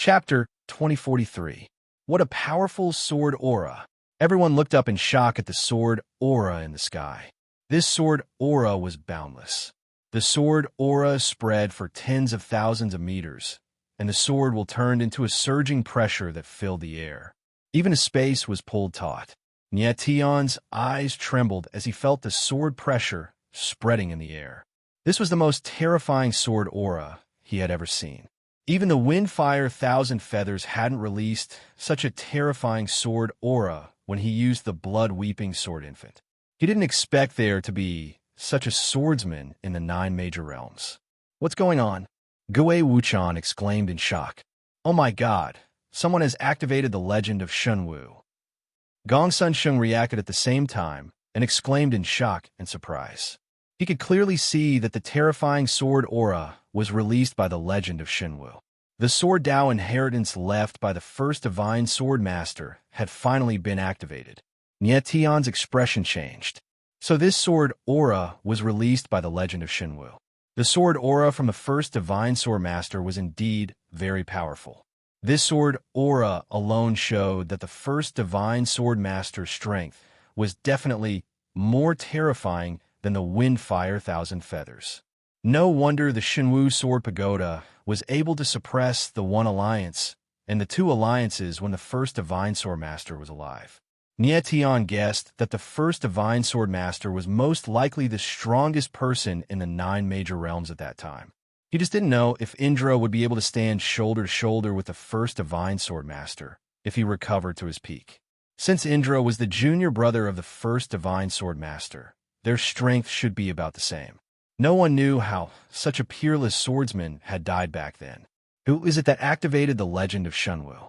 Chapter 2043. What a powerful sword aura. Everyone looked up in shock at the sword aura in the sky. This sword aura was boundless. The sword aura spread for tens of thousands of meters, and the sword will turn into a surging pressure that filled the air. Even as space was pulled taut. Nietion's eyes trembled as he felt the sword pressure spreading in the air. This was the most terrifying sword aura he had ever seen. Even the Windfire Thousand Feathers hadn't released such a terrifying sword aura when he used the blood-weeping sword infant. He didn't expect there to be such a swordsman in the 9 major realms. What's going on? Gue Wuchan exclaimed in shock. Oh my god, someone has activated the legend of Shunwu. Gong Sun Sheng reacted at the same time and exclaimed in shock and surprise. He could clearly see that the terrifying sword aura was released by the legend of Shenwu. The sword Dao inheritance left by the first divine sword master had finally been activated. Nietion's expression changed. So this sword aura was released by the legend of Shenwu. The sword aura from the first divine sword master was indeed very powerful. This sword aura alone showed that the first divine sword master's strength was definitely more terrifying than the Windfire Thousand Feathers. No wonder the Shenwu Sword Pagoda was able to suppress the One Alliance and the Two Alliances when the first Divine Sword Master was alive. Nietion guessed that the first Divine Sword Master was most likely the strongest person in the 9 major realms at that time. He just didn't know if Indra would be able to stand shoulder to shoulder with the first Divine Sword Master if he recovered to his peak. Since Indra was the junior brother of the first Divine Sword Master, their strength should be about the same. No one knew how such a peerless swordsman had died back then. Who is it that activated the legend of Shunwu?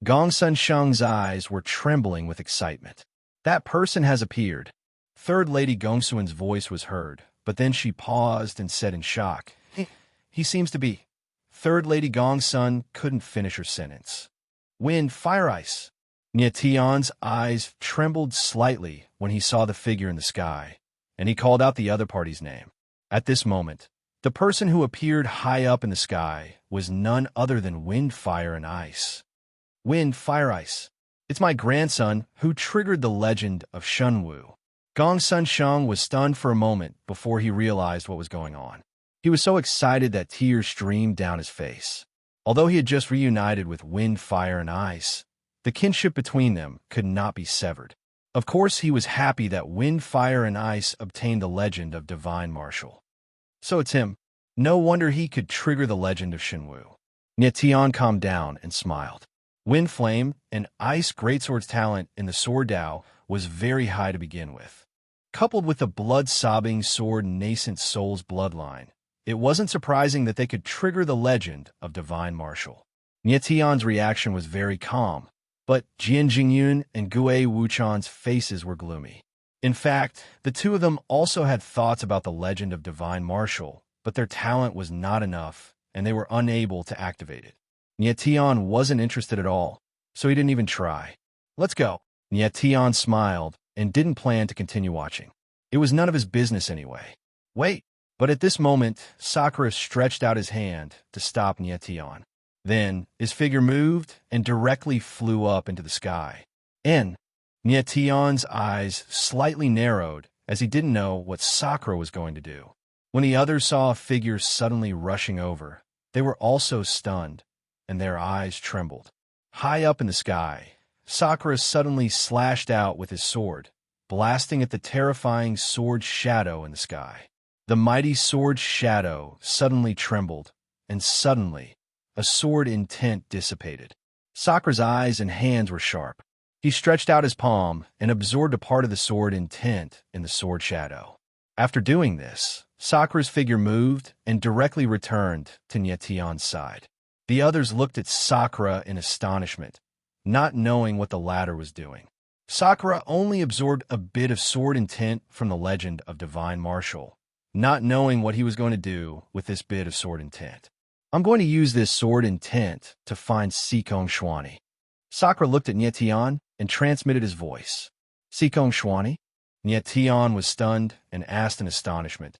Gong Sun Sheng's eyes were trembling with excitement. That person has appeared. Third Lady Gongsuan's voice was heard, but then she paused and said in shock, He seems to be. Third Lady Gongsun couldn't finish her sentence. Wind, fire, ice. Nietion's eyes trembled slightly when he saw the figure in the sky, and he called out the other party's name. At this moment, the person who appeared high up in the sky was none other than Wind, Fire, and Ice. Wind, Fire, Ice. It's my grandson who triggered the legend of Shunwu. Gong Sun Sheng was stunned for a moment before he realized what was going on. He was so excited that tears streamed down his face. Although he had just reunited with Wind, Fire, and Ice, the kinship between them could not be severed. Of course, he was happy that Wind, Fire, and Ice obtained the legend of Divine Marshal. So it's him. No wonder he could trigger the legend of Shenwu. Nietion calmed down and smiled. Wind, Flame, and Ice Greatsword's talent in the Sword Dao was very high to begin with. Coupled with the blood-sobbing sword Nascent Soul's bloodline, it wasn't surprising that they could trigger the legend of Divine Marshal. Nietion's reaction was very calm, but Jian Jingyun and Gue Wuchan's faces were gloomy. In fact, the two of them also had thoughts about the legend of Divine Marshal, but their talent was not enough, and they were unable to activate it. Nietion wasn't interested at all, so he didn't even try. Let's go. Nietion smiled and didn't plan to continue watching. It was none of his business anyway. Wait. But at this moment, Sakura stretched out his hand to stop Nietion. Then, his figure moved and directly flew up into the sky. Nietion's eyes slightly narrowed as he didn't know what Sakura was going to do. When the others saw a figure suddenly rushing over, they were also stunned, and their eyes trembled. High up in the sky, Sakura suddenly slashed out with his sword, blasting at the terrifying sword shadow in the sky. The mighty sword shadow suddenly trembled, and suddenly, a sword intent dissipated. Sakura's eyes and hands were sharp. He stretched out his palm and absorbed a part of the sword intent in the sword shadow. After doing this, Sakura's figure moved and directly returned to Nietion's side. The others looked at Sakura in astonishment, not knowing what the latter was doing. Sakura only absorbed a bit of sword intent from the legend of Divine Marshal, not knowing what he was going to do with this bit of sword intent. I'm going to use this sword intent to find Sikong Xuani. Sakura looked at Nietion and transmitted his voice. Sikong Xuani? Nietion was stunned and asked in astonishment,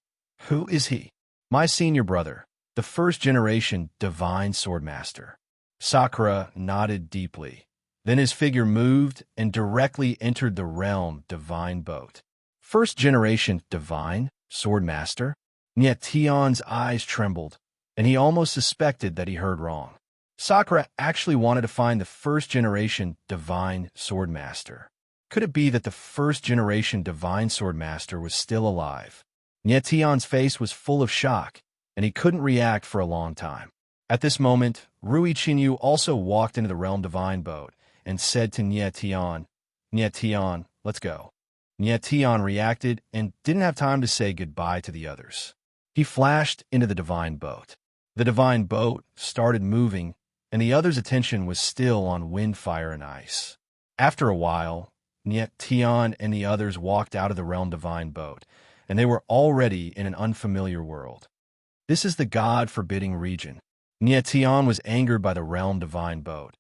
Who is he? My senior brother, the first-generation Divine Sword Master. Sakura nodded deeply. Then his figure moved and directly entered the realm divine boat. First generation divine sword master? Yet Tion's eyes trembled, and he almost suspected that he heard wrong. Sakura actually wanted to find the first generation divine sword master. Could it be that the first generation divine sword master was still alive? Tion's face was full of shock, and he couldn't react for a long time. At this moment, Rui Qinyu also walked into the realm divine boat and said to Tion, let's go. Tion reacted and didn't have time to say goodbye to the others. He flashed into the divine boat. The divine boat started moving, and the others' attention was still on wind, fire, and ice. After a while, Tion and the others walked out of the realm divine boat, and they were already in an unfamiliar world. This is the God-forbidding region. Tion was angered by the realm divine boat,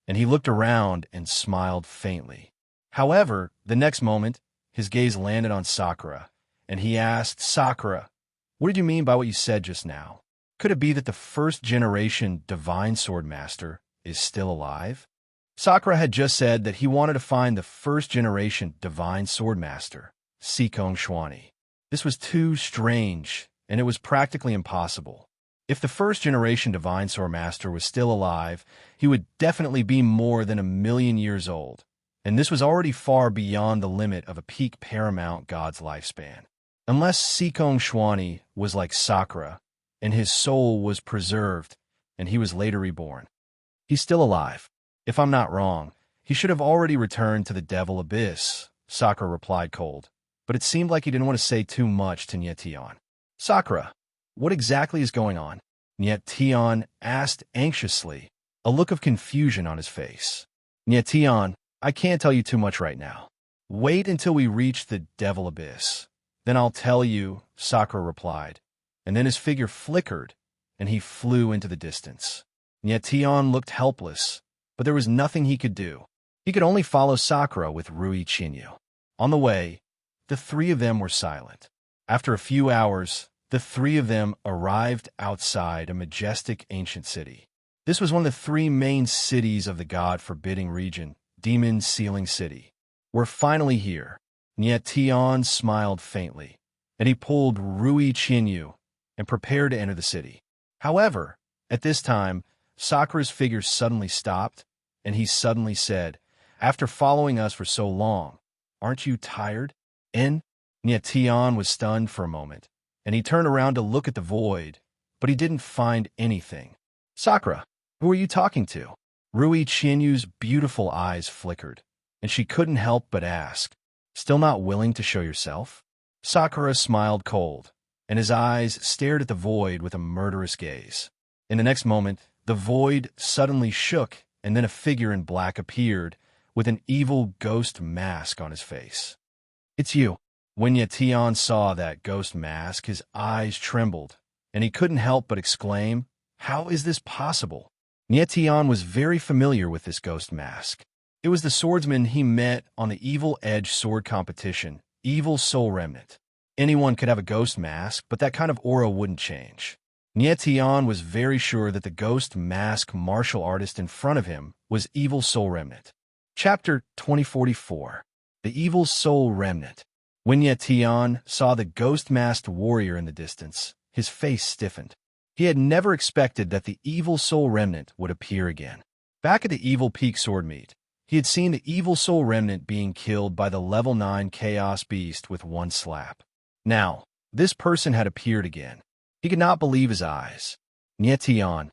and he looked around and smiled faintly. However, the next moment, his gaze landed on Sakura, and he asked, Sakura, what did you mean by what you said just now? Could it be that the first generation divine sword master is still alive? Sakura had just said that he wanted to find the first generation divine sword master, Sikong Xuani. This was too strange, and it was practically impossible. If the first generation divine sword master was still alive, he would definitely be more than 1,000,000 years old, and this was already far beyond the limit of a peak paramount god's lifespan. Unless Sikong Xuani was like Sakura, and his soul was preserved, and he was later reborn. He's still alive. If I'm not wrong, he should have already returned to the Devil Abyss, Sakura replied cold, but it seemed like he didn't want to say too much to Tion. Sakura, what exactly is going on? Tion asked anxiously, a look of confusion on his face. Tion, I can't tell you too much right now. Wait until we reach the Devil Abyss. Then I'll tell you, Sakura replied, and then his figure flickered, and he flew into the distance. Tion looked helpless, but there was nothing he could do. He could only follow Sakura with Rui Qinyu. On the way, the three of them were silent. After a few hours, the three of them arrived outside a majestic ancient city. This was one of the three main cities of the God-forbidding region, Demon Sealing City. We're finally here. Tion smiled faintly, and he pulled Rui Qinyu and prepared to enter the city. However, at this time, Sakura's figure suddenly stopped, and he suddenly said, after following us for so long, aren't you tired? Tion was stunned for a moment, and he turned around to look at the void, but he didn't find anything. Sakura, who are you talking to? Rui Qinyu's beautiful eyes flickered, and she couldn't help but ask, still not willing to show yourself? Sakura smiled cold, and his eyes stared at the void with a murderous gaze. In the next moment, the void suddenly shook, and then a figure in black appeared, with an evil ghost mask on his face. It's you. When Tion saw that ghost mask, his eyes trembled, and he couldn't help but exclaim, how is this possible? Tion was very familiar with this ghost mask. It was the swordsman he met on the Evil Edge sword competition, Evil Soul Remnant. Anyone could have a ghost mask, but that kind of aura wouldn't change. Tion was very sure that the ghost mask martial artist in front of him was Evil Soul Remnant. Chapter 2044. The Evil Soul Remnant. When Tion saw the ghost-masked warrior in the distance, his face stiffened. He had never expected that the Evil Soul Remnant would appear again. Back at the Evil Peak Sword Meet, he had seen the Evil Soul Remnant being killed by the level 9 Chaos Beast with one slap. Now, this person had appeared again. He could not believe his eyes. Tion,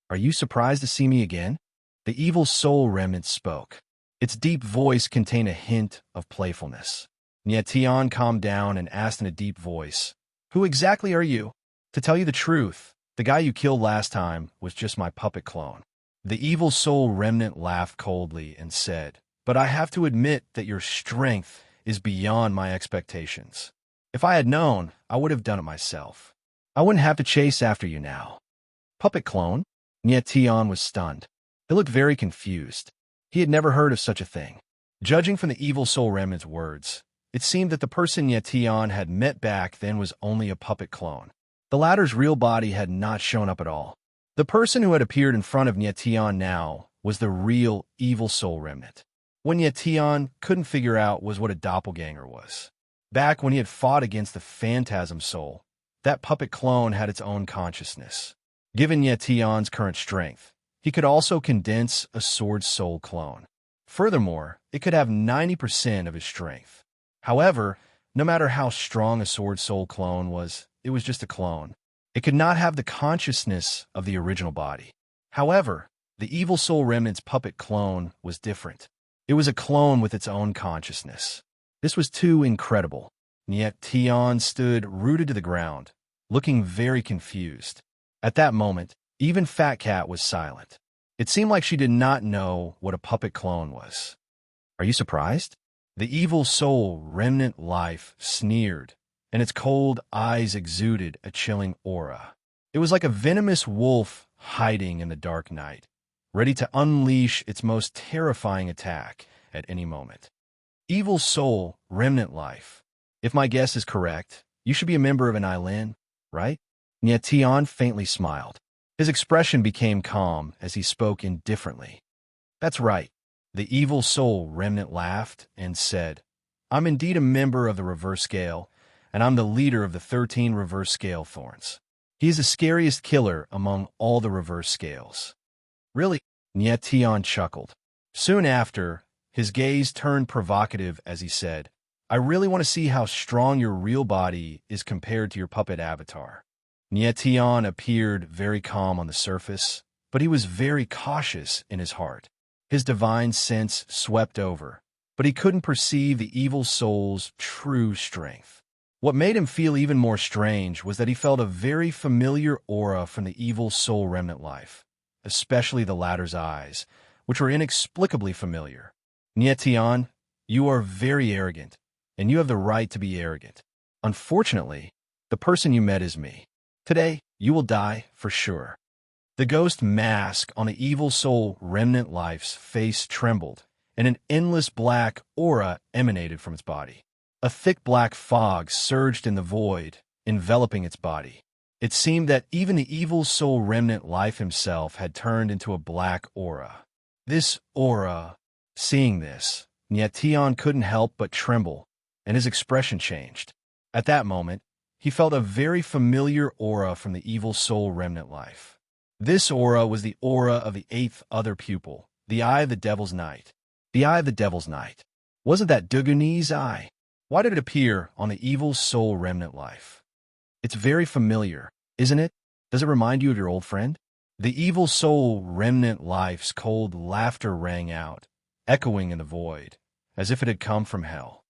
are you surprised to see me again? The Evil Soul Remnant spoke. Its deep voice contained a hint of playfulness. Tion calmed down and asked in a deep voice, who exactly are you? To tell you the truth, the guy you killed last time was just my puppet clone. The Evil Soul Remnant laughed coldly and said, but I have to admit that your strength is beyond my expectations. If I had known, I would have done it myself. I wouldn't have to chase after you now. Puppet clone? Tion was stunned. He looked very confused. He had never heard of such a thing. Judging from the Evil Soul Remnant's words, it seemed that the person Tion had met back then was only a puppet clone. The latter's real body had not shown up at all. The person who had appeared in front of Nyetian now was the real evil soul remnant. What Nyetian couldn't figure out was what a doppelganger was. Back when he had fought against the phantasm soul, that puppet clone had its own consciousness. Given Nyetian's current strength, he could also condense a sword soul clone. Furthermore, it could have 90% of his strength. However, no matter how strong a sword soul clone was, it was just a clone. It could not have the consciousness of the original body. However, the evil soul remnant's puppet clone was different. It was a clone with its own consciousness. This was too incredible. Yet Tian stood rooted to the ground, looking very confused. At that moment, even Fat Cat was silent. It seemed like she did not know what a puppet clone was. Are you surprised? The evil soul remnant life sneered, and its cold eyes exuded a chilling aura. It was like a venomous wolf hiding in the dark night, ready to unleash its most terrifying attack at any moment. Evil soul remnant life. If my guess is correct, you should be a member of an island, right? Nyetian faintly smiled. His expression became calm as he spoke indifferently. That's right. The evil soul remnant laughed and said, I'm indeed a member of the reverse scale, and I'm the leader of the 13 reverse scale thorns. He is the scariest killer among all the reverse scales. Really? Nyetian chuckled. Soon after, his gaze turned provocative as he said, I really want to see how strong your real body is compared to your puppet avatar. Nyetian appeared very calm on the surface, but he was very cautious in his heart. His divine sense swept over, but he couldn't perceive the evil soul's true strength. What made him feel even more strange was that he felt a very familiar aura from the evil soul remnant life, especially the latter's eyes, which were inexplicably familiar. Nyetian, you are very arrogant, and you have the right to be arrogant. Unfortunately, the person you met is me. Today, you will die for sure. The ghost mask on the evil soul remnant life's face trembled, and an endless black aura emanated from its body. A thick black fog surged in the void, enveloping its body. It seemed that even the evil soul remnant life himself had turned into a black aura. This aura, seeing this, Nyetian couldn't help but tremble, and his expression changed. At that moment, he felt a very familiar aura from the evil soul remnant life. This aura was the aura of the 8th other pupil, the Eye of the Devil's Night. The Eye of the Devil's Night. Wasn't that Dugunni's eye? Why did it appear on the evil soul remnant life? It's very familiar, isn't it? Does it remind you of your old friend? The evil soul remnant life's cold laughter rang out, echoing in the void, as if it had come from hell.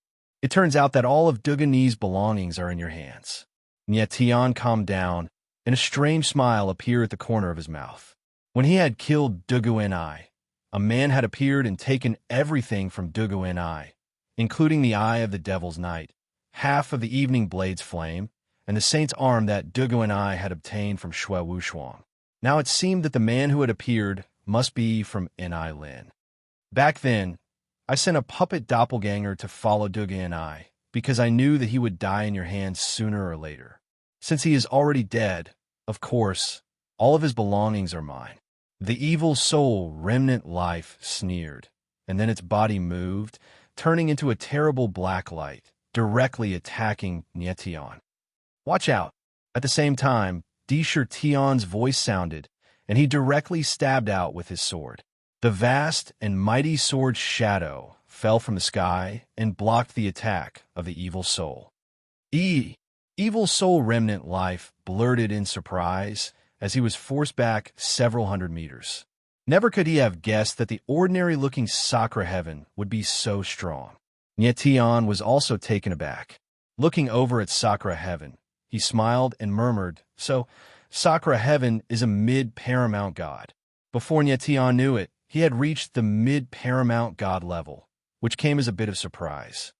It turns out that all of Dugunni's belongings are in your hands. Nyetian calmed down, and a strange smile appeared at the corner of his mouth. When he had killed Dugunni, a man had appeared and taken everything from Dugunni, including the Eye of the Devil's Night, half of the Evening Blade's flame, and the saint's arm that Dugunni had obtained from Xue Wushuang. Now it seemed that the man who had appeared must be from Ni Lin. Back then, I sent a puppet doppelganger to follow Dugunni because I knew that he would die in your hands sooner or later. Since he is already dead, of course, all of his belongings are mine. The evil soul remnant life sneered, and then its body moved, turning into a terrible black light, directly attacking Nyetian. Watch out! At the same time, Disher Tian's voice sounded, and he directly stabbed out with his sword. The vast and mighty sword's shadow fell from the sky and blocked the attack of the evil soul. Evil soul remnant life blurted in surprise as he was forced back several hundred meters. Never could he have guessed that the ordinary-looking Sakura Heaven would be so strong. Nyetian was also taken aback. Looking over at Sakura Heaven, he smiled and murmured, So, Sakura Heaven is a mid-paramount god. Before Nyetian knew it, he had reached the mid-paramount god level, which came as a bit of surprise.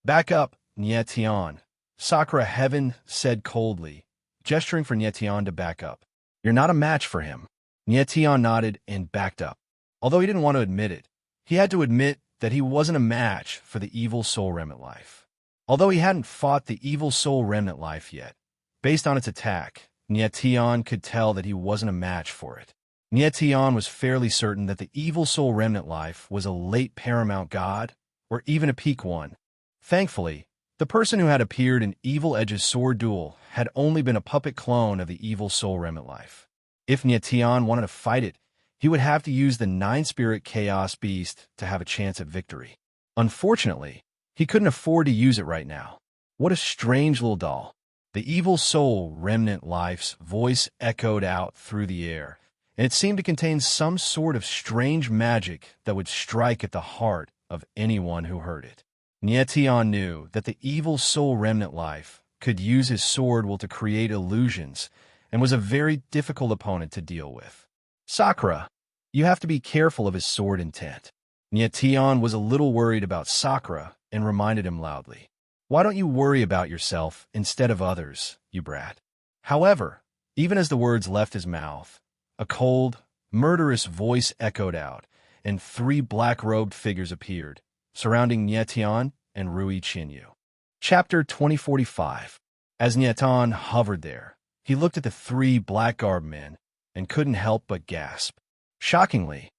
Back up, Nyetian, Sakura Heaven said coldly, gesturing for Nyetian to back up. You're not a match for him. Nyetian nodded and backed up. Although he didn't want to admit it, he had to admit that he wasn't a match for the evil soul remnant life. Although he hadn't fought the evil soul remnant life yet, based on its attack, Nietion could tell that he wasn't a match for it. Nietion was fairly certain that the evil soul remnant life was a late paramount god, or even a peak one. Thankfully, the person who had appeared in Evil Edge's sword duel had only been a puppet clone of the evil soul remnant life. If Nietion wanted to fight it, he would have to use the nine-spirit chaos beast to have a chance at victory. Unfortunately, he couldn't afford to use it right now. What a strange little doll. The evil soul remnant life's voice echoed out through the air, and it seemed to contain some sort of strange magic that would strike at the heart of anyone who heard it. Nietion knew that the evil soul remnant life could use his sword will to create illusions and was a very difficult opponent to deal with. Sakura, you have to be careful of his sword intent. Nietion was a little worried about Sakura and reminded him loudly, "Why don't you worry about yourself instead of others, you brat?" However, even as the words left his mouth, a cold, murderous voice echoed out, and three black-robed figures appeared, surrounding Nietion and Rui Chinyu. Chapter 2045. As Nietion hovered there, he looked at the three black-garbed men and couldn't help but gasp. Shockingly,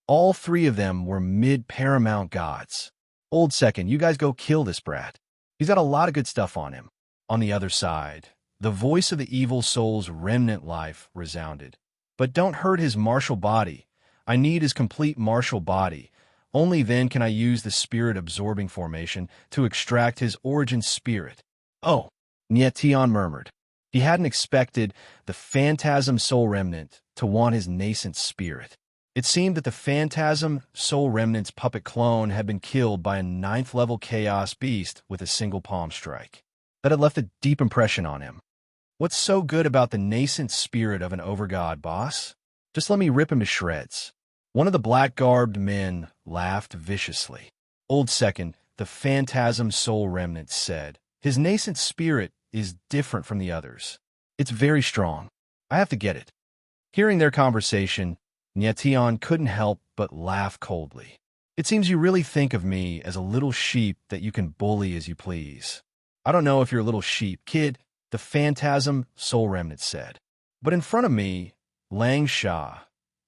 all three of them were mid-paramount gods. "Old second, you guys go kill this brat. He's got a lot of good stuff on him." On the other side, the voice of the evil soul's remnant life resounded. "But don't hurt his martial body. I need his complete martial body. Only then can I use the spirit-absorbing formation to extract his origin spirit." "Oh," Nietion murmured. He hadn't expected the phantasm soul remnant to want his nascent spirit. It seemed that the phantasm soul remnant's puppet clone had been killed by a 9th-level chaos beast with a single palm strike. That had left a deep impression on him. "What's so good about the nascent spirit of an overgod, boss? Just let me rip him to shreds." One of the black-garbed men laughed viciously. "Old second," the phantasm soul remnant said, "his nascent spirit is different from the others. It's very strong. I have to get it." Hearing their conversation, Nietion couldn't help but laugh coldly. "It seems you really think of me as a little sheep that you can bully as you please." "I don't know if you're a little sheep, kid," the phantasm soul remnant said. "But in front of me, Lang Sha,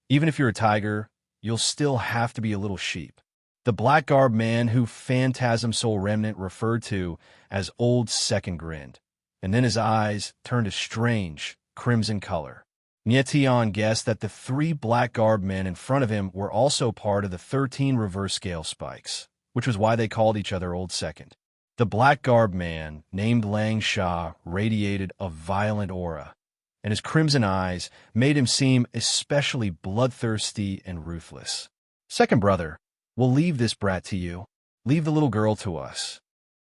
even if you're a tiger, you'll still have to be a little sheep." The black-garbed man who phantasm soul remnant referred to as Old Second grinned, and then his eyes turned a strange crimson color. Nietion guessed that the three black-garbed men in front of him were also part of the 13 reverse scale spikes, which was why they called each other Old Second. The black-garbed man, named Lang Sha, radiated a violent aura, and his crimson eyes made him seem especially bloodthirsty and ruthless. "Second brother, we'll leave this brat to you. Leave the little girl to us."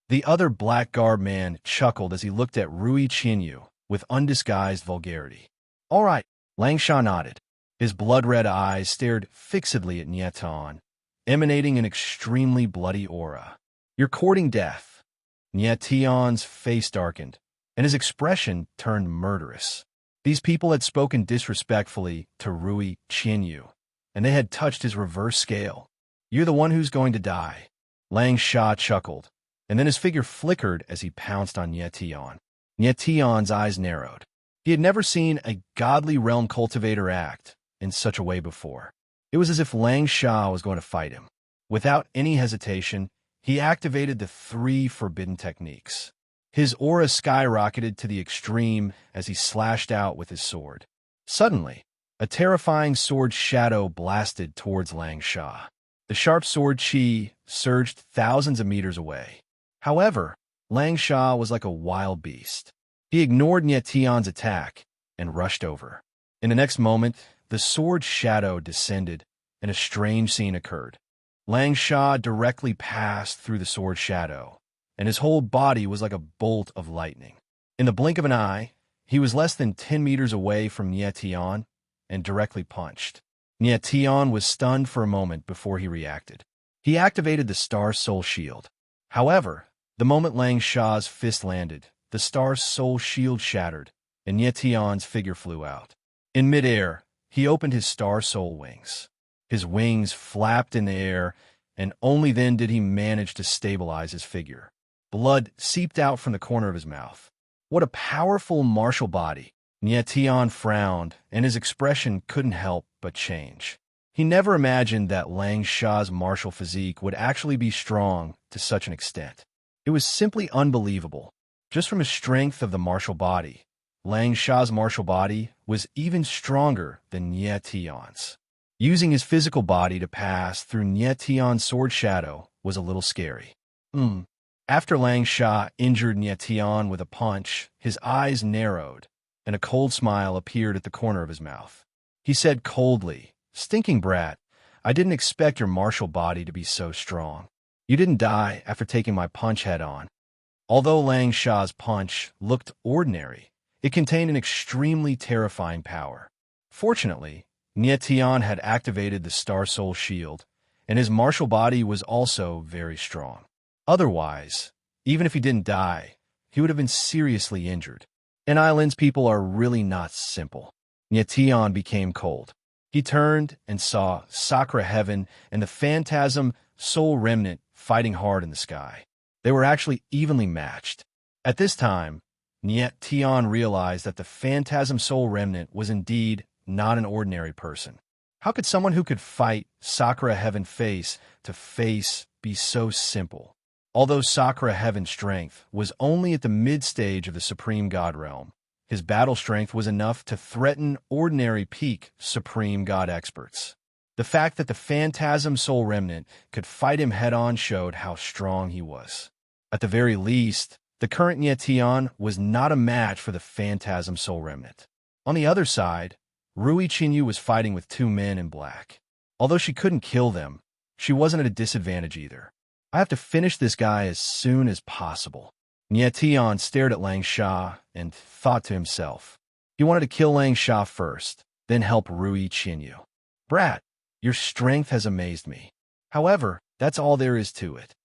The other black-garbed man chuckled as he looked at Rui Chinyu with undisguised vulgarity. "All right," Lang Sha nodded. His blood-red eyes stared fixedly at Nietion, emanating an extremely bloody aura. "You're courting death." Nietion's face darkened, and his expression turned murderous. These people had spoken disrespectfully to Rui Chinyu, and they had touched his reverse scale. "You're the one who's going to die." Lang Sha chuckled, and then his figure flickered as he pounced on Nietion. Nietion's eyes narrowed. He had never seen a godly realm cultivator act in such a way before. It was as if Lang Sha was going to fight him. Without any hesitation, he activated the three forbidden techniques. His aura skyrocketed to the extreme as he slashed out with his sword. Suddenly, a terrifying sword shadow blasted towards Lang Sha. The sharp sword chi surged thousands of meters away. However, Lang Sha was like a wild beast. He ignored Nietion's attack and rushed over. In the next moment, the sword shadow descended, and a strange scene occurred. Lang Sha directly passed through the sword shadow, and his whole body was like a bolt of lightning. In the blink of an eye, he was less than 10 meters away from Nietion and directly punched. Nietion was stunned for a moment before he reacted. He activated the Star Soul Shield. However, the moment Lang Sha's fist landed, the Star Soul Shield shattered, and Nietion's figure flew out. In midair, he opened his Star Soul wings. His wings flapped in the air, and only then did he manage to stabilize his figure. Blood seeped out from the corner of his mouth. What a powerful martial body! Nie Tian frowned, and his expression couldn't help but change. He never imagined that Lang Sha's martial physique would actually be strong to such an extent. It was simply unbelievable. Just from his strength of the martial body, Lang Sha's martial body was even stronger than Nie Tian's. Using his physical body to pass through Nie Tian's sword shadow was a little scary. After Lang Sha injured Nie Tian with a punch, his eyes narrowed, and a cold smile appeared at the corner of his mouth. He said coldly, "Stinking brat, I didn't expect your martial body to be so strong. You didn't die after taking my punch head-on." Although Lang Sha's punch looked ordinary, it contained an extremely terrifying power. Fortunately, Nie Tian had activated the Star Soul Shield, and his martial body was also very strong. Otherwise, even if he didn't die, he would have been seriously injured. And Island's people are really not simple. Nie Tian became cold. He turned and saw Sakura Heaven and the Phantasm Soul Remnant fighting hard in the sky. They were actually evenly matched. At this time, Nie Tian realized that the Phantasm Soul Remnant was indeed not an ordinary person. How could someone who could fight Sakura Heaven face to face be so simple? Although Sakura Heaven's strength was only at the mid-stage of the Supreme God Realm, his battle strength was enough to threaten ordinary peak Supreme God experts. The fact that the Phantasm Soul Remnant could fight him head-on showed how strong he was. At the very least, the current Nie Tian was not a match for the Phantasm Soul Remnant. On the other side, Rui Qinyu was fighting with two men in black. Although she couldn't kill them, she wasn't at a disadvantage either. "I have to finish this guy as soon as possible." Nie Tian stared at Lang Sha and thought to himself. He wanted to kill Lang Sha first, then help Rui Qinyu. "Brat, your strength has amazed me. However, that's all there is to it."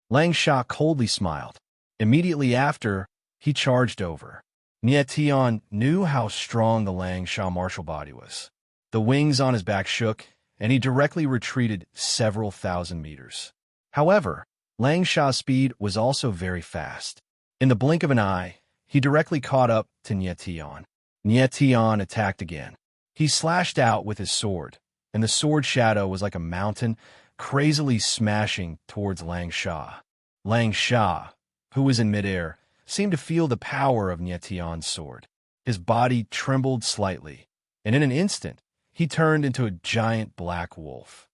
Lang Sha coldly smiled. Immediately after, he charged over. Nie Tian knew how strong the Lang Sha martial body was. The wings on his back shook, and he directly retreated several thousand meters. However, Lang Sha's speed was also very fast. In the blink of an eye, he directly caught up to Nie Tian. Nie Tian attacked again. He slashed out with his sword, and the sword shadow was like a mountain, crazily smashing towards Lang Sha. Lang Sha, who was in midair, seemed to feel the power of Nie Tian's sword. His body trembled slightly, and in an instant, he turned into a giant black wolf.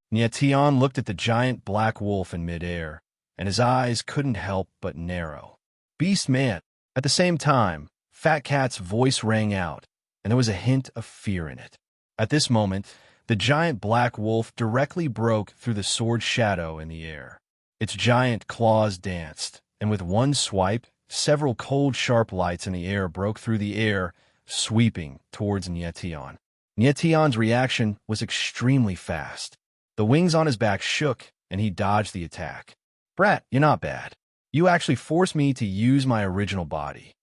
Nie Tian looked at the giant black wolf in midair, and his eyes couldn't help but narrow. "Beast man!" At the same time, Fat Cat's voice rang out, and there was a hint of fear in it. At this moment, the giant black wolf directly broke through the sword shadow in the air. Its giant claws danced, and with one swipe, several cold, sharp lights in the air broke through the air, sweeping towards Nie Tian. Nie Tian's reaction was extremely fast. The wings on his back shook, and he dodged the attack. "Brat, you're not bad. You actually forced me to use my original body."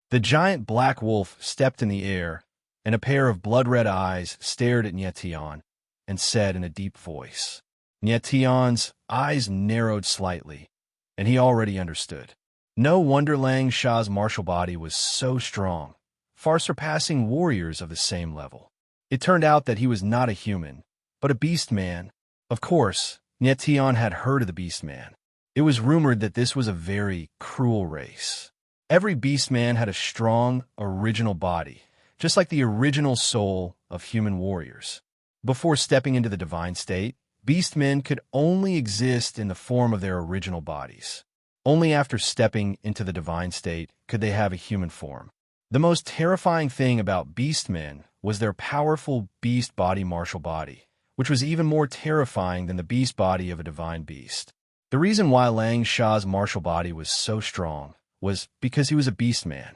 The giant black wolf stepped in the air, and a pair of blood-red eyes stared at Nie Tian and said in a deep voice. Nie Tian's eyes narrowed slightly, and he already understood. No wonder Lang Sha's martial body was so strong, far surpassing warriors of the same level. It turned out that he was not a human, but a beast man. Of course, Nie Tian had heard of the beast man. It was rumored that this was a very cruel race. Every beast man had a strong, original body, just like the original soul of human warriors. Before stepping into the divine state, beast men could only exist in the form of their original bodies. Only after stepping into the divine state could they have a human form. The most terrifying thing about beast men was their powerful beast body martial body, which was even more terrifying than the beast body of a divine beast. The reason why Lang Sha's martial body was so strong was because he was a beast man.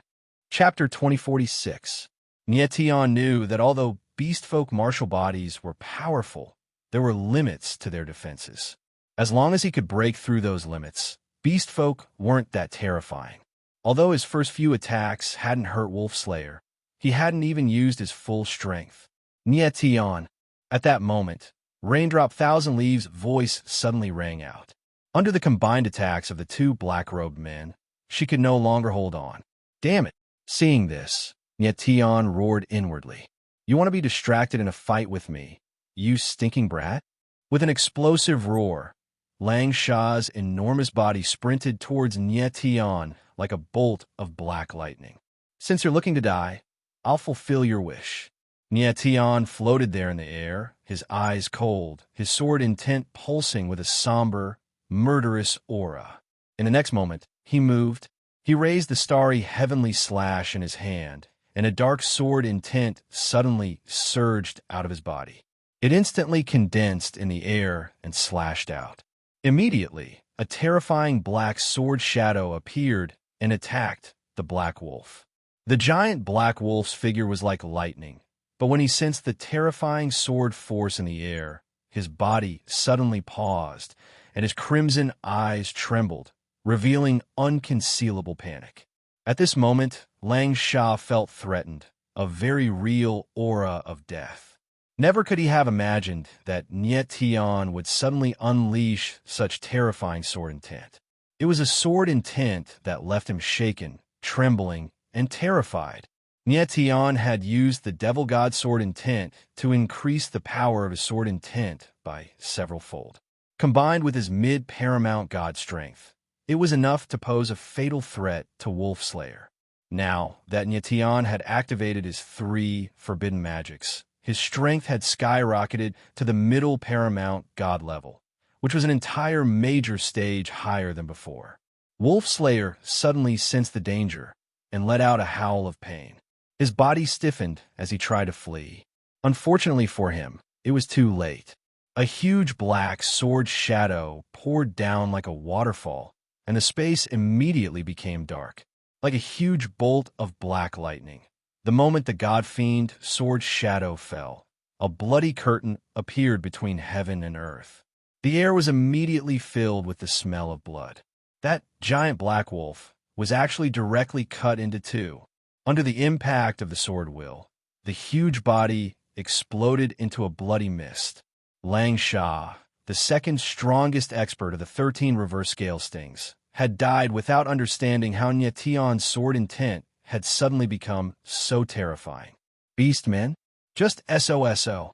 Chapter 2046. Nie Tian knew that although beast folk martial bodies were powerful, there were limits to their defenses. As long as he could break through those limits, beast folk weren't that terrifying. Although his first few attacks hadn't hurt Wolf Slayer, he hadn't even used his full strength. Nie Tian. At that moment, Raindrop Thousand Leaves' voice suddenly rang out. Under the combined attacks of the two black-robed men, she could no longer hold on. Damn it! Seeing this, Nietion roared inwardly. You want to be distracted in a fight with me, you stinking brat? With an explosive roar, Lang Sha's enormous body sprinted towards Nietion like a bolt of black lightning. Since you're looking to die, I'll fulfill your wish. Nietion floated there in the air, his eyes cold, his sword intent pulsing with a somber, murderous aura. In the next moment, he moved. He raised the starry heavenly slash in his hand, and a dark sword intent suddenly surged out of his body. It instantly condensed in the air and slashed out. Immediately, a terrifying black sword shadow appeared and attacked the black wolf. The giant black wolf's figure was like lightning, but when he sensed the terrifying sword force in the air, his body suddenly paused, and his crimson eyes trembled, revealing unconcealable panic. At this moment, Lang Sha felt threatened, a very real aura of death. Never could he have imagined that Nietion would suddenly unleash such terrifying sword intent. It was a sword intent that left him shaken, trembling, and terrified. Nietion had used the Devil God sword intent to increase the power of his sword intent by several-fold. Combined with his mid-paramount god strength, it was enough to pose a fatal threat to Wolf Slayer. Now that Nietion had activated his 3 forbidden magics, his strength had skyrocketed to the middle paramount god level, which was an entire major stage higher than before. Wolf Slayer suddenly sensed the danger and let out a howl of pain. His body stiffened as he tried to flee. Unfortunately for him, it was too late. A huge black sword shadow poured down like a waterfall, and the space immediately became dark, like a huge bolt of black lightning. The moment the god-fiend sword shadow fell, a bloody curtain appeared between heaven and earth. The air was immediately filled with the smell of blood. That giant black wolf was actually directly cut into 2. Under the impact of the sword will, the huge body exploded into a bloody mist. Lang Sha, the second strongest expert of the 13 reverse scale stings, had died without understanding how Nietion's sword intent had suddenly become so terrifying. Beastmen? Just SOSO.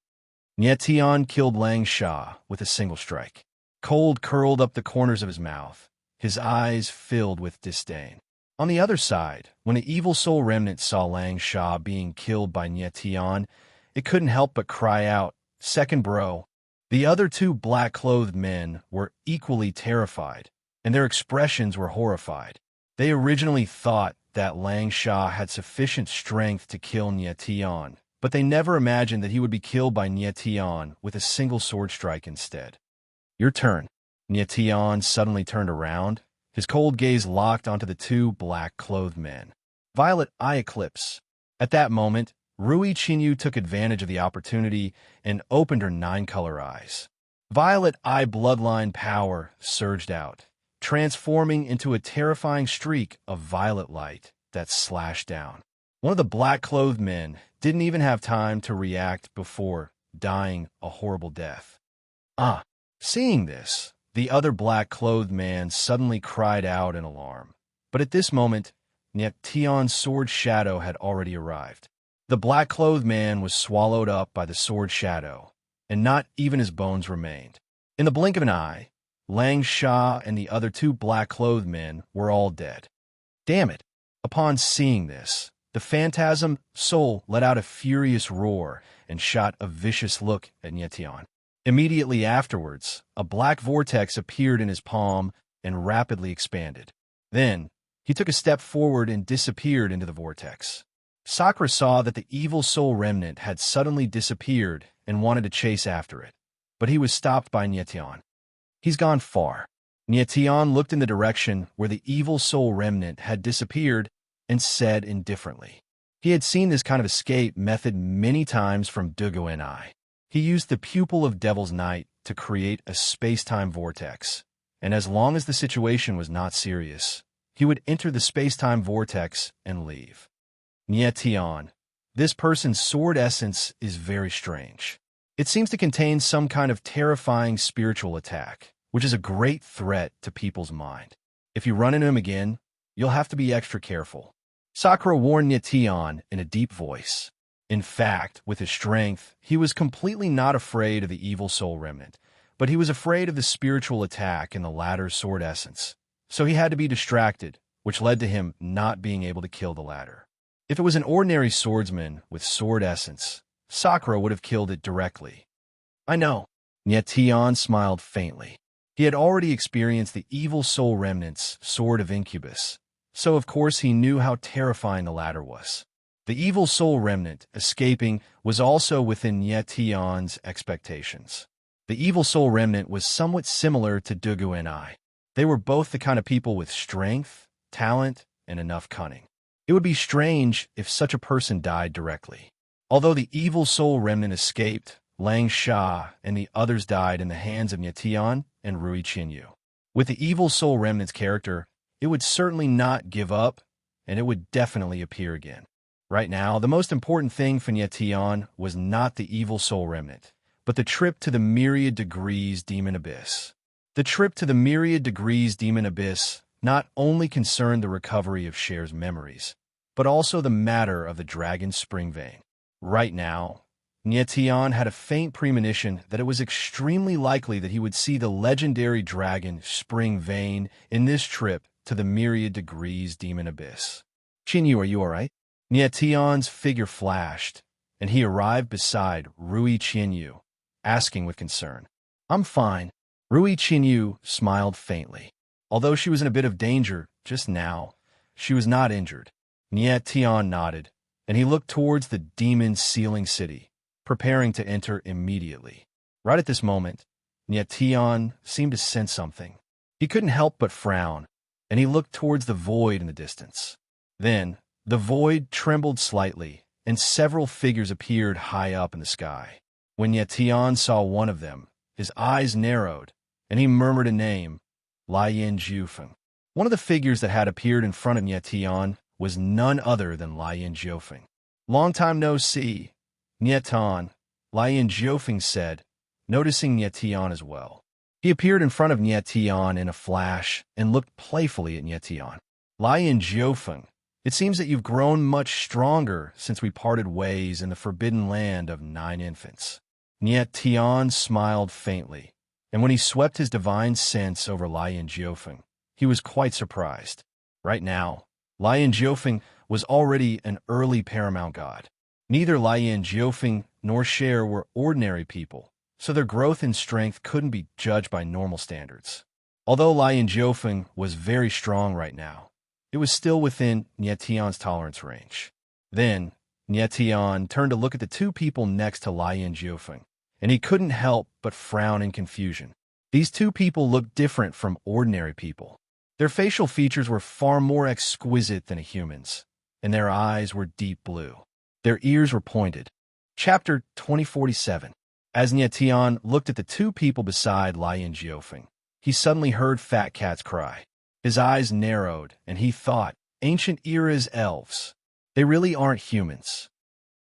Nietion killed Lang Sha with a single strike. Cold curled up the corners of his mouth, his eyes filled with disdain. On the other side, when the evil soul remnant saw Lang Sha being killed by Nietion, it couldn't help but cry out, "Second bro." The other 2 black-clothed men were equally terrified, and their expressions were horrified. They originally thought that Lang Sha had sufficient strength to kill Nietion, but they never imagined that he would be killed by Nietion with a single sword strike instead. Your turn. Nietion suddenly turned around, his cold gaze locked onto the 2 black-clothed men. Violet Eye Eclipse. At that moment, Rui Qinyu took advantage of the opportunity and opened her 9-color eyes. Violet Eye Bloodline power surged out, transforming into a terrifying streak of violet light that slashed down. One of the black-clothed men didn't even have time to react before dying a horrible death. Seeing this, the other black-clothed man suddenly cried out in alarm. But at this moment, Nietion's sword shadow had already arrived. The black-clothed man was swallowed up by the sword shadow, and not even his bones remained. In the blink of an eye, Lang Sha and the other 2 black-clothed men were all dead. Damn it! Upon seeing this, the phantasm soul let out a furious roar and shot a vicious look at Nietion. Immediately afterwards, a black vortex appeared in his palm and rapidly expanded. Then, he took a step forward and disappeared into the vortex. Sakura saw that the evil soul remnant had suddenly disappeared and wanted to chase after it, but he was stopped by Nietion. He's gone far. Nietion looked in the direction where the evil soul remnant had disappeared and said indifferently. He had seen this kind of escape method many times from Dugu and I. He used the pupil of Devil's Night to create a space-time vortex, and as long as the situation was not serious, he would enter the space-time vortex and leave. Nietion, this person's sword essence is very strange. It seems to contain some kind of terrifying spiritual attack, which is a great threat to people's mind. If you run into him again, you'll have to be extra careful. Sakura warned Nyetian in a deep voice. In fact, with his strength, he was completely not afraid of the evil soul remnant, but he was afraid of the spiritual attack in the latter's sword essence. So he had to be distracted, which led to him not being able to kill the latter. If it was an ordinary swordsman with sword essence, Sakura would have killed it directly. I know. Nyetian smiled faintly. He had already experienced the evil soul remnant's sword of incubus, so of course he knew how terrifying the latter was. The evil soul remnant escaping was also within Nyetian's expectations. The evil soul remnant was somewhat similar to Dugu and I. They were both the kind of people with strength, talent, and enough cunning. It would be strange if such a person died directly. Although the evil soul remnant escaped, Lang Sha and the others died in the hands of Nyetian and Rui Qinyu. With the evil soul remnant's character, it would certainly not give up, and it would definitely appear again. Right now, the most important thing for Nyetian was not the evil soul remnant, but the trip to the Myriad Degrees Demon Abyss. The trip to the Myriad Degrees Demon Abyss not only concerned the recovery of Cher's memories, but also the matter of the dragon's spring vein. Right now, Nyetian had a faint premonition that it was extremely likely that he would see the legendary dragon spring vein in this trip to the Myriad Degrees Demon Abyss. Qinyu, are you all right? Nyetian's figure flashed, and he arrived beside Rui Qinyu, asking with concern. I'm fine. Rui Qinyu smiled faintly. Although she was in a bit of danger just now, she was not injured. Nyetian nodded, and he looked towards the demon sealing city, preparing to enter immediately. Right at this moment, Nyetian seemed to sense something. He couldn't help but frown, and he looked towards the void in the distance. Then, the void trembled slightly, and several figures appeared high up in the sky. When Nyetian saw one of them, his eyes narrowed, and he murmured a name, Lian Jiufeng. One of the figures that had appeared in front of Nyetian was none other than Lian Jiufeng. Long time no see, Nyetan, Lian Jiufeng said, noticing Nyetian as well. He appeared in front of Nyetian in a flash and looked playfully at Nyetian. Lian Jiufeng, it seems that you've grown much stronger since we parted ways in the forbidden land of 9 infants. Nyetian smiled faintly, and when he swept his divine sense over Lian Jiufeng, he was quite surprised. Right now, Lian Jiufeng was already an early paramount god. Neither Lian Jiufeng nor Cher were ordinary people, so their growth in strength couldn't be judged by normal standards. Although Lian Jiufeng was very strong right now, it was still within Nyetian's tolerance range. Then, Nyetian turned to look at the two people next to Lian Jiufeng, and he couldn't help but frown in confusion. These two people looked different from ordinary people. Their facial features were far more exquisite than a human's, and their eyes were deep blue. Their ears were pointed. Chapter 2047. As Nyetian looked at the two people beside Lian Jiufeng, he suddenly heard Fat Cat's cry. His eyes narrowed, and he thought, ancient era's elves. They really aren't humans.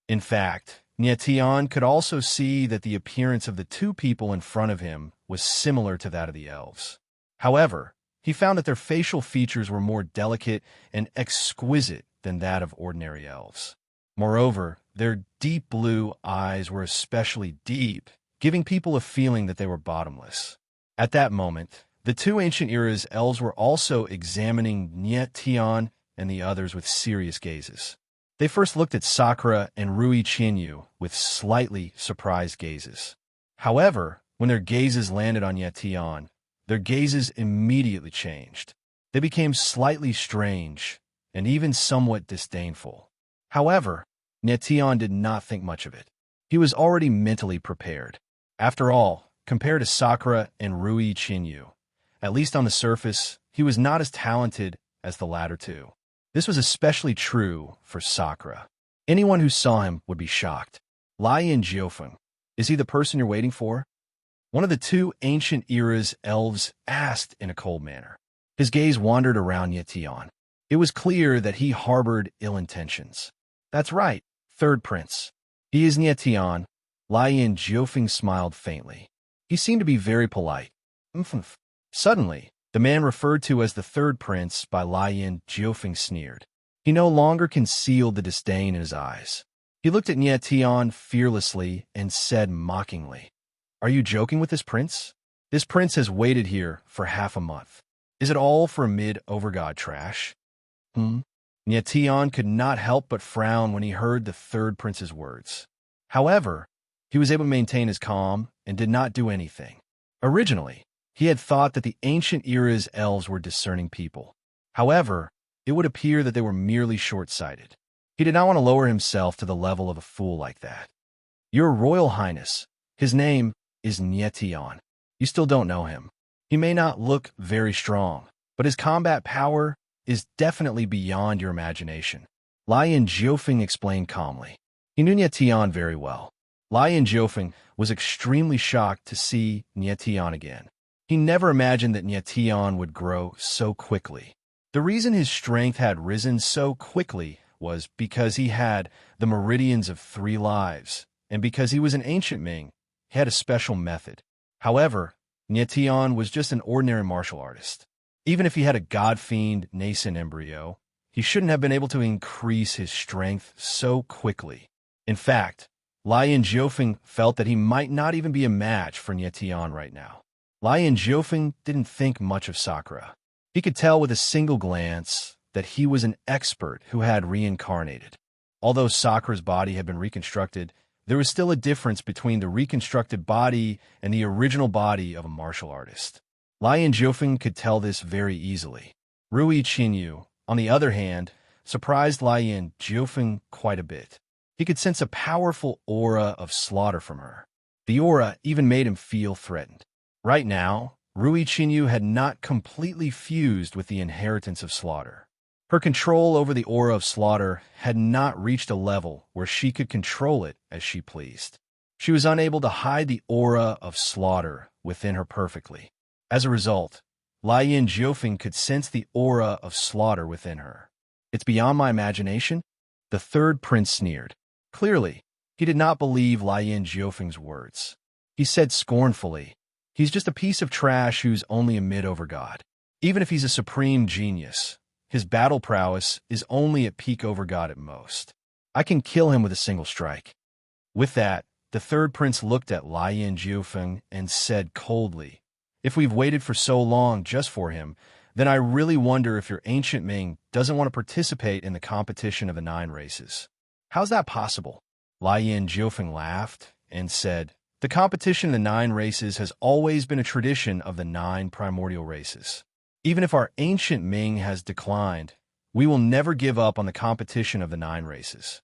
In fact, Nyetian could also see that the appearance of the two people in front of him was similar to that of the elves. However, he found that their facial features were more delicate and exquisite than that of ordinary elves. Moreover, their deep blue eyes were especially deep, giving people a feeling that they were bottomless. At that moment, the two ancient era's elves were also examining Nyetian and the others with serious gazes. They first looked at Sakura and Rui Qinyu with slightly surprised gazes. However, when their gazes landed on Nyetian, their gazes immediately changed. They became slightly strange and even somewhat disdainful. However, Nyetian did not think much of it. He was already mentally prepared. After all, compared to Sakura and Rui Qinyu, at least on the surface, he was not as talented as the latter two. This was especially true for Sakura. Anyone who saw him would be shocked. Lian Jiufeng, is he the person you're waiting for? One of the two ancient era's elves asked in a cold manner. His gaze wandered around Nyetian. It was clear that he harbored ill intentions. That's right, third prince. He is Nyetian. Lian Jiufeng smiled faintly. He seemed to be very polite. Suddenly, the man referred to as the third prince by Lian Jiufeng sneered. He no longer concealed the disdain in his eyes. He looked at Nietion fearlessly and said mockingly, "Are you joking with this prince? This prince has waited here for half a month. Is it all for mid-overgod trash?" Nietion could not help but frown when he heard the third prince's words. However, he was able to maintain his calm and did not do anything. Originally, he had thought that the ancient era's elves were discerning people. However, it would appear that they were merely short-sighted. He did not want to lower himself to the level of a fool like that. "Your Royal Highness, his name is Nietion. You still don't know him. He may not look very strong, but his combat power is definitely beyond your imagination," Lion Jiufeng explained calmly. He knew Nietion very well. Lion Jiufeng was extremely shocked to see Nietion again. He never imagined that Nietion would grow so quickly. The reason his strength had risen so quickly was because he had the meridians of 3 lives, and because he was an ancient Ming, he had a special method. However, Nietion was just an ordinary martial artist. Even if he had a god-fiend nascent embryo, he shouldn't have been able to increase his strength so quickly. In fact, Lion Jiufeng felt that he might not even be a match for Nietion right now. Lion Jiufeng didn't think much of Sakura. He could tell with a single glance that he was an expert who had reincarnated. Although Sakura's body had been reconstructed, there was still a difference between the reconstructed body and the original body of a martial artist. Lion Jiufeng could tell this very easily. Rui Qinyu, on the other hand, surprised Lion Jiufeng quite a bit. He could sense a powerful aura of slaughter from her. The aura even made him feel threatened. Right now, Rui Qinyu had not completely fused with the inheritance of slaughter. Her control over the aura of slaughter had not reached a level where she could control it as she pleased. She was unable to hide the aura of slaughter within her perfectly. As a result, Lian Jiufeng could sense the aura of slaughter within her. "It's beyond my imagination?" The third prince sneered. Clearly, he did not believe Lian Jiufeng's words. He said scornfully, "He's just a piece of trash who's only a mid-overgod. Even if he's a supreme genius, his battle prowess is only at peak overgod at most. I can kill him with a single strike." With that, the third prince looked at Lian Jiufeng and said coldly, "If we've waited for so long just for him, then I really wonder if your ancient Ming doesn't want to participate in the competition of the 9 races. How's that possible?" Lian Jiufeng laughed and said, "The competition of the 9 races has always been a tradition of the 9 primordial races. Even if our ancient Ming has declined, we will never give up on the competition of the 9 races."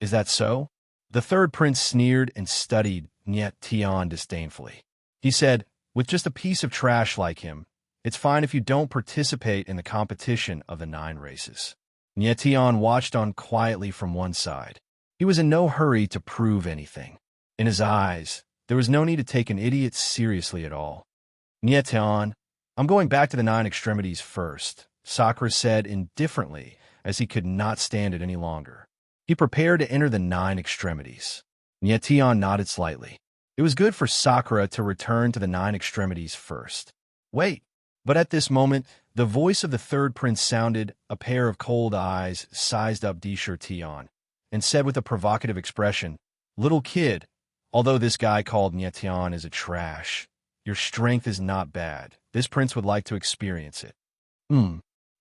"Is that so?" The third prince sneered and studied Nietion disdainfully. He said, "With just a piece of trash like him, it's fine if you don't participate in the competition of the 9 races." Nietion watched on quietly from one side. He was in no hurry to prove anything. In his eyes, there was no need to take an idiot seriously at all. "Nietion, I'm going back to the 9 extremities first," Sakura said indifferently, as he could not stand it any longer. He prepared to enter the 9 extremities. Nietion nodded slightly. It was good for Sakura to return to the 9 extremities first. "Wait!" But at this moment, the voice of the third prince sounded, a pair of cold eyes sized up Tion, and said with a provocative expression, "Little kid, although this guy called Nietion is a trash, your strength is not bad. This prince would like to experience it."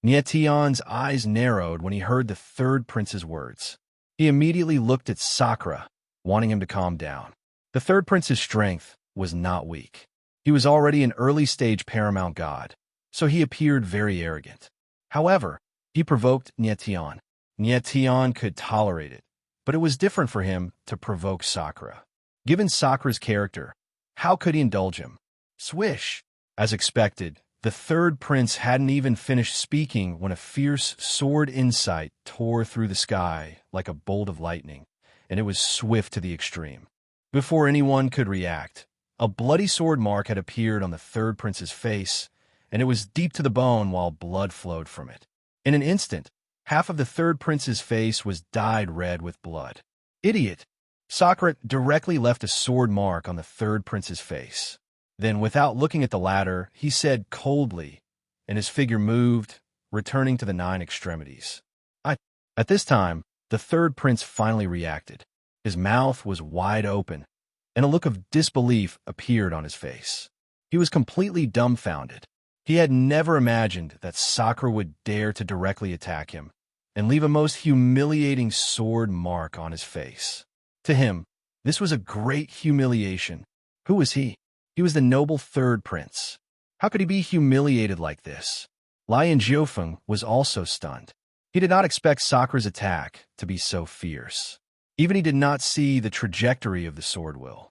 Nietion's eyes narrowed when he heard the third prince's words. He immediately looked at Sakura, wanting him to calm down. The third prince's strength was not weak. He was already an early-stage paramount god, so he appeared very arrogant. However, he provoked Nietion. Nietion could tolerate it, but it was different for him to provoke Sakura. Given Sakura's character, how could he indulge him? Swish! As expected, the third prince hadn't even finished speaking when a fierce sword insight tore through the sky like a bolt of lightning, and it was swift to the extreme. Before anyone could react, a bloody sword mark had appeared on the third prince's face, and it was deep to the bone while blood flowed from it. In an instant, half of the third prince's face was dyed red with blood. "Idiot!" Sakura directly left a sword mark on the third prince's face. Then, without looking at the latter, he said coldly, and his figure moved, returning to the 9 extremities. At this time, the third prince finally reacted. His mouth was wide open, and a look of disbelief appeared on his face. He was completely dumbfounded. He had never imagined that Sakura would dare to directly attack him and leave a most humiliating sword mark on his face. To him, this was a great humiliation. Who was he? He was the noble third prince. How could he be humiliated like this? Lion Jiufeng was also stunned. He did not expect Sakura's attack to be so fierce. Even he did not see the trajectory of the sword will.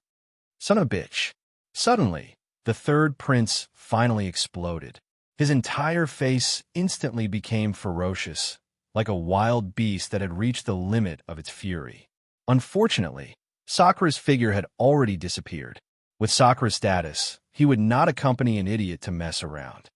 Son of a bitch. Suddenly, the third prince finally exploded. His entire face instantly became ferocious, like a wild beast that had reached the limit of its fury. Unfortunately, Sakura's figure had already disappeared. With Sakura's status, he would not accompany an idiot to mess around.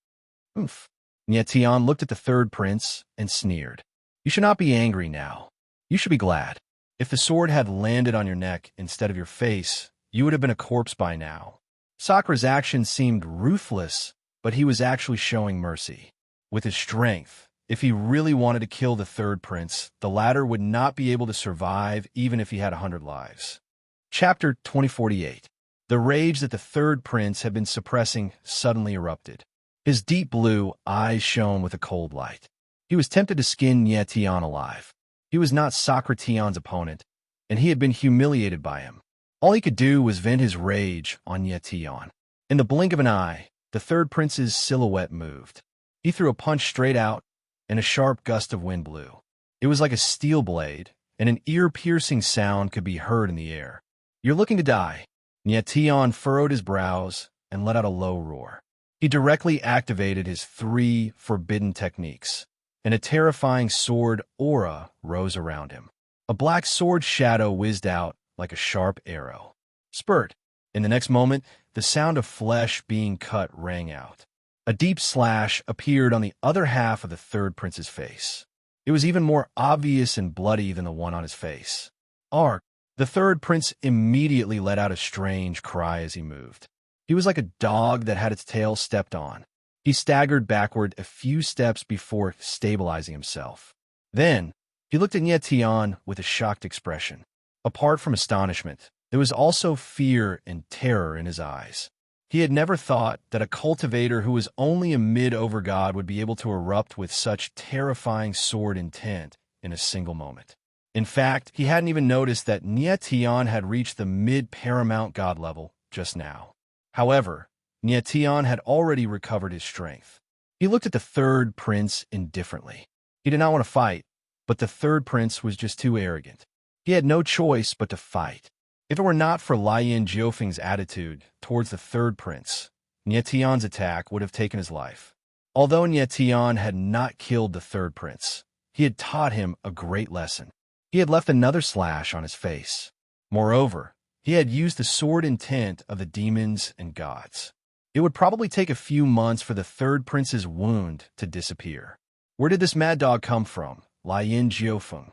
Oof. Nye Tian looked at the third prince and sneered. You should not be angry now. You should be glad. If the sword had landed on your neck instead of your face, you would have been a corpse by now. Sakura's actions seemed ruthless, but he was actually showing mercy. With his strength, if he really wanted to kill the third prince, the latter would not be able to survive even if he had 100 lives. Chapter 2048. The rage that the third prince had been suppressing suddenly erupted. His deep blue eyes shone with a cold light. He was tempted to skin Nye Tian alive. He was not Sakura Tian's opponent, and he had been humiliated by him. All he could do was vent his rage on Nye Tian. In the blink of an eye, the third prince's silhouette moved. He threw a punch straight out, and a sharp gust of wind blew. It was like a steel blade, and an ear-piercing sound could be heard in the air. You're looking to die. Nye Tian furrowed his brows and let out a low roar. He directly activated his 3 forbidden techniques, and a terrifying sword aura rose around him. A black sword shadow whizzed out like a sharp arrow. Spurt! In the next moment, the sound of flesh being cut rang out. A deep slash appeared on the other half of the third prince's face. It was even more obvious and bloody than the one on his face. Ark! The third prince immediately let out a strange cry as he moved. He was like a dog that had its tail stepped on. He staggered backward a few steps before stabilizing himself. Then, he looked at Nye Tian with a shocked expression. Apart from astonishment, there was also fear and terror in his eyes. He had never thought that a cultivator who was only a mid-over-god would be able to erupt with such terrifying sword intent in a single moment. In fact, he hadn't even noticed that Nye Tian had reached the mid-paramount god level just now. However, Nye Tian had already recovered his strength. He looked at the third prince indifferently. He did not want to fight, but the third prince was just too arrogant. He had no choice but to fight. If it were not for Lian Jiufeng's attitude towards the third prince, Nye Tian's attack would have taken his life. Although Nye Tian had not killed the third prince, he had taught him a great lesson. He had left another slash on his face. Moreover, he had used the sword intent of the demons and gods. It would probably take a few months for the third prince's wound to disappear. Where did this mad dog come from? Lian Jiufeng.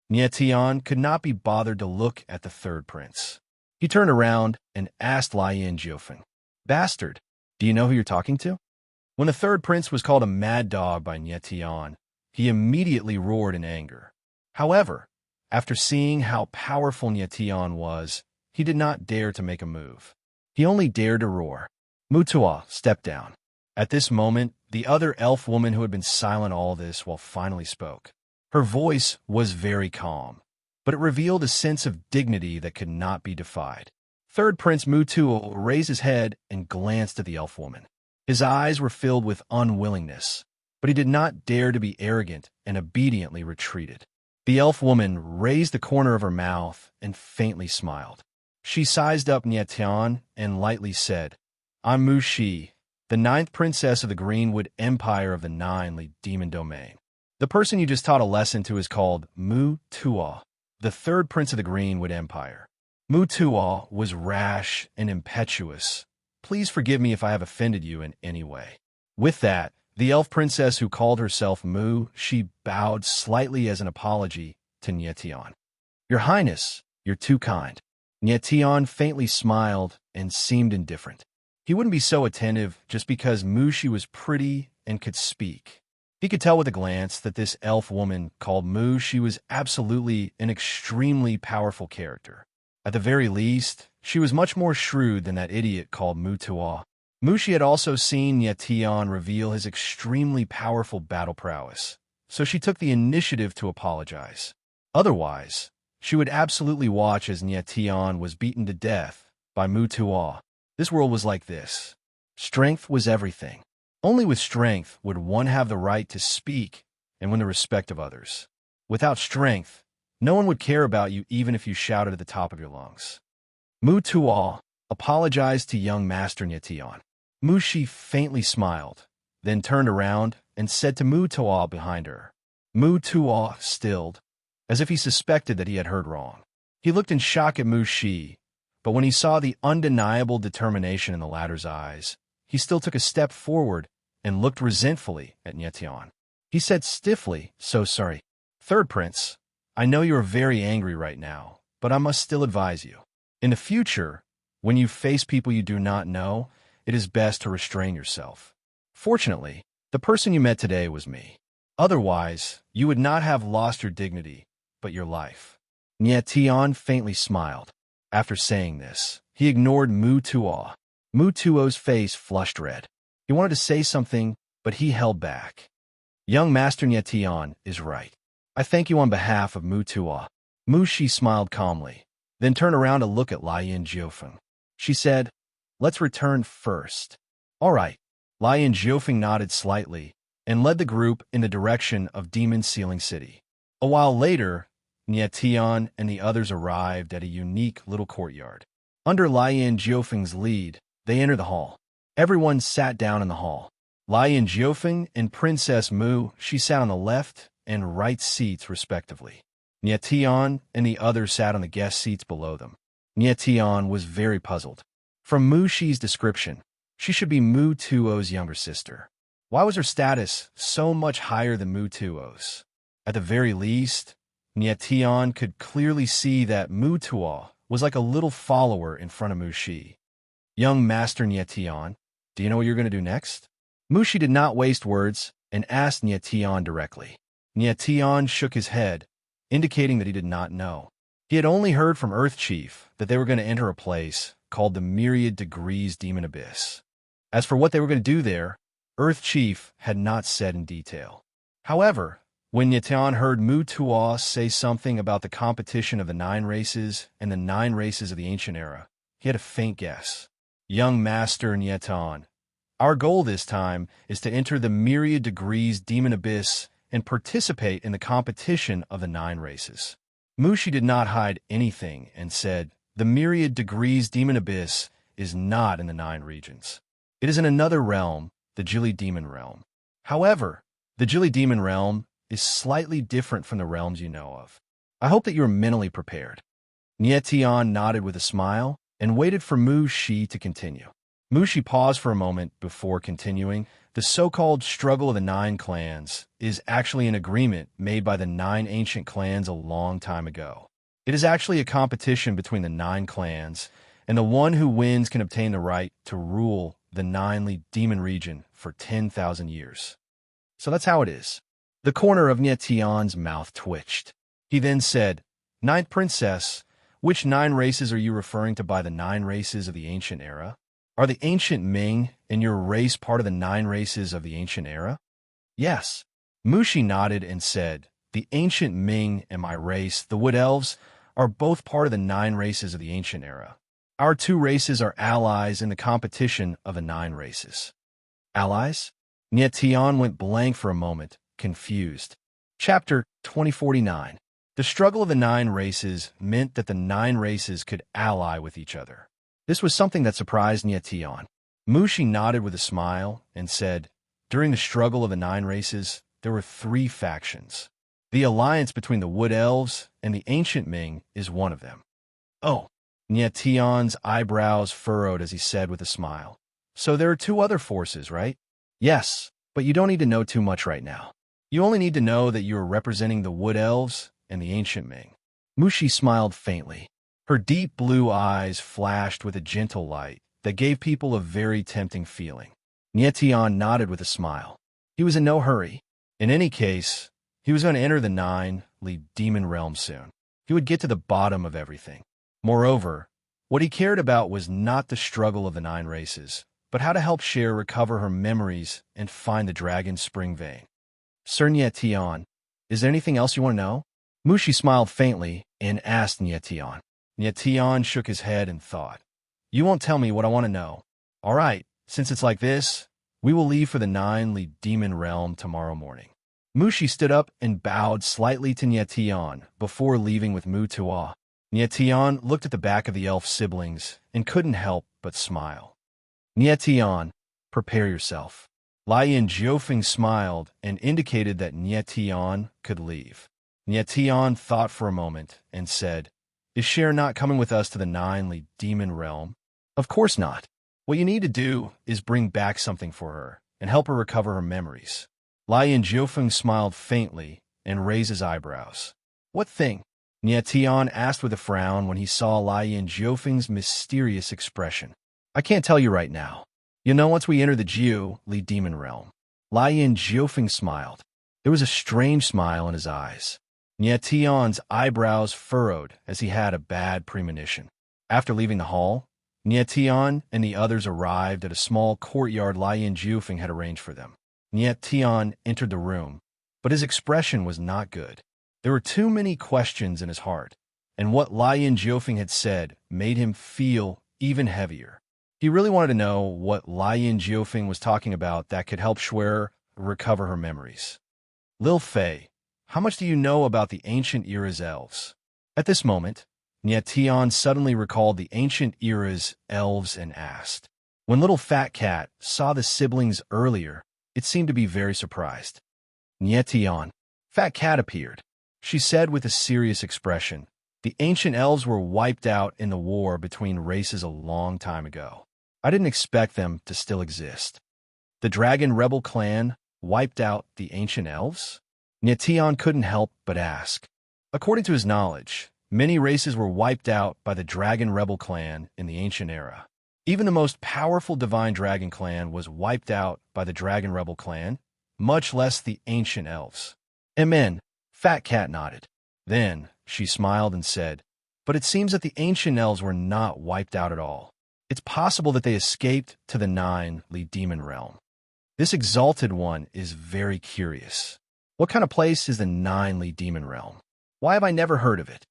Nye Tian could not be bothered to look at the third prince. He turned around and asked Lian Jiufeng, "Bastard, do you know who you're talking to?" When the third prince was called a mad dog by Nye Tian, he immediately roared in anger. However, after seeing how powerful Nye Tian was, he did not dare to make a move. He only dared to roar. Mutua stepped down. At this moment, the other elf woman who had been silent all this while finally spoke. Her voice was very calm, but it revealed a sense of dignity that could not be defied. Third Prince Mutua raised his head and glanced at the elf woman. His eyes were filled with unwillingness, but he did not dare to be arrogant and obediently retreated. The elf woman raised the corner of her mouth and faintly smiled. She sized up Nye Tian and lightly said, "I'm Mu Shi, the 9th princess of the Greenwood Empire of the Nine-Leaf Demon Domain. The person you just taught a lesson to is called Mu Tua, the 3rd prince of the Greenwood Empire." Mu Tua was rash and impetuous. Please forgive me if I have offended you in any way. With that, the elf princess who called herself Mu, she bowed slightly as an apology to Nye Tian. "Your Highness, you're too kind." Nye Tian faintly smiled and seemed indifferent. He wouldn't be so attentive just because Mu Shi was pretty and could speak. He could tell with a glance that this elf woman called Mu, she was absolutely an extremely powerful character. At the very least, she was much more shrewd than that idiot called Mu Tua. Mu, she had also seen Nyetian reveal his extremely powerful battle prowess, so she took the initiative to apologize. Otherwise, she would absolutely watch as Nyetian was beaten to death by Mu Tua. This world was like this. Strength was everything. Only with strength would one have the right to speak and win the respect of others. Without strength, no one would care about you even if you shouted at the top of your lungs. Mu Tual apologized to young Master Nyetian. Mu Shi faintly smiled, then turned around and said to Mu Tual behind her. Mu Tual stilled, as if he suspected that he had heard wrong. He looked in shock at Mu Shi, but when he saw the undeniable determination in the latter's eyes, he still took a step forward and looked resentfully at Nyetian. He said stiffly, "So sorry. Third Prince, I know you are very angry right now, but I must still advise you. In the future, when you face people you do not know, it is best to restrain yourself. Fortunately, the person you met today was me. Otherwise, you would not have lost your dignity, but your life." Nyetian faintly smiled. After saying this, he ignored Mu Tuo. Mu Tuo's face flushed red. He wanted to say something, but he held back. Young Master Nyetian is right. I thank you on behalf of Mu Tuo. Mu Shi smiled calmly, then turned around to look at Lian Jiofeng. She said, "Let's return first." "All right." Lian Jiofeng nodded slightly and led the group in the direction of Demon Ceiling City. A while later, Nyetian and the others arrived at a unique little courtyard. Under Lian Jiofeng's lead, they entered the hall. Everyone sat down in the hall. Lian Jiofeng and Princess Mu, she sat on the left and right seats respectively. Nyetian and the others sat on the guest seats below them. Nyetian was very puzzled. From Mu Shi's description, she should be Mu Tuo's younger sister. Why was her status so much higher than Mu Tuo's? At the very least, Nyetian could clearly see that Mu Tuo was like a little follower in front of Mu Shi. "Young Master Nyetian, do you know what you're going to do next?" Mu Shi did not waste words and asked Nyetian directly. Nyetian shook his head, indicating that he did not know. He had only heard from Earth Chief that they were going to enter a place called the Myriad Degrees Demon Abyss. As for what they were going to do there, Earth Chief had not said in detail. However, when Nyetian heard Mu Tuo say something about the competition of the 9 races and the 9 races of the ancient era, he had a faint guess. "Young Master Nyetian, our goal this time is to enter the Myriad Degrees Demon Abyss and participate in the competition of the 9 races." Mu Shi did not hide anything and said, "The Myriad Degrees Demon Abyss is not in the 9 regions. It is in another realm, the Jilly Demon Realm. However, the Jilly Demon Realm is slightly different from the realms you know of. I hope that you are mentally prepared." Nyetian nodded with a smile and waited for Mu Shi to continue. Mu Shi paused for a moment before continuing. "The so-called struggle of the 9 clans is actually an agreement made by the 9 ancient clans a long time ago. It is actually a competition between the 9 clans, and the one who wins can obtain the right to rule the 9ly demon region for 10,000 years. So that's how it is." The corner of Nyetian's mouth twitched. He then said, "Ninth Princess, which 9 races are you referring to by the 9 races of the ancient era? Are the ancient Ming and your race part of the 9 races of the ancient era?" "Yes." Mu Shi nodded and said, "The ancient Ming and my race, the Wood Elves, are both part of the 9 races of the ancient era. Our 2 races are allies in the competition of the 9 races." "Allies?" Nyetian went blank for a moment, confused. Chapter 2049. The struggle of the 9 races meant that the 9 races could ally with each other. This was something that surprised Nyetian. Mu Shi nodded with a smile and said, "During the struggle of the 9 races, there were 3 factions. The alliance between the Wood Elves and the Ancient Ming is one of them." "Oh." Nyetian's eyebrows furrowed as he said with a smile, "So there are 2 other forces, right?" "Yes, but you don't need to know too much right now. You only need to know that you are representing the Wood Elves and the Ancient Ming." Mu Shi smiled faintly. Her deep blue eyes flashed with a gentle light that gave people a very tempting feeling. Nyetian nodded with a smile. He was in no hurry. In any case, he was going to enter the nine-lead demon realm soon. He would get to the bottom of everything. Moreover, what he cared about was not the struggle of the 9 races, but how to help Cher recover her memories and find the dragon's spring vein. Sir Nyetian, is there anything else you want to know? Mushi smiled faintly and asked Nyetian. Nyetian shook his head and thought. You won't tell me what I want to know. All right, since it's like this, we will leave for the 9-lead demon realm tomorrow morning. Mushi stood up and bowed slightly to Nyetian before leaving with Mutua. Nyetian looked at the back of the elf siblings and couldn't help but smile. Nyetian, prepare yourself. Lian Jiofeng smiled and indicated that Nyetian could leave. Nyetian thought for a moment and said, Is Cher not coming with us to the 9-lead demon realm? Of course not. What you need to do is bring back something for her and help her recover her memories. Lian Jiofeng smiled faintly and raised his eyebrows. What thing? Nyetian asked with a frown when he saw Lian Jiofeng's mysterious expression. I can't tell you right now. You'll know once we enter the Jiu-Li demon realm. Lian Jiofeng smiled. There was a strange smile in his eyes. Nyetian's eyebrows furrowed as he had a bad premonition. After leaving the hall, Nyetian and the others arrived at a small courtyard Lian Jiofeng had arranged for them. Nyetian entered the room, but his expression was not good. There were too many questions in his heart, and what Lian Jiofeng had said made him feel even heavier. He really wanted to know what Lian Jiofeng was talking about that could help Cher recover her memories. Lil Fei, how much do you know about the ancient era's elves? At this moment, Nyetian suddenly recalled the ancient era's elves and asked. When little Fat Cat saw the siblings earlier, it seemed to be very surprised. Nyetian, Fat Cat appeared. She said with a serious expression, the ancient elves were wiped out in the war between races a long time ago. I didn't expect them to still exist. The Dragon Rebel clan wiped out the ancient elves? Nyetian couldn't help but ask. According to his knowledge, many races were wiped out by the Dragon Rebel clan in the ancient era. Even the most powerful Divine Dragon clan was wiped out by the Dragon Rebel clan, much less the ancient elves. Amen. Fat Cat nodded. Then she smiled and said, but it seems that the ancient elves were not wiped out at all. It's possible that they escaped to the 9-lead demon realm. This exalted one is very curious. What kind of place is the 9-lead demon realm? Why have I never heard of it?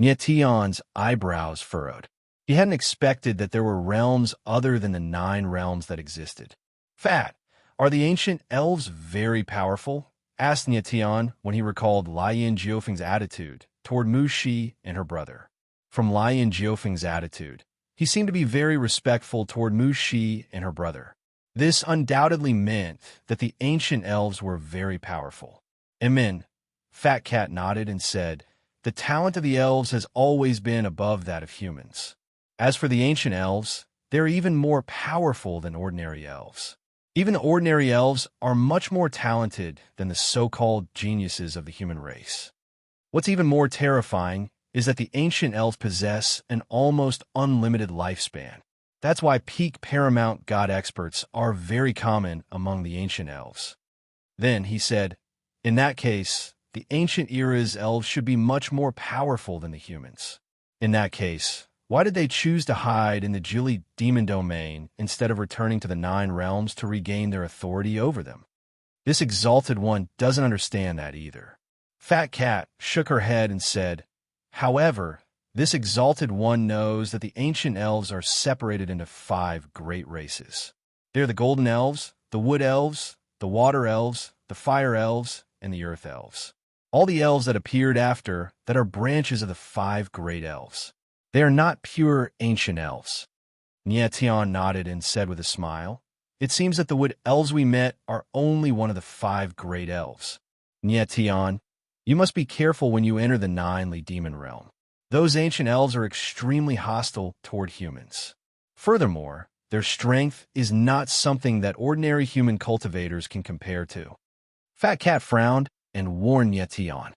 Nyetian's eyebrows furrowed. He hadn't expected that there were realms other than the 9 realms that existed. Fat, are the ancient elves very powerful? Asked Nyetian when he recalled Lian Jiofeng's attitude toward Mushi and her brother. From Lian Jiofeng's attitude, he seemed to be very respectful toward Mushi and her brother. This undoubtedly meant that the ancient elves were very powerful. Amen. Fat Cat nodded and said, the talent of the elves has always been above that of humans. As for the ancient elves, they're even more powerful than ordinary elves. Even the ordinary elves are much more talented than the so-called geniuses of the human race. What's even more terrifying is that the ancient elves possess an almost unlimited lifespan. That's why peak paramount god experts are very common among the ancient elves. Then he said, in that case, the ancient era's elves should be much more powerful than the humans. In that case, why did they choose to hide in the Jiu-Li demon domain instead of returning to the 9 realms to regain their authority over them? This exalted one doesn't understand that either. Fat Cat shook her head and said, however, this exalted one knows that the ancient elves are separated into 5 great races. They're the golden elves, the wood elves, the water elves, the fire elves, and the earth elves. All the elves that appeared after that are branches of the 5 great elves. They are not pure ancient elves. Nyetian nodded and said with a smile, it seems that the wood elves we met are only one of the 5 great elves. Nyetian, you must be careful when you enter the 9-lead demon realm. Those ancient elves are extremely hostile toward humans. Furthermore, their strength is not something that ordinary human cultivators can compare to. Fat Cat frowned and warned Nyetian.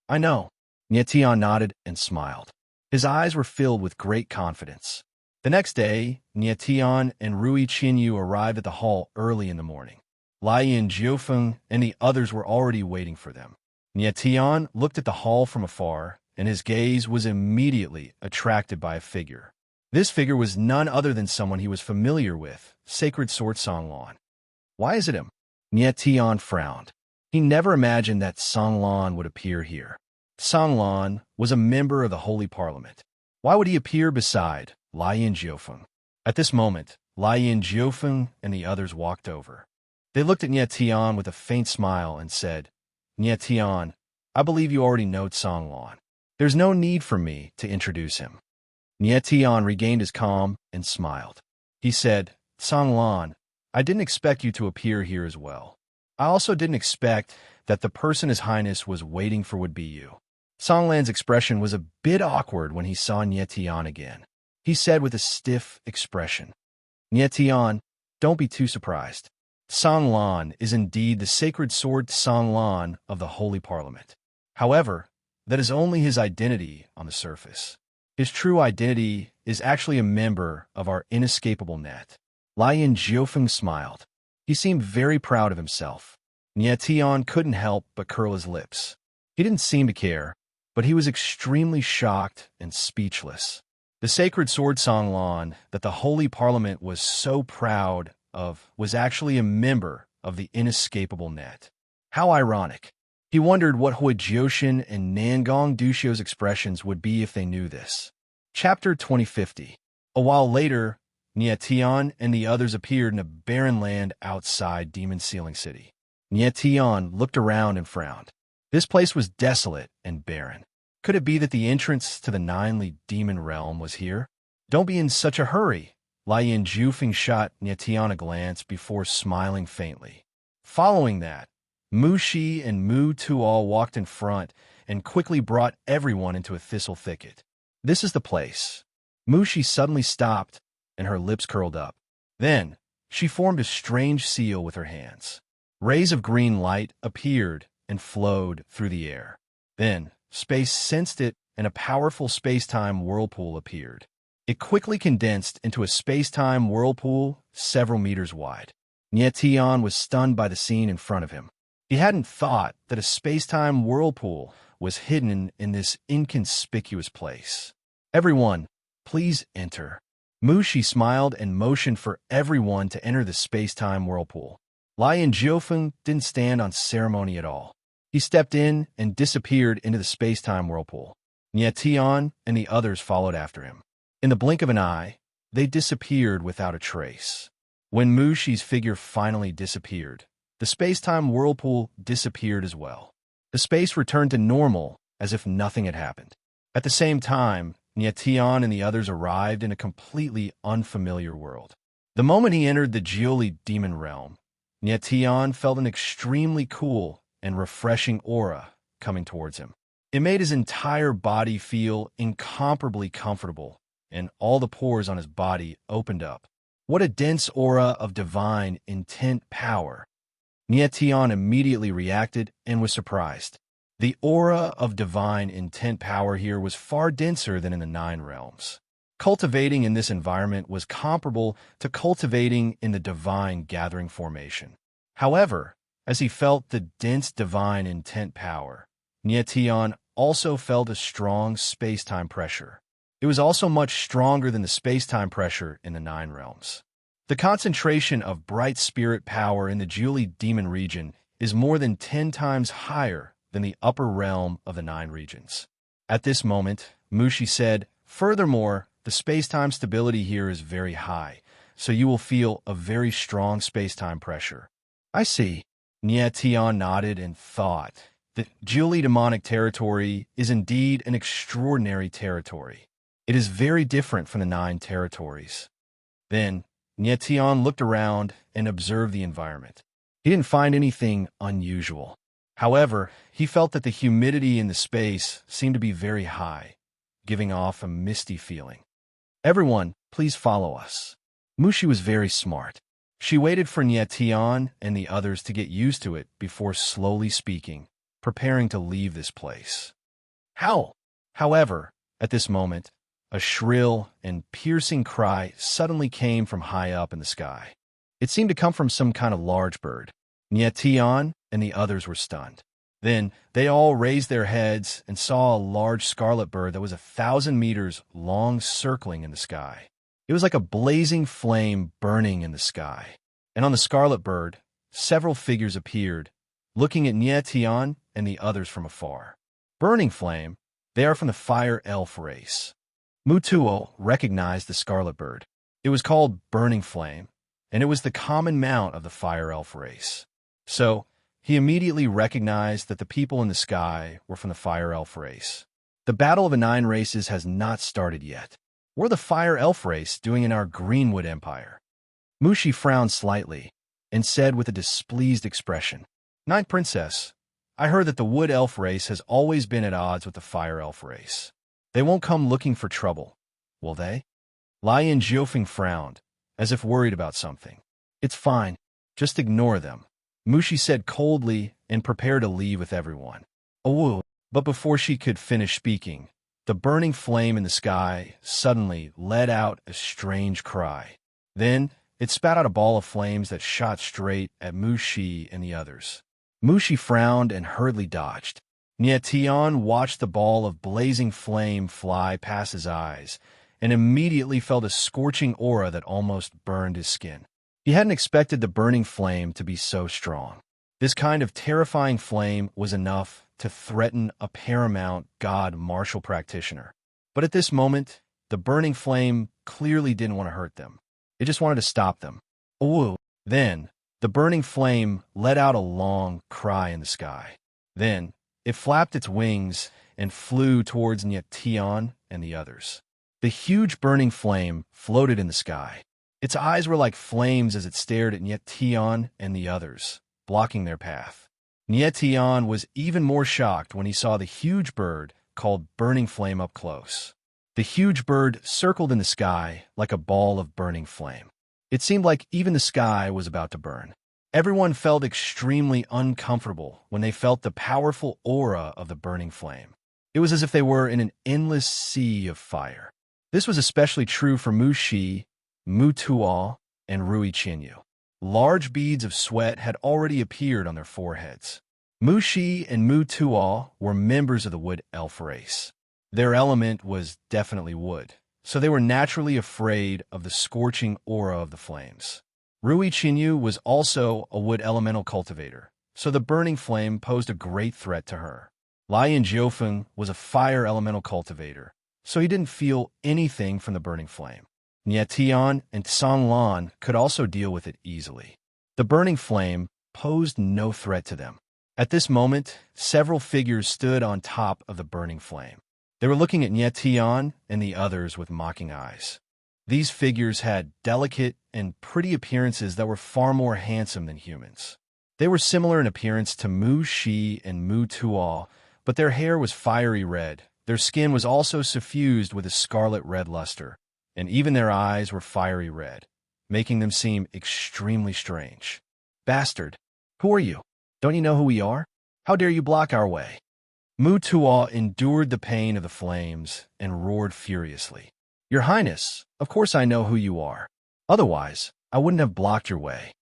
I know. Nyetian nodded and smiled. His eyes were filled with great confidence. The next day, Nyetian and Rui Qinyu arrived at the hall early in the morning. Lai Yin Jiufeng and the others were already waiting for them. Nie Tian looked at the hall from afar, and his gaze was immediately attracted by a figure. This figure was none other than someone he was familiar with, Sacred Sword Songlan. Why is it him? Nie Tian frowned. He never imagined that Songlan would appear here. Songlan was a member of the Holy Parliament. Why would he appear beside Lai Yin Jiufeng? At this moment, Lai Yin Jiufeng and the others walked over. They looked at Nie Tian with a faint smile and said, Nie Tian, I believe you already know Songlan. There's no need for me to introduce him. Nie Tian regained his calm and smiled. He said, Songlan, I didn't expect you to appear here as well. I also didn't expect that the person His Highness was waiting for would be you. Songlan's expression was a bit awkward when he saw Nie Tian again. He said with a stiff expression, Nie Tian, don't be too surprised. Songlan is indeed the sacred sword Songlan of the Holy Parliament. However, that is only his identity on the surface. His true identity is actually a member of our inescapable net. Lai Yin Jiufeng smiled. He seemed very proud of himself. Nie Tian couldn't help but curl his lips. He didn't seem to care, but he was extremely shocked and speechless. The sacred sword Songlan that the Holy Parliament was so proud of was actually a member of the inescapable net. How ironic. He wondered what Huijioshin and Nangong Dushio's expressions would be if they knew this. Chapter 2050. A while later, Nie Tian and the others appeared in a barren land outside Demon Ceiling City. Nie Tian looked around and frowned. This place was desolate and barren. Could it be that the entrance to the Ninely Demon Realm was here? Don't be in such a hurry. Lai Yin Jiufeng shot Nie Tian a glance before smiling faintly. Following that, Mu Shi and Mu Tuol walked in front and quickly brought everyone into a thistle thicket. This is the place. Mu Shi suddenly stopped, and her lips curled up. Then, she formed a strange seal with her hands. Rays of green light appeared and flowed through the air. Then, space sensed it, and a powerful space-time whirlpool appeared. It quickly condensed into a space-time whirlpool several meters wide. Nie Tian was stunned by the scene in front of him. He hadn't thought that a space-time whirlpool was hidden in this inconspicuous place. Everyone, please enter. Mu Shi smiled and motioned for everyone to enter the space-time whirlpool. Lai Yin Jiufeng didn't stand on ceremony at all. He stepped in and disappeared into the space-time whirlpool. Nie Tian and the others followed after him. In the blink of an eye, they disappeared without a trace. When Mu Shi's figure finally disappeared, the space-time whirlpool disappeared as well. The space returned to normal as if nothing had happened. At the same time, Nie Tian and the others arrived in a completely unfamiliar world. The moment he entered the Jiuli Demon Realm, Nie Tian felt an extremely cool and refreshing aura coming towards him. It made his entire body feel incomparably comfortable, and all the pores on his body opened up. What a dense aura of divine intent power! Nie Tian immediately reacted and was surprised. The aura of divine intent power here was far denser than in the Nine Realms. Cultivating in this environment was comparable to cultivating in the divine gathering formation. However, as he felt the dense divine intent power, Nie Tian also felt a strong space-time pressure. It was also much stronger than the space-time pressure in the Nine Realms. The concentration of bright spirit power in the Jiuli Demon region is more than 10 times higher than the upper realm of the 9 regions. At this moment, Mu Shi said, furthermore, the space-time stability here is very high, so you will feel a very strong space-time pressure. I see. Nie Tian nodded and thought that Jiuli demonic territory is indeed an extraordinary territory. It is very different from the 9 territories. Then, Nie Tian looked around and observed the environment. He didn't find anything unusual. However, he felt that the humidity in the space seemed to be very high, giving off a misty feeling. Everyone, please follow us. Mu Shi was very smart. She waited for Nie Tian and the others to get used to it before slowly speaking, preparing to leave this place. However, at this moment, a shrill and piercing cry suddenly came from high up in the sky. It seemed to come from some kind of large bird. Nye Tian and the others were stunned. Then they all raised their heads and saw a large scarlet bird that was 1,000 meters long circling in the sky. It was like a blazing flame burning in the sky. And on the scarlet bird, several figures appeared, looking at Nye Tian and the others from afar. Burning flame, they are from the fire elf race. Mutuo recognized the scarlet bird. It was called Burning Flame, and it was the common mount of the fire elf race. So, he immediately recognized that the people in the sky were from the fire elf race. The battle of the 9 races has not started yet. We're the fire elf race doing in our Greenwood Empire. Mushi frowned slightly and said with a displeased expression, Ninth Princess, I heard that the wood elf race has always been at odds with the fire elf race. They won't come looking for trouble, will they? Lian Jiofeng frowned, as if worried about something. It's fine, just ignore them, Mushi said coldly and prepared to leave with everyone. Oh, but before she could finish speaking, the burning flame in the sky suddenly let out a strange cry. Then, it spat out a ball of flames that shot straight at Mushi and the others. Mushi frowned and hurriedly dodged. Nye Tian watched the ball of blazing flame fly past his eyes and immediately felt a scorching aura that almost burned his skin. He hadn't expected the burning flame to be so strong. This kind of terrifying flame was enough to threaten a paramount god martial practitioner. But at this moment, the burning flame clearly didn't want to hurt them. It just wanted to stop them. Oh, then, the burning flame let out a long cry in the sky. Then, it flapped its wings and flew towards Nye Tian and the others. The huge burning flame floated in the sky. Its eyes were like flames as it stared at Nye Tian and the others, blocking their path. Nye Tian was even more shocked when he saw the huge bird called Burning Flame up close. The huge bird circled in the sky like a ball of burning flame. It seemed like even the sky was about to burn. Everyone felt extremely uncomfortable when they felt the powerful aura of the burning flame. It was as if they were in an endless sea of fire. This was especially true for Mushi, Mutuo, and Rui Qinyu. Large beads of sweat had already appeared on their foreheads. Mushi and Mutuo were members of the wood elf race. Their element was definitely wood, so they were naturally afraid of the scorching aura of the flames. Rui Qinyu was also a wood elemental cultivator, so the burning flame posed a great threat to her. Lian Jiofeng was a fire elemental cultivator, so he didn't feel anything from the burning flame. Nye Tian and Song Lan could also deal with it easily. The burning flame posed no threat to them. At this moment, several figures stood on top of the burning flame. They were looking at Nye Tian and the others with mocking eyes. These figures had delicate and pretty appearances that were far more handsome than humans. They were similar in appearance to Mu Shi and Mu Tuo, but their hair was fiery red. Their skin was also suffused with a scarlet red luster, and even their eyes were fiery red, making them seem extremely strange. Bastard, who are you? Don't you know who we are? How dare you block our way? Mu Tuo endured the pain of the flames and roared furiously. Your Highness, of course I know who you are. Otherwise, I wouldn't have blocked your way.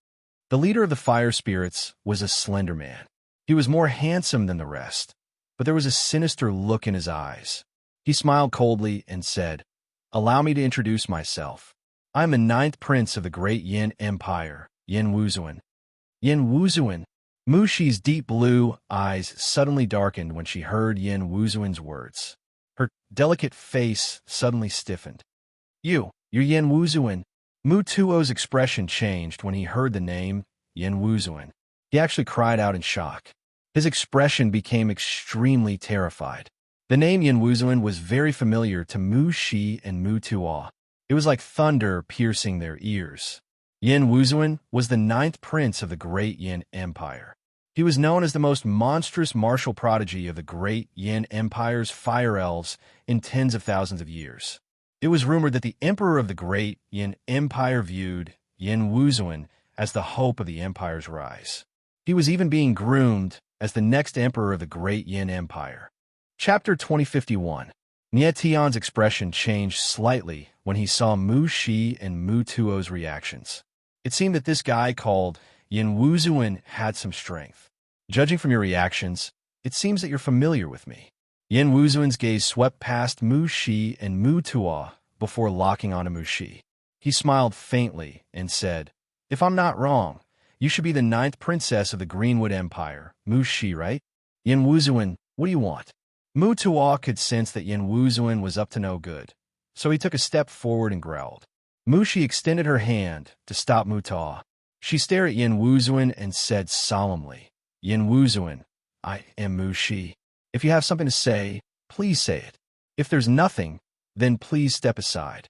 The leader of the fire spirits was a slender man. He was more handsome than the rest, but there was a sinister look in his eyes. He smiled coldly and said, Allow me to introduce myself. I am the 9th prince of the great Yin Empire, Yin Wuzuan. Yin Wuzuan. Mushi's deep blue eyes suddenly darkened when she heard Yin Wuzuan's words. Her delicate face suddenly stiffened. You're Yin Wuzuan. Mu Tuo's expression changed when he heard the name Yin Wuzuan. He actually cried out in shock. His expression became extremely terrified. The name Yin Wuzuan was very familiar to Mu Shi and Mu Tuo. It was like thunder piercing their ears. Yin Wuzuan was the 9th prince of the great Yin Empire. He was known as the most monstrous martial prodigy of the great Yin Empire's fire elves in tens of thousands of years. It was rumored that the emperor of the great Yin Empire viewed Yin Wuzuan as the hope of the empire's rise. He was even being groomed as the next emperor of the great Yin Empire. Chapter 2051. Nye Tian's expression changed slightly when he saw Mu Shi and Mu Tuo's reactions. It seemed that this guy called Yin Wuzuan had some strength. Judging from your reactions, it seems that you're familiar with me. Yin Wuzuan's gaze swept past Mu Shi and Mu Tuo before locking onto Mu Shi. He smiled faintly and said, "If I'm not wrong, you should be the 9th princess of the Greenwood Empire, Mu Shi, right? Yin Wuzuan, what do you want?" Mu Tuo could sense that Yin Wuzuan was up to no good, so he took a step forward and growled. Mu Shi extended her hand to stop Mu Tuo. She stared at Yin Wuzuan and said solemnly, "Yin Wuzuan, I am Mu Shi. If you have something to say, please say it. If there's nothing, then please step aside."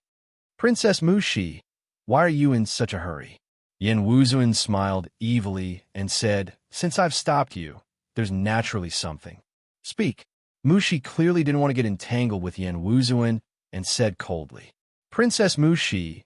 "Princess Mu Shi, why are you in such a hurry?" Yin Wuzuan smiled evilly and said, "Since I've stopped you, there's naturally something. Speak." Mu Shi clearly didn't want to get entangled with Yin Wuzuan and said coldly, "Princess Mu Shi,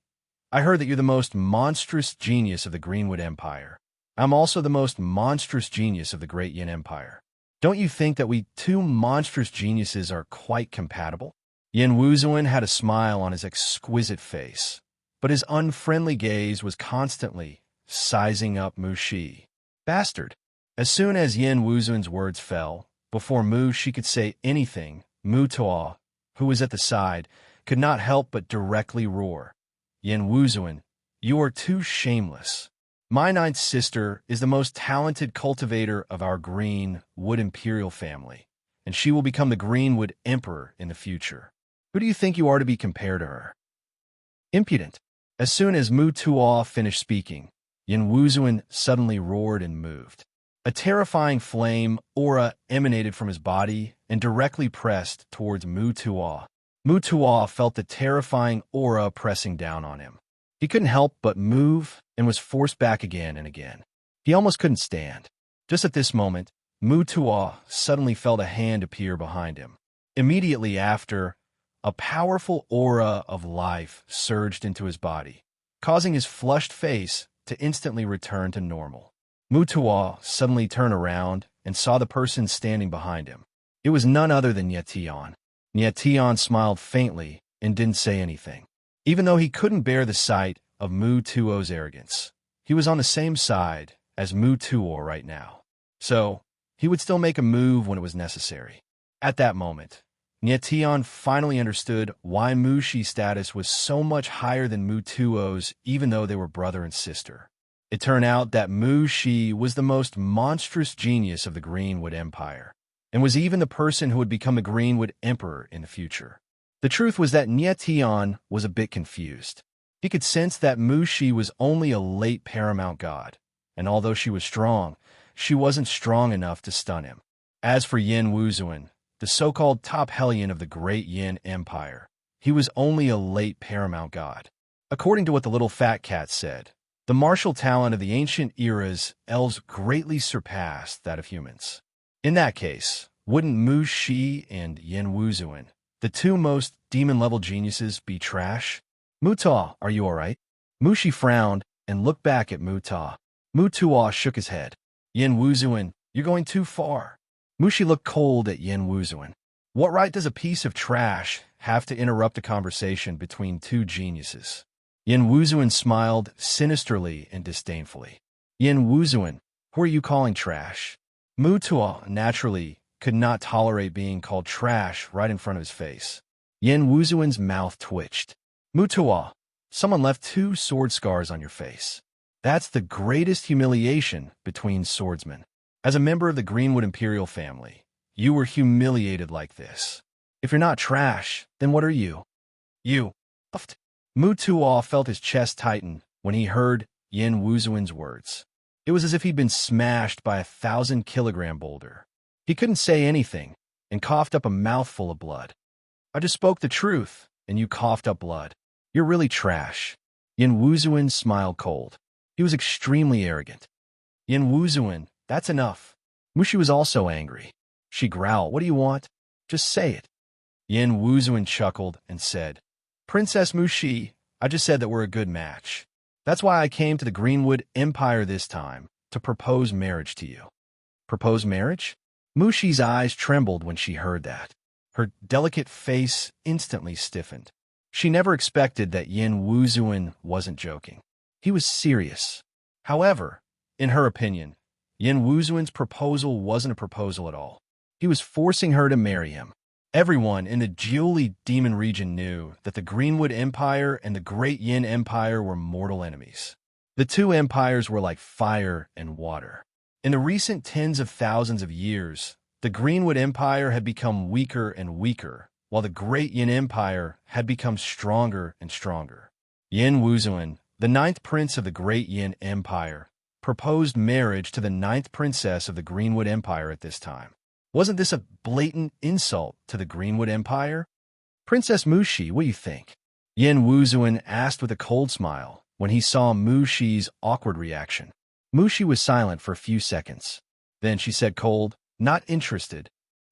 I heard that you're the most monstrous genius of the Greenwood Empire. I'm also the most monstrous genius of the Great Yin Empire. Don't you think that we two monstrous geniuses are quite compatible?" Yin Wuzuan had a smile on his exquisite face, but his unfriendly gaze was constantly sizing up Mu Shi. "Bastard." As soon as Yin Wuzuan's words fell, before Mu Shi could say anything, Mu Tuo, who was at the side, could not help but directly roar, "Yin Wuzuan, you are too shameless. My 9th sister is the most talented cultivator of our Greenwood Imperial family, and she will become the Greenwood Emperor in the future. Who do you think you are to be compared to her?" "Impudent." As soon as Mu Tuo finished speaking, Yin Wuzuan suddenly roared and moved. A terrifying flame aura emanated from his body and directly pressed towards Mu Tuo. Mu Tuo felt the terrifying aura pressing down on him. He couldn't help but move and was forced back again and again. He almost couldn't stand. Just at this moment, Mu Tuo suddenly felt a hand appear behind him. Immediately after, a powerful aura of life surged into his body, causing his flushed face to instantly return to normal. Mu Tuo suddenly turned around and saw the person standing behind him. It was none other than Tian. Tian smiled faintly and didn't say anything. Even though he couldn't bear the sight of Mu Tuo's arrogance, he was on the same side as Mu Tuo right now. So, he would still make a move when it was necessary. At that moment, Tian finally understood why Mu Shi's status was so much higher than Mu Tuo's, even though they were brother and sister. It turned out that Mu Shi was the most monstrous genius of the Greenwood Empire, and was even the person who would become the Greenwood Emperor in the future. The truth was that Tian was a bit confused. He could sense that Mu Shi was only a late paramount god, and although she was strong, she wasn't strong enough to stun him. As for Yin Wuzuan, the so-called top hellion of the Great Yin Empire, he was only a late paramount god. According to what the little fat cat said, the martial talent of the ancient era's elves greatly surpassed that of humans. In that case, wouldn't Mu Shi and Yin Wuzuan, the two most demon-level geniuses, be trash? "Mu Tuo, are you all right?" Mu Shi frowned and looked back at Mu Tuo. Mu Tuo shook his head. "Yin Wuzuan, you're going too far." Mu Shi looked cold at Yin Wuzuan. What right does a piece of trash have to interrupt a conversation between two geniuses? Yin Wuzuan smiled sinisterly and disdainfully. "Yin Wuzuan, who are you calling trash?" Mu Tuo naturally could not tolerate being called trash right in front of his face. Yin Wuzuan's mouth twitched. "Mu Tuo, someone left 2 sword scars on your face. That's the greatest humiliation between swordsmen. As a member of the Greenwood Imperial family, you were humiliated like this. If you're not trash, then what are you?" "You." Mu Tuo felt his chest tighten when he heard Yin Wuzuan's words. It was as if he'd been smashed by a 1,000-kilogram boulder. He couldn't say anything and coughed up a mouthful of blood. "I just spoke the truth, and you coughed up blood. You're really trash." Yin Wuzuan smiled cold. He was extremely arrogant. "Yin Wuzuan, that's enough." Mu Shi was also angry. She growled, "What do you want? Just say it." Yin Wuzuan chuckled and said, "Princess Mu Shi, I just said that we're a good match. That's why I came to the Greenwood Empire this time, to propose marriage to you." "Propose marriage?" Mu Shi's eyes trembled when she heard that. Her delicate face instantly stiffened. She never expected that Yin Wuzuan wasn't joking. He was serious. However, In her opinion, Yin Wuzuan's proposal wasn't a proposal at all. He was forcing her to marry him. Everyone in the Jiuli demon region knew that the Greenwood Empire and the Great Yin Empire were mortal enemies. The two empires were like fire and water. In the recent tens of thousands of years, the Greenwood Empire had become weaker and weaker, while the Great Yin Empire had become stronger and stronger. Yin Wuzuan, the ninth prince of the Great Yin Empire, proposed marriage to the ninth princess of the Greenwood Empire at this time. Wasn't this a blatant insult to the Greenwood Empire? Princess Mushi, what do you think? Yin Wuzuan asked with a cold smile when he saw Mushi's awkward reaction. Mushi was silent for a few seconds. Then she said cold, not interested.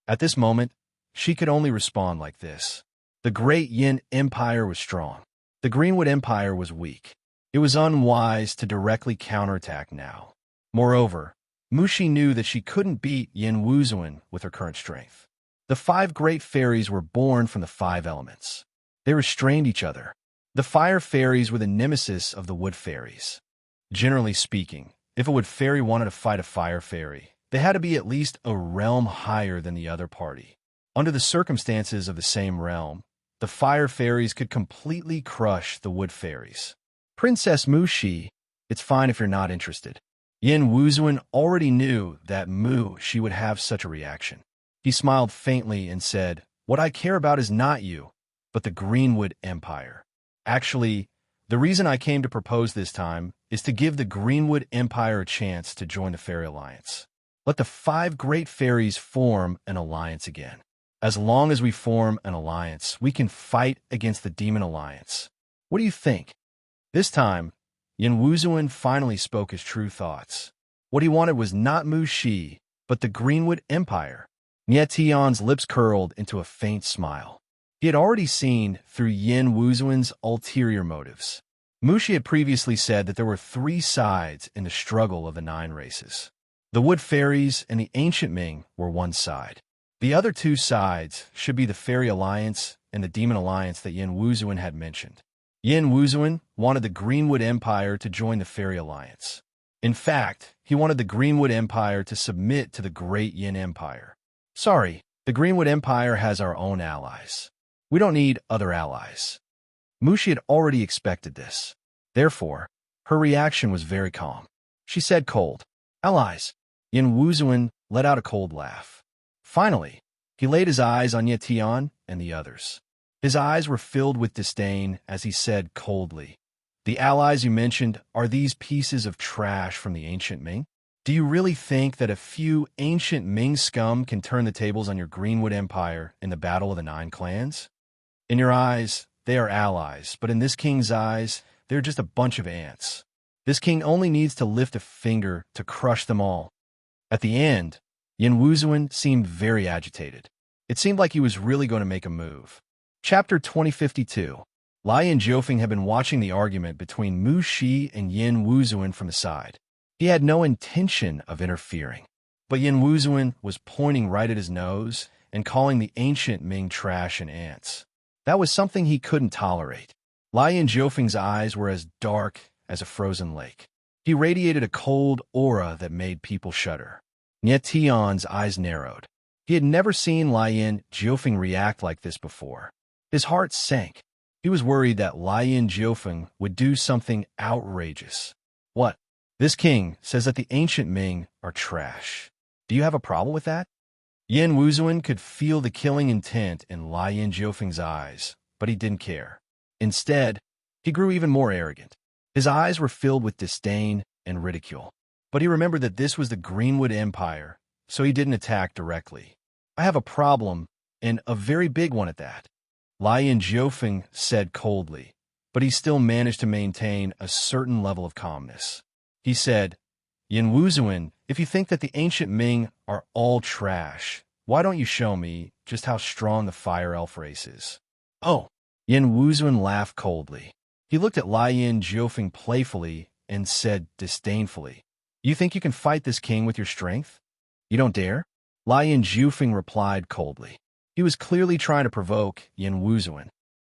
At this moment, she could only respond like this. The Great Yin Empire was strong. The Greenwood Empire was weak. It was unwise to directly counterattack now. Moreover, Mushi knew that she couldn't beat Yin Wuzuan with her current strength. The five great fairies were born from the five elements. They restrained each other. The fire fairies were the nemesis of the wood fairies. Generally speaking, if a wood fairy wanted to fight a fire fairy, they had to be at least a realm higher than the other party. Under the circumstances of the same realm, the fire fairies could completely crush the wood fairies. Princess Mushi, it's fine if you're not interested. Yin Wuzuan already knew that Mushi would have such a reaction. He smiled faintly and said, "What I care about is not you, but the Greenwood Empire. Actually, the reason I came to propose this time is to give the Greenwood Empire a chance to join the Fairy Alliance. Let the five great fairies form an alliance again. As long as we form an alliance, we can fight against the Demon Alliance. What do you think?" This time, Yin Wuzuan finally spoke his true thoughts. What he wanted was not Mushi, but the Greenwood Empire. Nie Tian's lips curled into a faint smile. He had already seen through Yin Wuzuan's ulterior motives. Mushi had previously said that there were three sides in the struggle of the nine races. The Wood Fairies and the Ancient Ming were one side. The other two sides should be the Fairy Alliance and the Demon Alliance that Yin Wuzuan had mentioned. Yin Wuzuan wanted the Greenwood Empire to join the Fairy Alliance. In fact, he wanted the Greenwood Empire to submit to the Great Yin Empire. Sorry, the Greenwood Empire has our own allies. We don't need other allies. Mushi had already expected this. Therefore, her reaction was very calm. She said cold, "Allies." Yin Wuzuan let out a cold laugh. Finally, he laid his eyes on Ye Tian and the others. His eyes were filled with disdain as he said coldly, "The allies you mentioned are these pieces of trash from the Ancient Ming? Do you really think that a few Ancient Ming scum can turn the tables on your Greenwood Empire in the Battle of the Nine Clans? In your eyes, they are allies, but in this king's eyes, they're just a bunch of ants. This king only needs to lift a finger to crush them all." At the end, Yin Wuzuan seemed very agitated. It seemed like he was really going to make a move. Chapter 2052. Lai and Jiufeng had been watching the argument between Mushi and Yin Wuzuan from the side. He had no intention of interfering, but Yin Wuzuan was pointing right at his nose and calling the Ancient Ming trash and ants. That was something he couldn't tolerate. Lai and Jiufeng's eyes were as dark as a frozen lake. He radiated a cold aura that made people shudder. Nie Tian's eyes narrowed. He had never seen Lai and Jiufeng react like this before. His heart sank. He was worried that Lai and Jiufeng would do something outrageous. What? This king says that the Ancient Ming are trash. Do you have a problem with that? Yin Wuzuan could feel the killing intent in Lai and Jiufeng's eyes, but he didn't care. Instead, he grew even more arrogant. His eyes were filled with disdain and ridicule. But he remembered that this was the Greenwood Empire, so he didn't attack directly. "I have a problem, and a very big one at that," Lai and Jiufeng said coldly, but he still managed to maintain a certain level of calmness. He said, "Yin Wuzuan, if you think that the Ancient Ming are all trash, why don't you show me just how strong the Fire Elf race is?" "Oh." Yin Wuzuan laughed coldly. He looked at Lai and Jiufeng playfully and said disdainfully, "You think you can fight this king with your strength? You don't dare?" Lai and Jiufeng replied coldly. He was clearly trying to provoke Yin Wuzuan.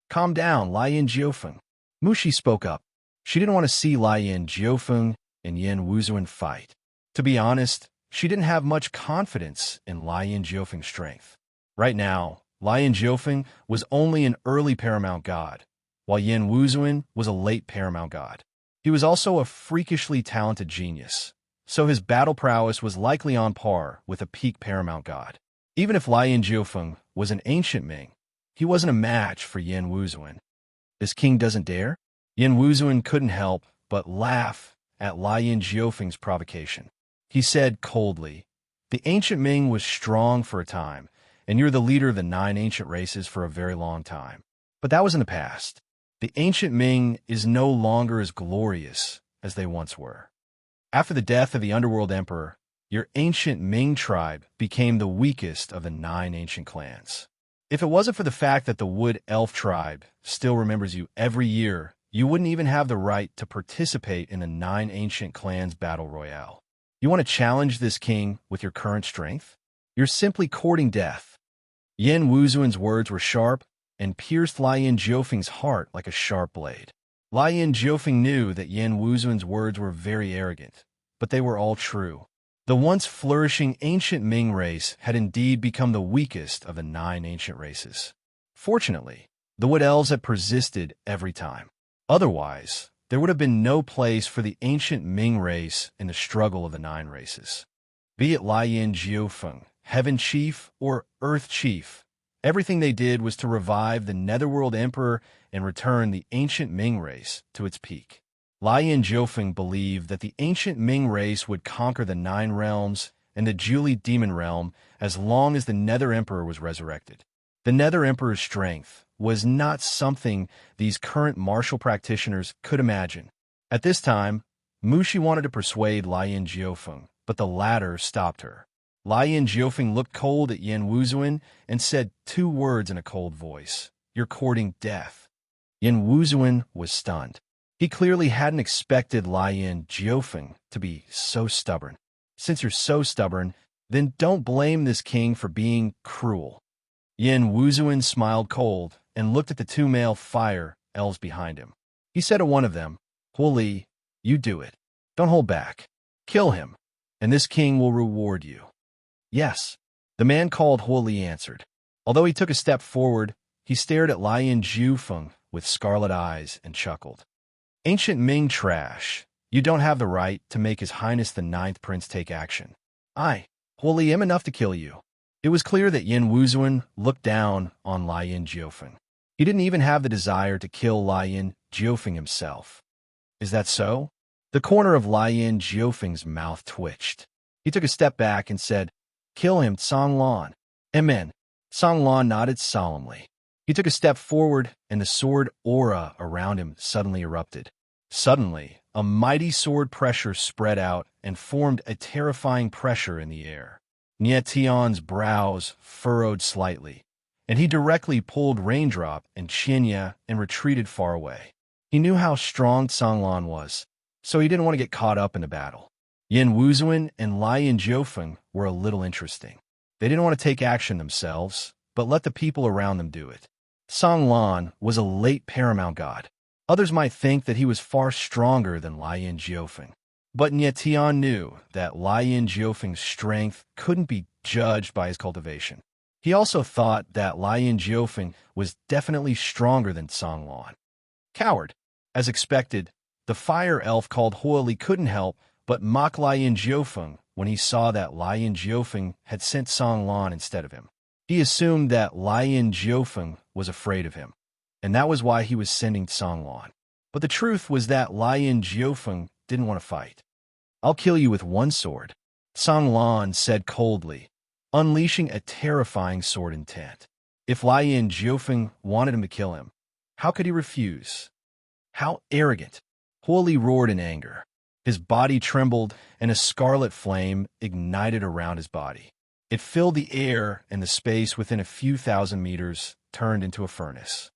"Calm down, Lai and Jiufeng." Mushi spoke up. She didn't want to see Lai and Jiufeng and Yin Wuzuan fight. To be honest, she didn't have much confidence in Lian Jiufeng's strength. Right now, Lian Jiufeng was only an early paramount god, while Yin Wuzuan was a late paramount god. He was also a freakishly talented genius, so his battle prowess was likely on par with a peak paramount god. Even if Lian Jiufeng was an ancient Ming, he wasn't a match for Yin Wuzuan. This king doesn't dare? Yin Wuzuan couldn't help but laugh at Lian Jiufeng's provocation. He said coldly, "The ancient Ming was strong for a time, and you're the leader of the 9 ancient races for a very long time. But that was in the past. The ancient Ming is no longer as glorious as they once were. After the death of the underworld emperor, your ancient Ming tribe became the weakest of the 9 ancient clans. If it wasn't for the fact that the Wood Elf tribe still remembers you every year, you wouldn't even have the right to participate in the 9 ancient clans battle royale. You want to challenge this king with your current strength? You're simply courting death." Yin Wuzuan's words were sharp and pierced Lian Jiufeng's heart like a sharp blade. Lian Jiufeng knew that Yin Wuzuan's words were very arrogant, but they were all true. The once flourishing ancient Ming race had indeed become the weakest of the 9 ancient races. Fortunately, the Wood Elves had persisted every time. Otherwise, there would have been no place for the ancient Ming race in the struggle of the 9 races. Be it Lian Jiufeng, Heaven Chief, or Earth Chief, everything they did was to revive the Netherworld Emperor and return the ancient Ming race to its peak. Lian Jiufeng believed that the ancient Ming race would conquer the 9 realms and the Julie Demon Realm as long as the Nether Emperor was resurrected. The Nether Emperor's strength was not something these current martial practitioners could imagine. At this time, Mushi wanted to persuade Lian Jiufeng, but the latter stopped her. Lian Jiufeng looked cold at Yin Wuzuan and said 2 words in a cold voice, "You're courting death." Yin Wuzuan was stunned. He clearly hadn't expected Lian Jiufeng to be so stubborn. "Since you're so stubborn, then don't blame this king for being cruel." Yin Wuzuan smiled cold and looked at the 2 male fire elves behind him. He said to one of them, "Huo Li, you do it. Don't hold back. Kill him, and this king will reward you." "Yes," the man called Huo Li answered. Although he took a step forward, he stared at Lian Jiufeng with scarlet eyes and chuckled. "Ancient Ming trash, you don't have the right to make His Highness the 9th Prince take action. I, Huo Li, am enough to kill you." It was clear that Yin Wuzuan looked down on Lian Jiufeng. He didn't even have the desire to kill Lian Jiufeng himself. "Is that so?" The corner of Lian Jiufeng's mouth twitched. He took a step back and said, "Kill him, Song Lan." "Amen." Song Lan nodded solemnly. He took a step forward, and the sword aura around him suddenly erupted. Suddenly, a mighty sword pressure spread out and formed a terrifying pressure in the air. Nie Tian's brows furrowed slightly, and he directly pulled Raindrop and Qianya and retreated far away. He knew how strong Song Lan was, so he didn't want to get caught up in the battle. Yin Wuzuan and Lian Jiufeng were a little interesting. They didn't want to take action themselves, but let the people around them do it. Song Lan was a late paramount god. Others might think that he was far stronger than Lian Jiufeng. But Nie Tian knew that Lian Jiufeng's strength couldn't be judged by his cultivation. He also thought that Lian Jiufeng was definitely stronger than Song Lan. Coward. As expected, the fire elf called Huo Li couldn't help but mock Lian Jiufeng when he saw that Lian Jiufeng had sent Song Lan instead of him. He assumed that Lian Jiufeng was afraid of him, and that was why he was sending Song Lan. But the truth was that Lian Jiufeng didn't want to fight. "I'll kill you with 1 sword," Song Lan said coldly, unleashing a terrifying sword intent. If Lian Jiufeng wanted him to kill him, how could he refuse? How arrogant! Huo Li roared in anger. His body trembled, and a scarlet flame ignited around his body. It filled the air, and the space within a few thousand meters turned into a furnace.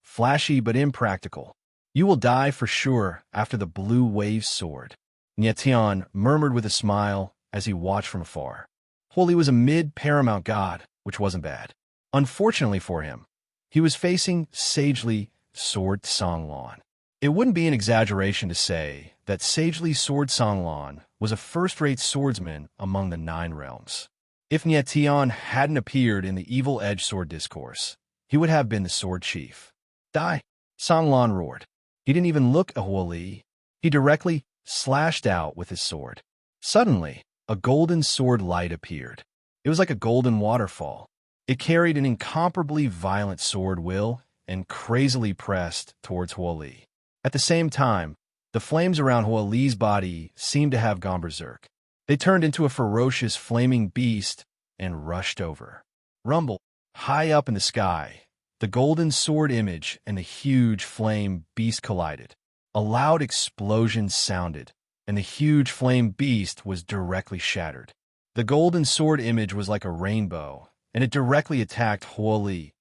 Flashy but impractical. "You will die for sure after the blue wave sword," Nie Tian murmured with a smile as he watched from afar. Huo Li was a mid-paramount god, which wasn't bad. Unfortunately for him, he was facing sagely sword Song Lan. It wouldn't be an exaggeration to say that sagely sword Songlan was a first-rate swordsman among the Nine Realms. If Nyetian hadn't appeared in the evil edge sword discourse, he would have been the sword chief. Die! Songlan roared. He didn't even look at Huoli. He directly slashed out with his sword. Suddenly, a golden sword light appeared. It was like a golden waterfall. It carried an incomparably violent sword will and crazily pressed towards Huoli. At the same time, the flames around Huoli's body seemed to have gone berserk. They turned into a ferocious flaming beast and rushed over. Rumble! High up in the sky, the golden sword image and the huge flame beast collided. A loud explosion sounded, and the huge flame beast was directly shattered. The golden sword image was like a rainbow, and it directly attacked Huoli.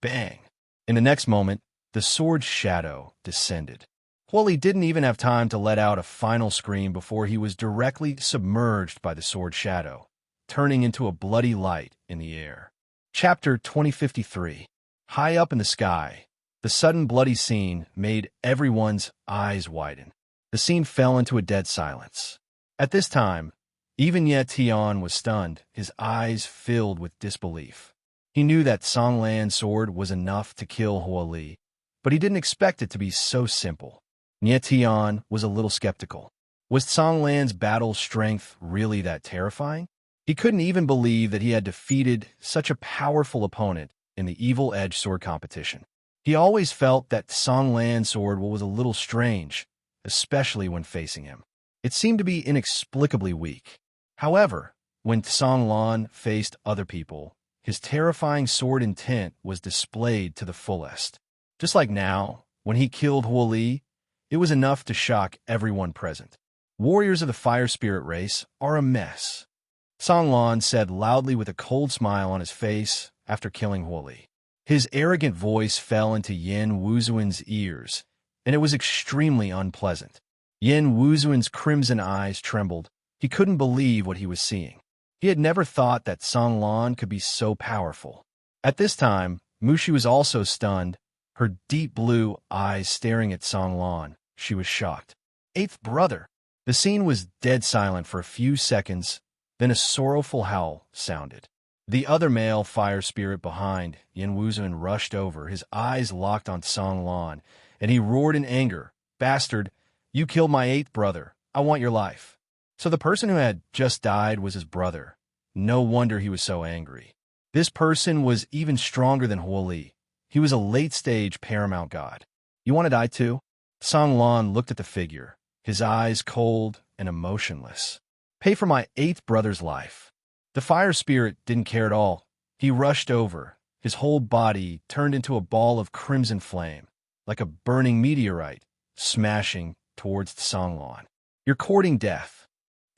Bang! In the next moment, the sword's shadow descended. Huoli didn't even have time to let out a final scream before he was directly submerged by the sword shadow, turning into a bloody light in the air. Chapter 2053. High up in the sky, the sudden bloody scene made everyone's eyes widen. The scene fell into a dead silence. At this time, even Nyetian was stunned, his eyes filled with disbelief. He knew that Songlan's sword was enough to kill Huoli, but he didn't expect it to be so simple. Nyetian was a little skeptical. Was Songlan's battle strength really that terrifying? He couldn't even believe that he had defeated such a powerful opponent in the evil edge sword competition. He always felt that Songlan's sword was a little strange, especially when facing him. It seemed to be inexplicably weak. However, when Songlan faced other people, his terrifying sword intent was displayed to the fullest. Just like now, when he killed Huoli, it was enough to shock everyone present. Warriors of the fire spirit race are a mess, Songlan said loudly with a cold smile on his face after killing Huoli. His arrogant voice fell into Yin Wuzuan's ears, and it was extremely unpleasant. Yin Wuzuan's crimson eyes trembled. He couldn't believe what he was seeing. He had never thought that Songlan could be so powerful. At this time, Mushi was also stunned, her deep blue eyes staring at Songlan. She was shocked. Eighth brother! The scene was dead silent for a few seconds, then a sorrowful howl sounded. The other male fire spirit behind, Yin Wuzuan, rushed over, his eyes locked on Songlan, and he roared in anger. Bastard! You killed my eighth brother. I want your life. So the person who had just died was his brother. No wonder he was so angry. This person was even stronger than Huoli. He was a late-stage paramount god. You want to die too? Songlan looked at the figure, his eyes cold and emotionless. Pay for my eighth brother's life. The fire spirit didn't care at all. He rushed over. His whole body turned into a ball of crimson flame, like a burning meteorite, smashing towards Songlan. You're courting death.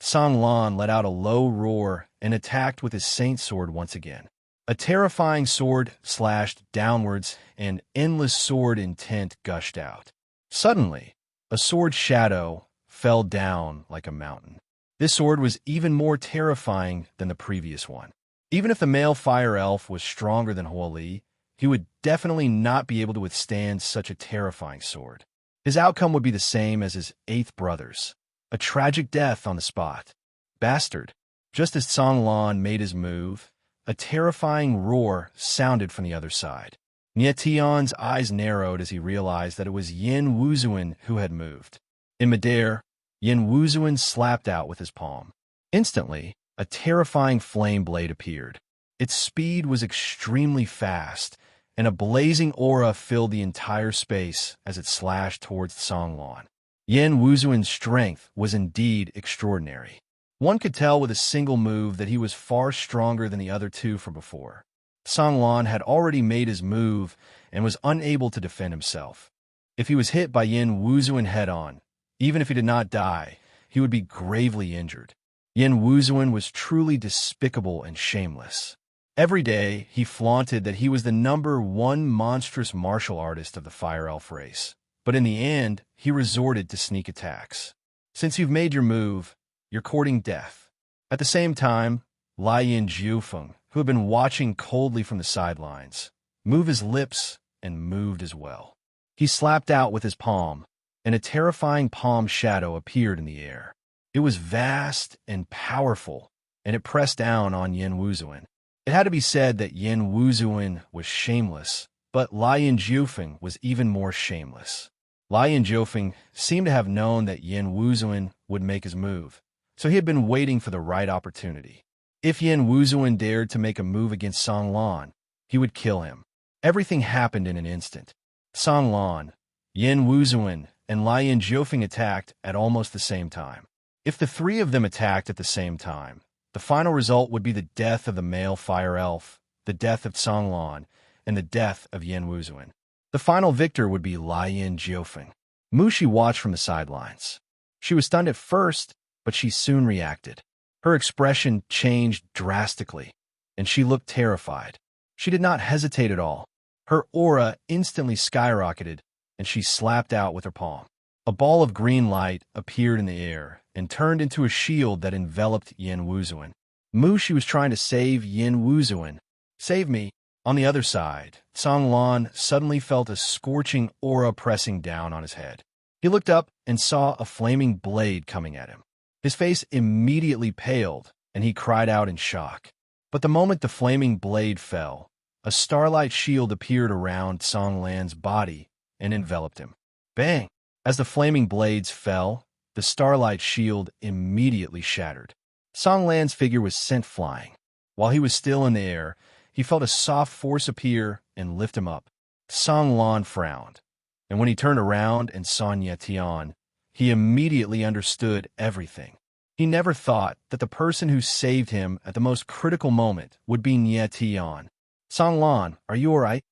Songlan let out a low roar and attacked with his saint sword once again. A terrifying sword slashed downwards, and endless sword intent gushed out. Suddenly, a sword shadow fell down like a mountain. This sword was even more terrifying than the previous one. Even if the male fire elf was stronger than Huoli, he would definitely not be able to withstand such a terrifying sword. His outcome would be the same as his eighth brother's, a tragic death on the spot. Bastard! Just as Songlan made his move, a terrifying roar sounded from the other side. Nyetian's eyes narrowed as he realized that it was Yin Wuzuan who had moved. In midair, Yin Wuzuan slapped out with his palm. Instantly, a terrifying flame blade appeared. Its speed was extremely fast, and a blazing aura filled the entire space as it slashed towards Songlan. Yin Wuzuan's strength was indeed extraordinary. One could tell with a single move that he was far stronger than the other two from before. Songlan had already made his move and was unable to defend himself. If he was hit by Yin Wuzuan head-on, even if he did not die, he would be gravely injured. Yin Wuzuan was truly despicable and shameless. Every day, he flaunted that he was the #1 monstrous martial artist of the Fire Elf race. But in the end, he resorted to sneak attacks. Since you've made your move, you're courting death. At the same time, Lai Yin Jiufeng, who had been watching coldly from the sidelines, moved his lips and moved as well. He slapped out with his palm. and a terrifying palm shadow appeared in the air. It was vast and powerful, and it pressed down on Yin Wuzuan. It had to be said that Yin Wuzuan was shameless, but Lian Jiufeng was even more shameless. Lian Jiufeng seemed to have known that Yin Wuzuan would make his move, so he had been waiting for the right opportunity. If Yin Wuzuan dared to make a move against Song Lan, he would kill him. Everything happened in an instant. Song Lan, Yin Wuzuan, and Lian Jiufeng attacked at almost the same time. If the three of them attacked at the same time, the final result would be the death of the male fire elf, the death of Song Lan, and the death of Yin Wuzuan. The final victor would be Lian Jiufeng. Mushi watched from the sidelines. She was stunned at first, but she soon reacted. Her expression changed drastically, and she looked terrified. She did not hesitate at all. Her aura instantly skyrocketed, and she slapped out with her palm. A ball of green light appeared in the air and turned into a shield that enveloped Yin Wuzuan. Mushi was trying to save Yin Wuzuan. Save me. On the other side, Song Lan suddenly felt a scorching aura pressing down on his head. He looked up and saw a flaming blade coming at him. His face immediately paled, and he cried out in shock. But the moment the flaming blade fell, a starlight shield appeared around Song Lan's body and enveloped him. Bang! As the flaming blades fell, the starlight shield immediately shattered. Song Lan's figure was sent flying. While he was still in the air, he felt a soft force appear and lift him up. Song Lan frowned, and when he turned around and saw Nie Tian, he immediately understood everything. He never thought that the person who saved him at the most critical moment would be Nie Tian. Song Lan, are you all right?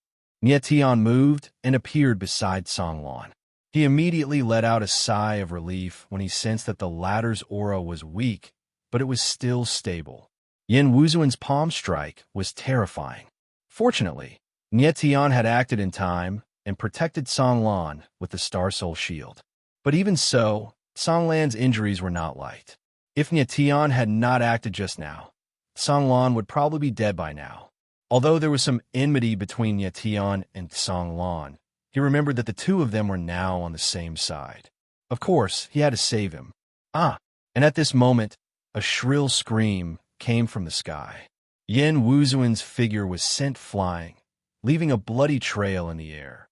Nie Tian moved and appeared beside Song Lan. He immediately let out a sigh of relief when he sensed that the latter's aura was weak, but it was still stable. Yin Wuzuan's palm strike was terrifying. Fortunately, Nie Tian had acted in time and protected Song Lan with the Star Soul Shield. But even so, Song Lan's injuries were not light. If Nie Tian had not acted just now, Song Lan would probably be dead by now. Although there was some enmity between Nie Tian and Song Lan, he remembered that the two of them were now on the same side. Of course, he had to save him. And at this moment, a shrill scream came from the sky. Yin Wuzuan's figure was sent flying, leaving a bloody trail in the air.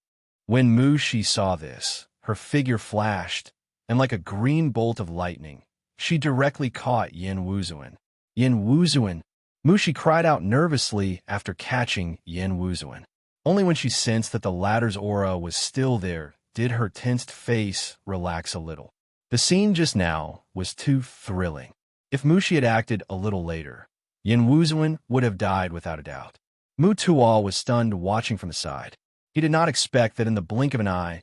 When Mu Shi saw this, her figure flashed, and like a green bolt of lightning, she directly caught Yin Wuzuan. Yin Wuzuan! Mu Shi cried out nervously after catching Yin Wuzuan. Only when she sensed that the latter's aura was still there did her tensed face relax a little. The scene just now was too thrilling. If Mushi had acted a little later, Yin Wuzuan would have died without a doubt. Mu Tual was stunned watching from the side. He did not expect that in the blink of an eye,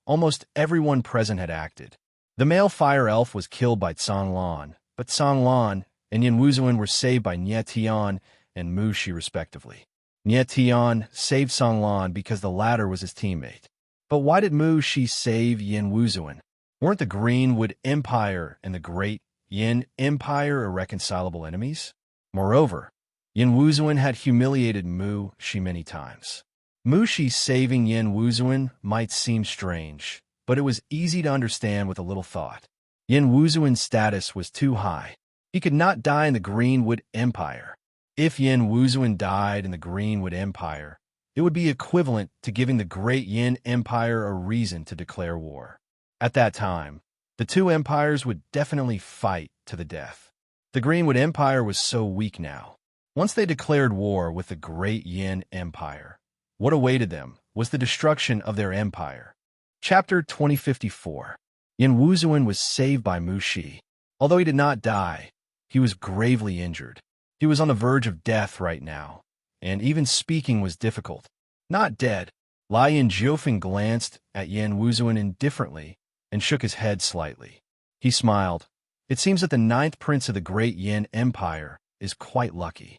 almost everyone present had acted. The male fire elf was killed by Song Lan, but Song Lan and Yin Wuzuan were saved by Nie Tian and Mu Shi respectively. Nie Tian saved Song Lan because the latter was his teammate. But why did Mu Shi save Yin Wuzuan? Weren't the Greenwood Empire and the Great Yin Empire irreconcilable enemies? Moreover, Yin Wuzuan had humiliated Mu Shi many times. Mu Shi saving Yin Wuzuan might seem strange, but it was easy to understand with a little thought. Yin Wuzuan's status was too high. He could not die in the Greenwood Empire. If Yin Wuzuan died in the Greenwood Empire, it would be equivalent to giving the Great Yin Empire a reason to declare war. At that time, the two empires would definitely fight to the death. The Greenwood Empire was so weak now. Once they declared war with the Great Yin Empire, what awaited them was the destruction of their empire. Chapter 2054. Yin Wuzuan was saved by Mu Shi. Although he did not die, he was gravely injured. He was on the verge of death right now, and even speaking was difficult. Not dead. Lian Jiufeng glanced at Yin Wuzuan indifferently and shook his head slightly. He smiled. It seems that the ninth prince of the Great Yin Empire is quite lucky.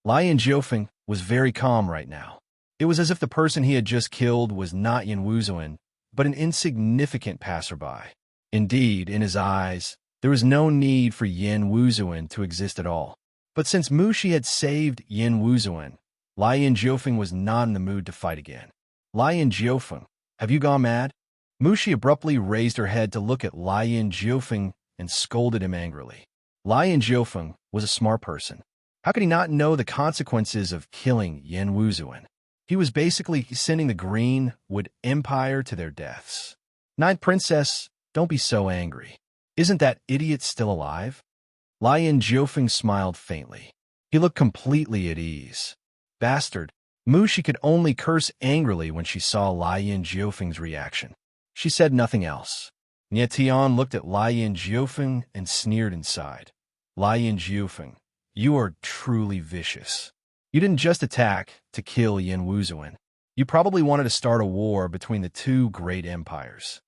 Lian Jiufeng was very calm right now. It was as if the person he had just killed was not Yin Wuzuan, but an insignificant passerby. Indeed, in his eyes, there was no need for Yin Wuzuan to exist at all. But since Mu Shi had saved Yin Wuzuan, Lian Jiufeng was not in the mood to fight again. Lian Jiufeng, have you gone mad? Mushi abruptly raised her head to look at Lian Jiufeng and scolded him angrily. Lian Jiufeng was a smart person. How could he not know the consequences of killing Yin Wuzuan? He was basically sending the Greenwood Empire to their deaths. Ninth Princess, don't be so angry. Isn't that idiot still alive? Lian Jiufeng smiled faintly. He looked completely at ease. Bastard. Mushi could only curse angrily when she saw Lian Jiufeng's reaction. She said nothing else. Nie Tian looked at Lian Jiufeng and sneered inside. Lian Jiufeng, you are truly vicious. You didn't just attack to kill Yin Wuzuan. You probably wanted to start a war between the two great empires.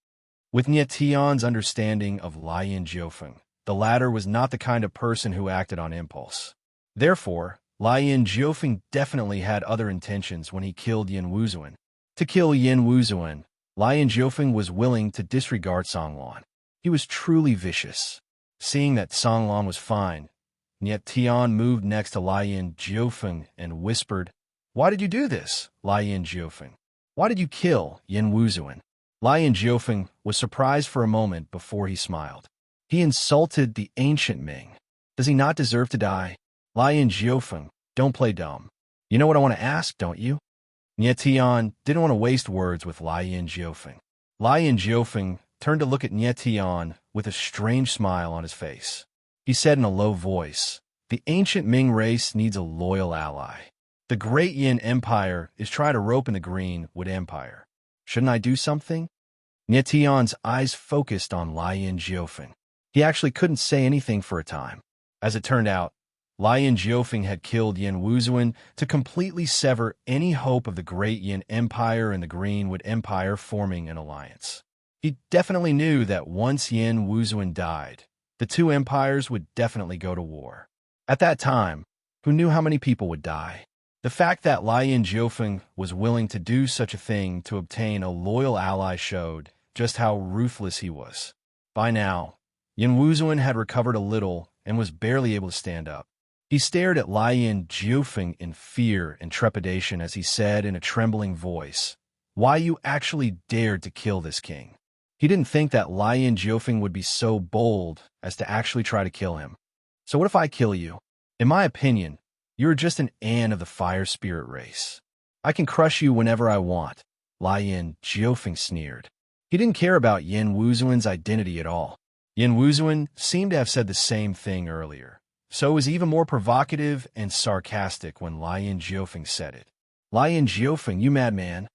With Nie Tian's understanding of Lian Jiufeng, the latter was not the kind of person who acted on impulse. Therefore, Lian Jiufeng definitely had other intentions when he killed Yin Wuzuan. To kill Yin Wuzuan, Lian Jiufeng was willing to disregard Songlan. He was truly vicious. Seeing that Songlan was fine, Nie Tian moved next to Lian Jiufeng and whispered, "Why did you do this, Lian Jiufeng? Why did you kill Yin Wuzuan?" Lian Jiufeng was surprised for a moment before he smiled. He insulted the ancient Ming. Does he not deserve to die? Lian Jiufeng, don't play dumb. You know what I want to ask, don't you? Nie Tian didn't want to waste words with Lian Jiufeng. Lian Jiufeng turned to look at Nie Tian with a strange smile on his face. He said in a low voice, "The ancient Ming race needs a loyal ally. The great Yin Empire is trying to rope in the Greenwood Empire. Shouldn't I do something?" Nie Tian's eyes focused on Lian Jiufeng. He actually couldn't say anything for a time. As it turned out, Lian Jiufeng had killed Yin Wuzuan to completely sever any hope of the great Yin Empire and the Greenwood Empire forming an alliance. He definitely knew that once Yin Wuzuan died, the two empires would definitely go to war. At that time, who knew how many people would die? The fact that Lian Jiufeng was willing to do such a thing to obtain a loyal ally showed just how ruthless he was. By now, Yin Wuzuan had recovered a little and was barely able to stand up. He stared at Lian Jiufeng in fear and trepidation as he said in a trembling voice, "Why you actually dared to kill this king?" He didn't think that Lian Jiufeng would be so bold as to actually try to kill him. "So what if I kill you? In my opinion, you're just an ant of the fire spirit race. I can crush you whenever I want," Lian Jiufeng sneered. He didn't care about Yin Wuzuan's identity at all. Yin Wuzuan seemed to have said the same thing earlier, so it was even more provocative and sarcastic when Lian Jiufeng said it. "Lian Jiufeng, you madman."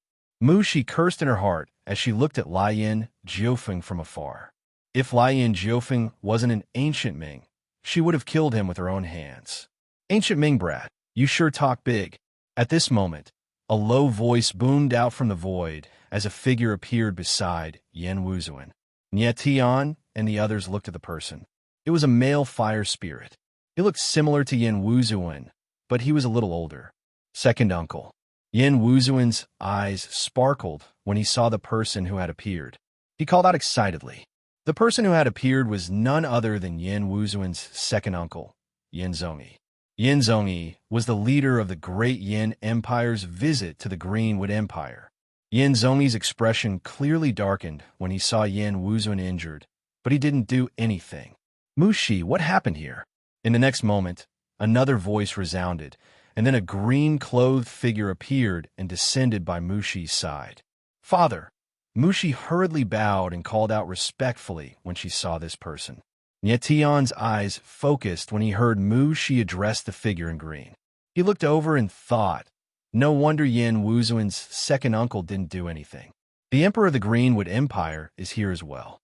Mushi cursed in her heart as she looked at Lian Jiufeng from afar. If Lian Jiufeng wasn't an ancient Ming, she would have killed him with her own hands. "Ancient Ming brat, you sure talk big." At this moment, a low voice boomed out from the void as a figure appeared beside Yin Wuzuan. Nie Tian and the others looked at the person. It was a male fire spirit. He looked similar to Yin Wuzuan, but he was a little older. Second uncle. Yin Wuzuan's eyes sparkled when he saw the person who had appeared. He called out excitedly. The person who had appeared was none other than Yin Wuzuan's second uncle, Yin Zongyi. Yin Zongyi was the leader of the Great Yin Empire's visit to the Greenwood Empire. Yin Zongyi's expression clearly darkened when he saw Yin Wuzuan injured, but he didn't do anything. "Mushi, what happened here?" In the next moment, another voice resounded, and then a green-clothed figure appeared and descended by Mushi's side. "Father!" Mushi hurriedly bowed and called out respectfully when she saw this person. Nie Tian's eyes focused when he heard Mushi address the figure in green. He looked over and thought, no wonder Yin Wuzuan's second uncle didn't do anything. The Emperor of the Greenwood Empire is here as well.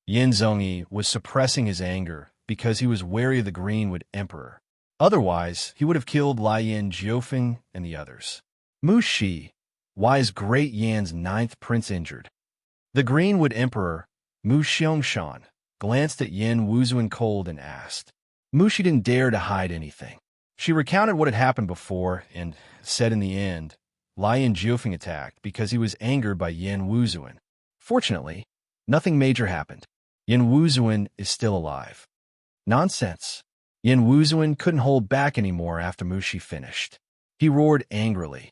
Yin Zongyi was suppressing his anger because he was wary of the Greenwood Emperor. Otherwise, he would have killed Lian Jiufeng and the others. "Mushi, why is Great Yan's ninth prince injured?" The Greenwood Emperor, Mu Xiangshan, glanced at Yin Wuzuan cold and asked. Mushi didn't dare to hide anything. She recounted what had happened before and said in the end, Lian Jiufeng attacked because he was angered by Yin Wuzuan. Fortunately, nothing major happened. Yin Wuzuan is still alive. Nonsense. Yin Wuzuan couldn't hold back anymore after Mushi finished. He roared angrily.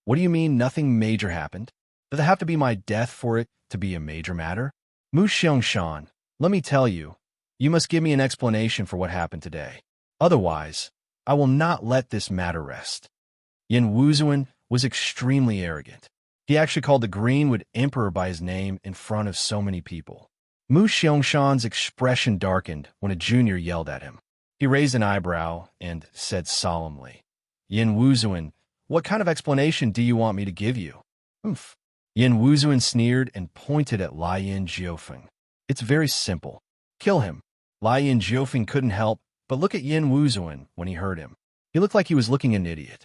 What do you mean nothing major happened? Does it have to be my death for it to be a major matter? Mu Xiangshan, let me tell you, you must give me an explanation for what happened today. Otherwise, I will not let this matter rest. Yin Wuzuan was extremely arrogant. He actually called the Greenwood Emperor by his name in front of so many people. Mu Xiangshan's expression darkened when a junior yelled at him. He raised an eyebrow and said solemnly, Yin Wuzuan, what kind of explanation do you want me to give you? Oomph. Yin Wuzuan sneered and pointed at Lai Yin Jiufeng. It's very simple. Kill him. Lai Yin Jiufeng couldn't help but look at Yin Wuzuan when he heard him. He looked like he was looking at an idiot.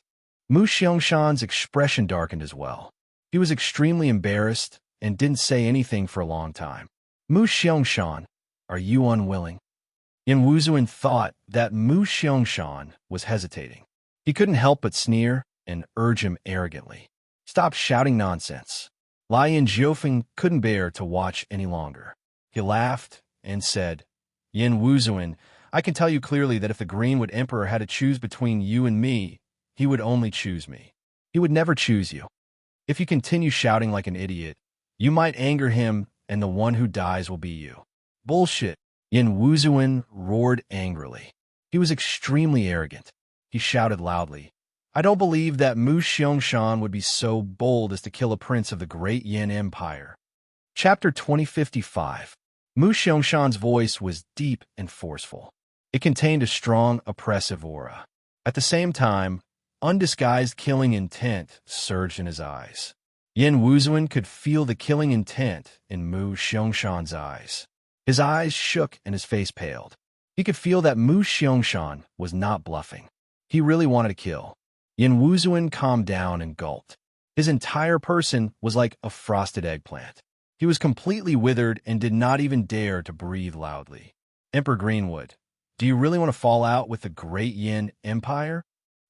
Mu Xiangshan's expression darkened as well. He was extremely embarrassed and didn't say anything for a long time. Mu Xiangshan, are you unwilling? Yin Wuzuan thought that Mu Xiangshan was hesitating. He couldn't help but sneer and urge him arrogantly. Stop shouting nonsense. Lai Yin Jiufeng couldn't bear to watch any longer. He laughed and said, Yin Wuzuan, I can tell you clearly that if the Greenwood Emperor had to choose between you and me, he would only choose me. He would never choose you. If you continue shouting like an idiot, you might anger him, and the one who dies will be you. Bullshit. Yin Wuzuan roared angrily. He was extremely arrogant. He shouted loudly, I don't believe that Mu Xiangshan would be so bold as to kill a prince of the great Yin Empire. Chapter 2055. Mu Xiangshan's voice was deep and forceful. It contained a strong, oppressive aura. At the same time, undisguised killing intent surged in his eyes. Yin Wuzuan could feel the killing intent in Mu Xiangshan's eyes. His eyes shook and his face paled. He could feel that Mu Xiangshan was not bluffing. He really wanted to kill. Yin Wuzuan calmed down and gulped. His entire person was like a frosted eggplant. He was completely withered and did not even dare to breathe loudly. Emperor Greenwood, do you really want to fall out with the great Yin Empire?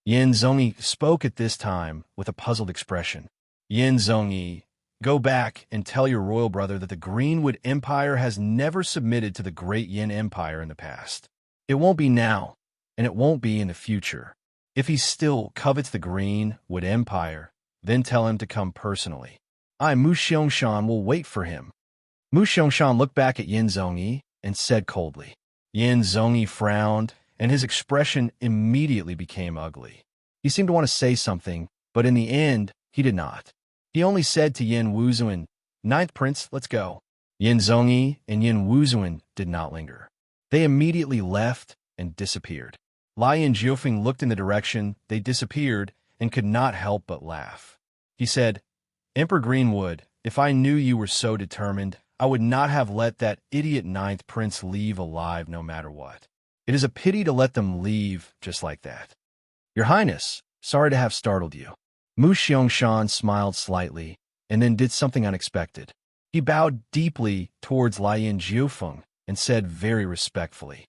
Yin Zongyi spoke at this time with a puzzled expression. Yin Zongyi, go back and tell your royal brother that the Greenwood Empire has never submitted to the great Yin Empire in the past. It won't be now, and it won't be in the future. If he still covets the Greenwood Empire, then tell him to come personally. I, Mu Xiangshan, will wait for him. Mu Xiangshan looked back at Yin Zongyi and said coldly. Yin Zongyi frowned, and his expression immediately became ugly. He seemed to want to say something, but in the end, he did not. He only said to Yin Wuzuan, Ninth Prince, let's go. Yin Zongyi and Yin Wuzuan did not linger. They immediately left and disappeared. Lai Yin Jiufeng looked in the direction they disappeared and could not help but laugh. He said, Emperor Greenwood, if I knew you were so determined, I would not have let that idiot Ninth Prince leave alive no matter what. It is a pity to let them leave just like that. Your Highness, sorry to have startled you. Mu Xiangshan smiled slightly and then did something unexpected. He bowed deeply towards Lai Yin Jiufeng and said very respectfully,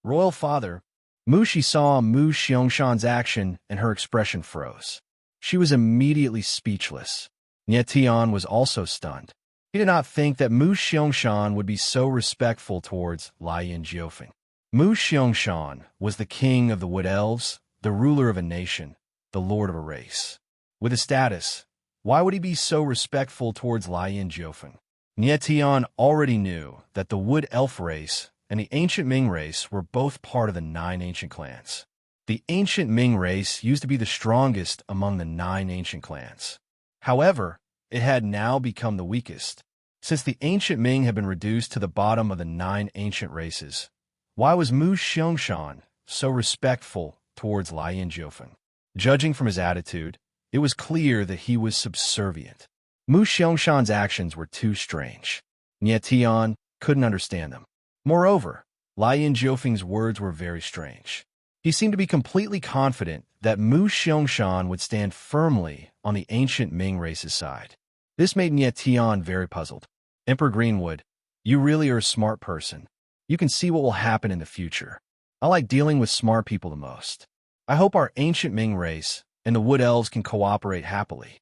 Royal Father. Mushi saw Mu Xiangshan's action and her expression froze. She was immediately speechless. Nie Tian was also stunned. He did not think that Mu Xiangshan would be so respectful towards Lai Yin Jiufeng. Mu Xiangshan was the king of the Wood Elves, the ruler of a nation, the lord of a race. With his status, why would he be so respectful towards Lai Yin Jiufeng? Nie Tian already knew that the Wood Elf race and the ancient Ming race were both part of the 9 ancient clans. The ancient Ming race used to be the strongest among the 9 ancient clans. However, it had now become the weakest. Since the ancient Ming had been reduced to the bottom of the 9 ancient races, why was Mu Xiangshan so respectful towards Lai Yin Jiufeng? Judging from his attitude, it was clear that he was subservient. Mu Xiangshan's actions were too strange. Nie Tian couldn't understand them. Moreover, Lai Yin Jiufeng's words were very strange. He seemed to be completely confident that Mu Xiangshan would stand firmly on the ancient Ming race's side. This made Nie Tian very puzzled. Emperor Greenwood, you really are a smart person. You can see what will happen in the future. I like dealing with smart people the most. I hope our ancient Ming race and the Wood Elves can cooperate happily.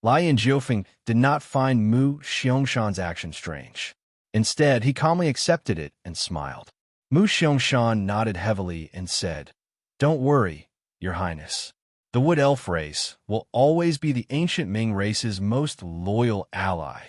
Lai Yin Jiufeng did not find Mu Xiangshan's action strange. Instead, he calmly accepted it and smiled. Mu Xiangshan nodded heavily and said, Don't worry, Your Highness. The Wood Elf race will always be the ancient Ming race's most loyal ally.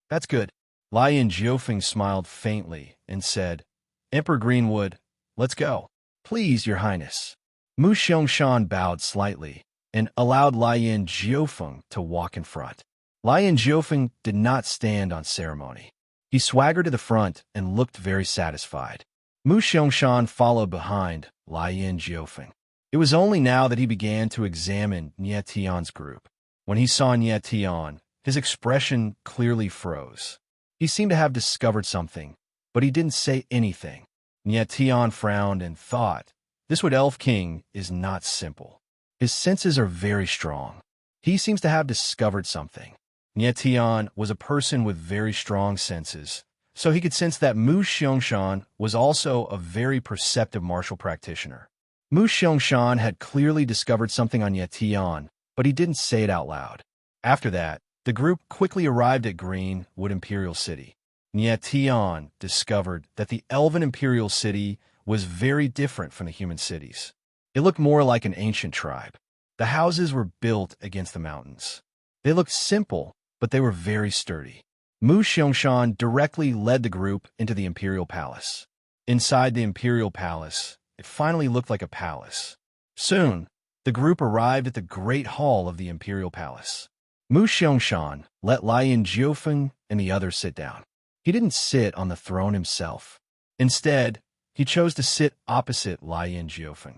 That's good. Lion Jiufeng smiled faintly and said, Emperor Greenwood, let's go. Please, Your Highness. Mu Xiangshan bowed slightly and allowed Lion Jiufeng to walk in front. Lion Jiufeng did not stand on ceremony. He swaggered to the front and looked very satisfied. Mu Xiangshan followed behind Lion Jiufeng. It was only now that he began to examine Nie Tian's group. When he saw Nie Tian, his expression clearly froze. He seemed to have discovered something, but he didn't say anything. Nie Tian frowned and thought, this Wood Elf King is not simple. His senses are very strong. He seems to have discovered something. Nie Tian was a person with very strong senses, so he could sense that Mu Xiangshan was also a very perceptive martial practitioner. Mu Xiangshan had clearly discovered something on Nie Tian, but he didn't say it out loud. After that, the group quickly arrived at Greenwood Imperial City. Nie Tian discovered that the Elven Imperial City was very different from the human cities. It looked more like an ancient tribe. The houses were built against the mountains. They looked simple, but they were very sturdy. Mu Xiangshan directly led the group into the Imperial Palace. Inside the Imperial Palace, it finally looked like a palace. Soon, the group arrived at the Great Hall of the Imperial Palace. Mu Xiangshan let Lion Jiufeng and the others sit down. He didn't sit on the throne himself. Instead, he chose to sit opposite Lion Jiufeng.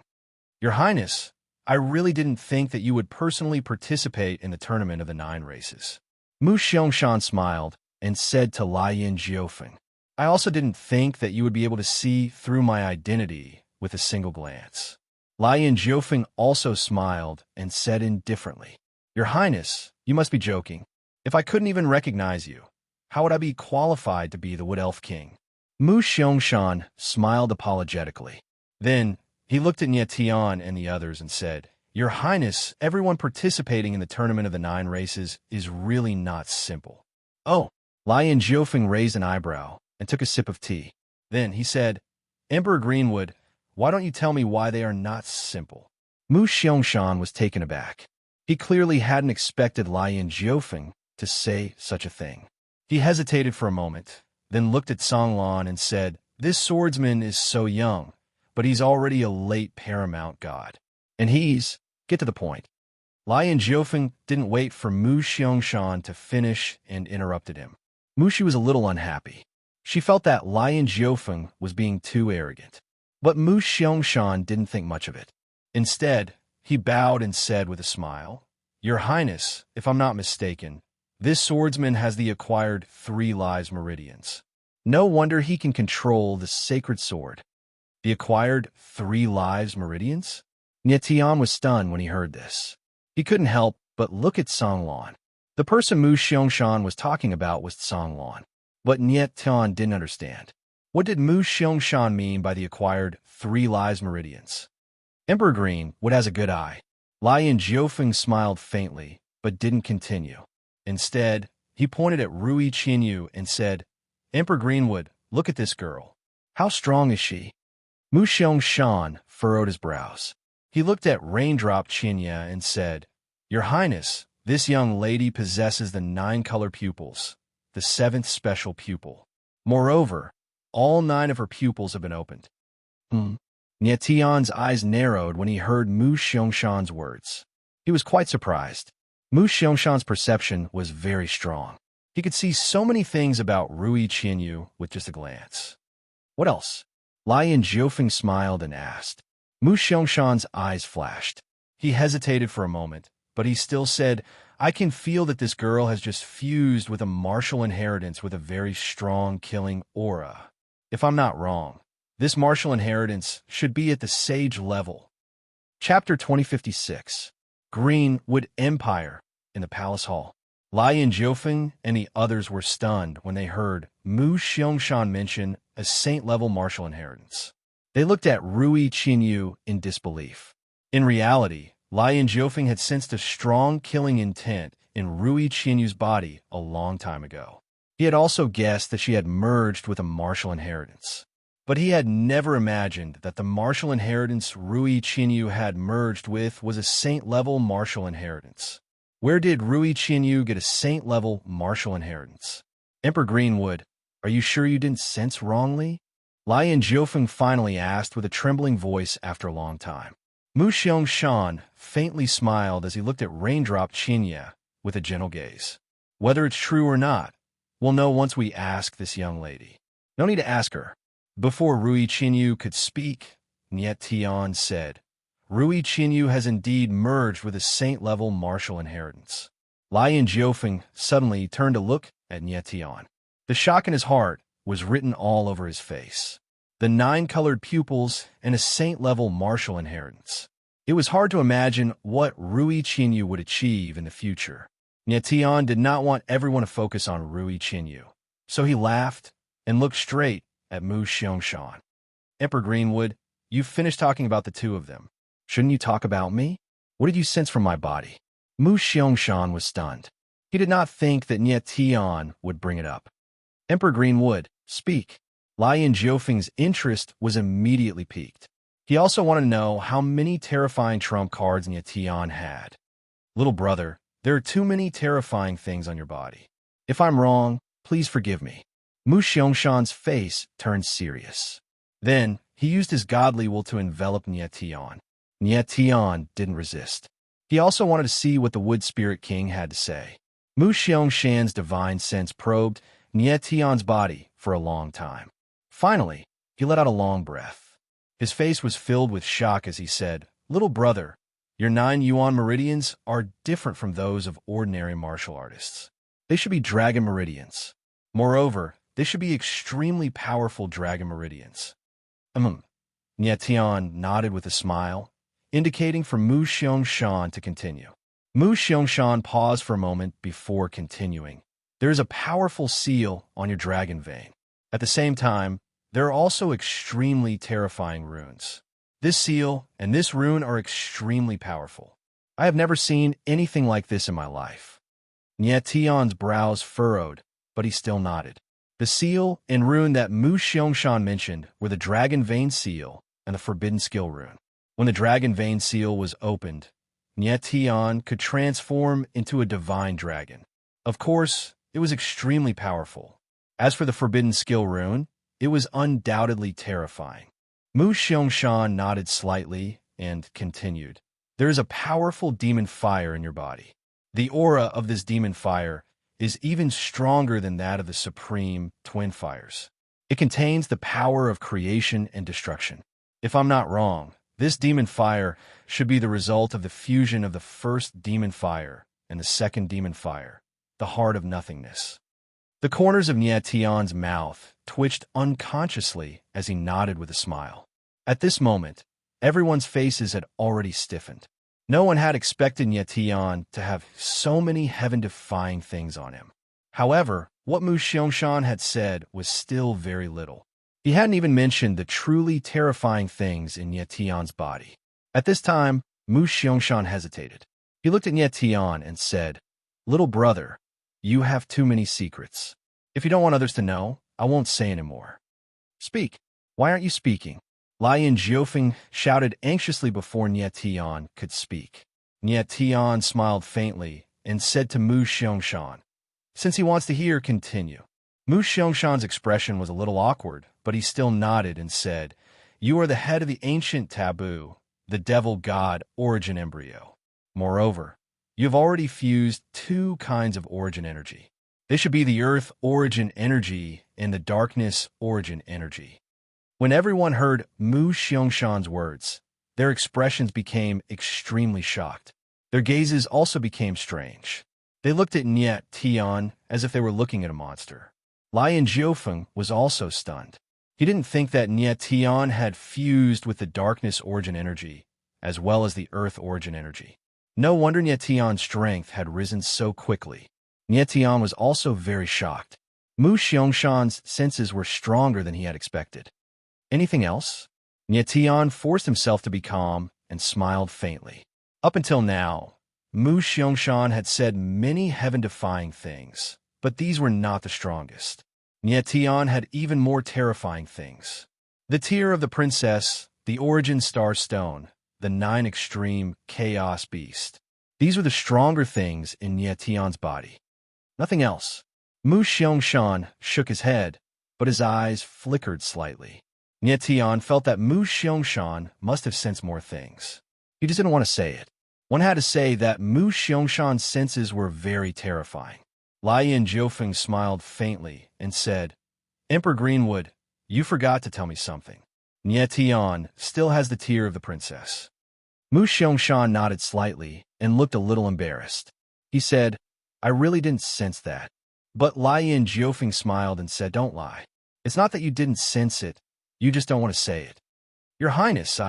Your Highness, I really didn't think that you would personally participate in the tournament of the 9 races. Mu Xiangshan smiled and said to Lion Jiufeng, I also didn't think that you would be able to see through my identity with a single glance. Lion Jiufeng also smiled and said indifferently, Your Highness, you must be joking. If I couldn't even recognize you, how would I be qualified to be the Wood Elf King? Mu Xiangshan smiled apologetically. Then, he looked at Nie Tian and the others and said, Your Highness, everyone participating in the tournament of the 9 races is really not simple. Oh, Lion Jiufeng raised an eyebrow and took a sip of tea. Then he said, Emperor Greenwood, why don't you tell me why they are not simple? Mu Xiangshan was taken aback. He clearly hadn't expected Lion Jiufeng to say such a thing. He hesitated for a moment, then looked at Songlan and said, This swordsman is so young, but he's already a late paramount god. And get to the point. Lion Jiufeng didn't wait for Mu Xiangshan to finish and interrupted him. Mushi was a little unhappy. She felt that Lion Jiufeng was being too arrogant. But Mu Xiangshan didn't think much of it. Instead, he bowed and said with a smile, Your Highness, if I'm not mistaken, this swordsman has the acquired 3 lives meridians. No wonder he can control the sacred sword. The acquired 3 lives meridians? Nie Tian was stunned when he heard this. He couldn't help but look at Songlan. The person Mu Xiangshan was talking about was Songlan. But Nie Tian didn't understand. What did Mu Xiangshan mean by the acquired 3 lives meridians? Emperor Greenwood has a good eye. Lion Jiufeng smiled faintly, but didn't continue. Instead, he pointed at Rui Qinyu and said, Emperor Greenwood, look at this girl. How strong is she? Mu Xiangshan furrowed his brows. He looked at Raindrop Qinya and said, Your Highness, this young lady possesses the 9-color pupils, the 7th special pupil. Moreover, all 9 of her pupils have been opened. Nie Tian's eyes narrowed when he heard Mu Xiangshan's words. He was quite surprised. Mu Xiangshan's perception was very strong. He could see so many things about Rui Qinyu with just a glance. What else? Lion Jiufeng smiled and asked. Mu Xiangshan's eyes flashed. He hesitated for a moment, but he still said, I can feel that this girl has just fused with a martial inheritance with a very strong killing aura. If I'm not wrong, this martial inheritance should be at the sage level. Chapter 2056. Greenwood Empire in the Palace Hall. Lion Jiufeng and the others were stunned when they heard Mu Xiangshan mention a saint-level martial inheritance. They looked at Rui Qinyu in disbelief. In reality, Lion Jiufeng had sensed a strong killing intent in Rui Qinyu's body a long time ago. He had also guessed that she had merged with a martial inheritance. But he had never imagined that the martial inheritance Rui Qinyu had merged with was a saint-level martial inheritance. Where did Rui Qinyu get a saint-level martial inheritance? Emperor Greenwood, are you sure you didn't sense wrongly? Lian Jiufeng finally asked with a trembling voice after a long time. Mu Xiangshan faintly smiled as he looked at Raindrop Qinya with a gentle gaze. Whether it's true or not, we'll know once we ask this young lady. No need to ask her. Before Rui Qinyu could speak, Niet Tian said, Rui Qinyu has indeed merged with a saint-level martial inheritance. Lian Jiufeng suddenly turned to look at Niet Tian. The shock in his heart was written all over his face. The 9 colored pupils and a saint-level martial inheritance. It was hard to imagine what Rui Qinyu would achieve in the future. Niet Tian did not want everyone to focus on Rui Qinyu, so he laughed and looked straight at Mu Xiangshan. Emperor Greenwood, you've finished talking about the two of them. Shouldn't you talk about me? What did you sense from my body? Mu Xiangshan was stunned. He did not think that Niet Tian would bring it up. Emperor Greenwood, speak. Lian Jiufeng's interest was immediately piqued. He also wanted to know how many terrifying trump cards Niet Tian had. Little brother, there are too many terrifying things on your body. If I'm wrong, please forgive me. Mu Xiangshan's face turned serious. Then, he used his godly will to envelop Niet Tian. Niet Tian didn't resist. He also wanted to see what the Wood Spirit King had to say. Mu Xiangshan's divine sense probed Niet Tian's body for a long time. Finally, he let out a long breath. His face was filled with shock as he said, Little brother, your 9 Yuan meridians are different from those of ordinary martial artists. They should be dragon meridians. Moreover, they should be extremely powerful dragon meridians. Niet Tian nodded with a smile, indicating for Mu Xiangshan to continue. Mu Xiangshan paused for a moment before continuing. There is a powerful seal on your dragon vein. At the same time, there are also extremely terrifying runes. This seal and this rune are extremely powerful. I have never seen anything like this in my life. Niet Tian's brows furrowed, but he still nodded. The seal and rune that Mu Xiangshan mentioned were the Dragon Vein Seal and the Forbidden Skill rune. When the Dragon Vein Seal was opened, Niet Tian could transform into a divine dragon. Of course, it was extremely powerful. As for the Forbidden Skill rune, it was undoubtedly terrifying. Mu Xiangshan nodded slightly and continued. There is a powerful demon fire in your body. The aura of this demon fire is even stronger than that of the supreme twin fires. It contains the power of creation and destruction. If I'm not wrong, this demon fire should be the result of the fusion of the first demon fire and the second demon fire, the heart of nothingness. The corners of Niet Tian's mouth twitched unconsciously as he nodded with a smile. At this moment, everyone's faces had already stiffened. No one had expected Niet Tian to have so many heaven-defying things on him. However, what Mu Xiangshan had said was still very little. He hadn't even mentioned the truly terrifying things in Niet Tian's body. At this time, Mu Xiangshan hesitated. He looked at Niet Tian and said, Little brother, you have too many secrets. If you don't want others to know, I won't say anymore. Speak. Why aren't you speaking? Lian Jiufeng shouted anxiously before Niet Tian could speak. Niet Tian smiled faintly and said to Mu Xiangshan, Since he wants to hear, continue. Mu Xiangshan's expression was a little awkward, but he still nodded and said, You are the head of the ancient taboo, the devil-god origin embryo. Moreover, you have already fused 2 kinds of origin energy. They should be the earth origin energy and the darkness origin energy. When everyone heard Mu Xiangshan's words, their expressions became extremely shocked. Their gazes also became strange. They looked at Niet Tian as if they were looking at a monster. Lian Jiufeng was also stunned. He didn't think that Niet Tian had fused with the darkness origin energy, as well as the earth origin energy. No wonder Niet Tian's strength had risen so quickly. Niet Tian was also very shocked. Mu Xiangshan's senses were stronger than he had expected. Anything else? Niet Tian forced himself to be calm and smiled faintly. Up until now, Mu Xiangshan had said many heaven-defying things, but these were not the strongest. Niet Tian had even more terrifying things. The tear of the princess, the origin star stone, the 9 extreme chaos beast. These were the stronger things in Nie Tian's body. Nothing else. Mu Xiangshan shook his head, but his eyes flickered slightly. Nie Tian felt that Mu Xiangshan must have sensed more things. He just didn't want to say it. One had to say that Mu Xiangshan's senses were very terrifying. Lai Yin Jiufeng smiled faintly and said, Emperor Greenwood, you forgot to tell me something. Nie Tian still has the tear of the princess. Mu Xiangshan nodded slightly and looked a little embarrassed. He said, I really didn't sense that. But Lai Yin Jiufeng smiled and said, don't lie. It's not that you didn't sense it, you just don't want to say it. Your Highness,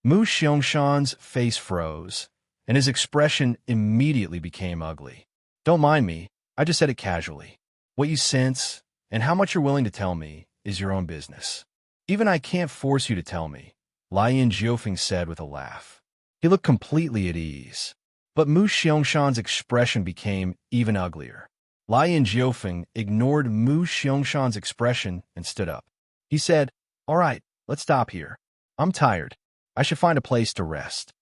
Mu Xiangshan's face froze, and his expression immediately became ugly. Don't mind me, I just said it casually. What you sense, and how much you're willing to tell me, is your own business. Even I can't force you to tell me, Lai Yin Jiufeng said with a laugh. He looked completely at ease. But Mu Xiangshan's expression became even uglier. Lai Yin Jiufeng ignored Mu Xiangshan's expression and stood up. He said, all right, let's stop here. I'm tired. I should find a place to rest.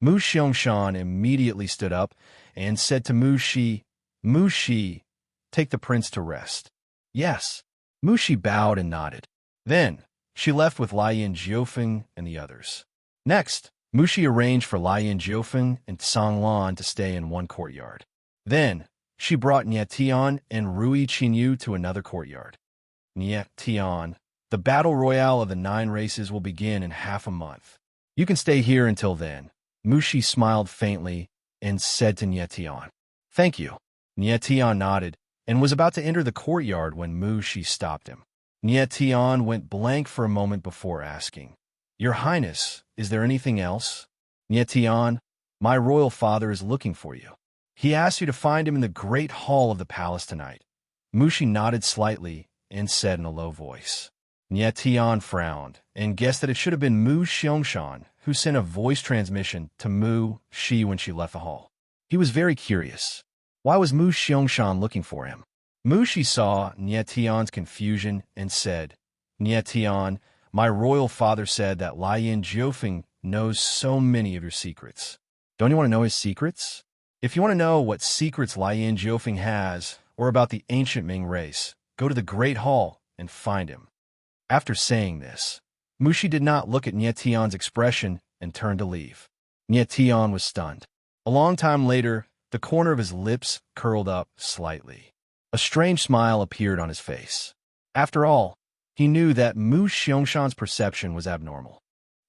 Mu Xiangshan immediately stood up and said to Mu Shi, take the prince to rest. Yes. Mu Shi bowed and nodded. Then, she left with Lai Yin Jiufeng and the others. Next, Mu Shi arranged for Lai Yin Jiufeng and Tsang Lan to stay in one courtyard. Then, she brought Nie Tian and Rui Qinyu to another courtyard. Nie Tian, the battle royale of the 9 races will begin in half a month. You can stay here until then. Mu Shi smiled faintly and said to Nie Tian, thank you. Nie Tian nodded and was about to enter the courtyard when Mu Shi stopped him. Nie Tian went blank for a moment before asking, Your Highness, is there anything else? Nie Tian, my royal father is looking for you. He asked you to find him in the great hall of the palace tonight. Mu Shi nodded slightly and said in a low voice. Nie Tian frowned and guessed that it should have been Mu Xiangshan who sent a voice transmission to Mu Shi when she left the hall. He was very curious. Why was Mu Xiangshan looking for him? Mu Shi saw Nie Tian's confusion and said, Nie Tian, my royal father said that Lai Yin Jiufeng knows so many of your secrets. Don't you want to know his secrets? If you want to know what secrets Lai Yin Jiufeng has, or about the ancient Ming race, go to the Great Hall and find him. After saying this, Mu Shi did not look at Nie Tian's expression and turned to leave. Nie Tian was stunned. A long time later, the corner of his lips curled up slightly. A strange smile appeared on his face. After all, he knew that Mu Xiangshan's perception was abnormal.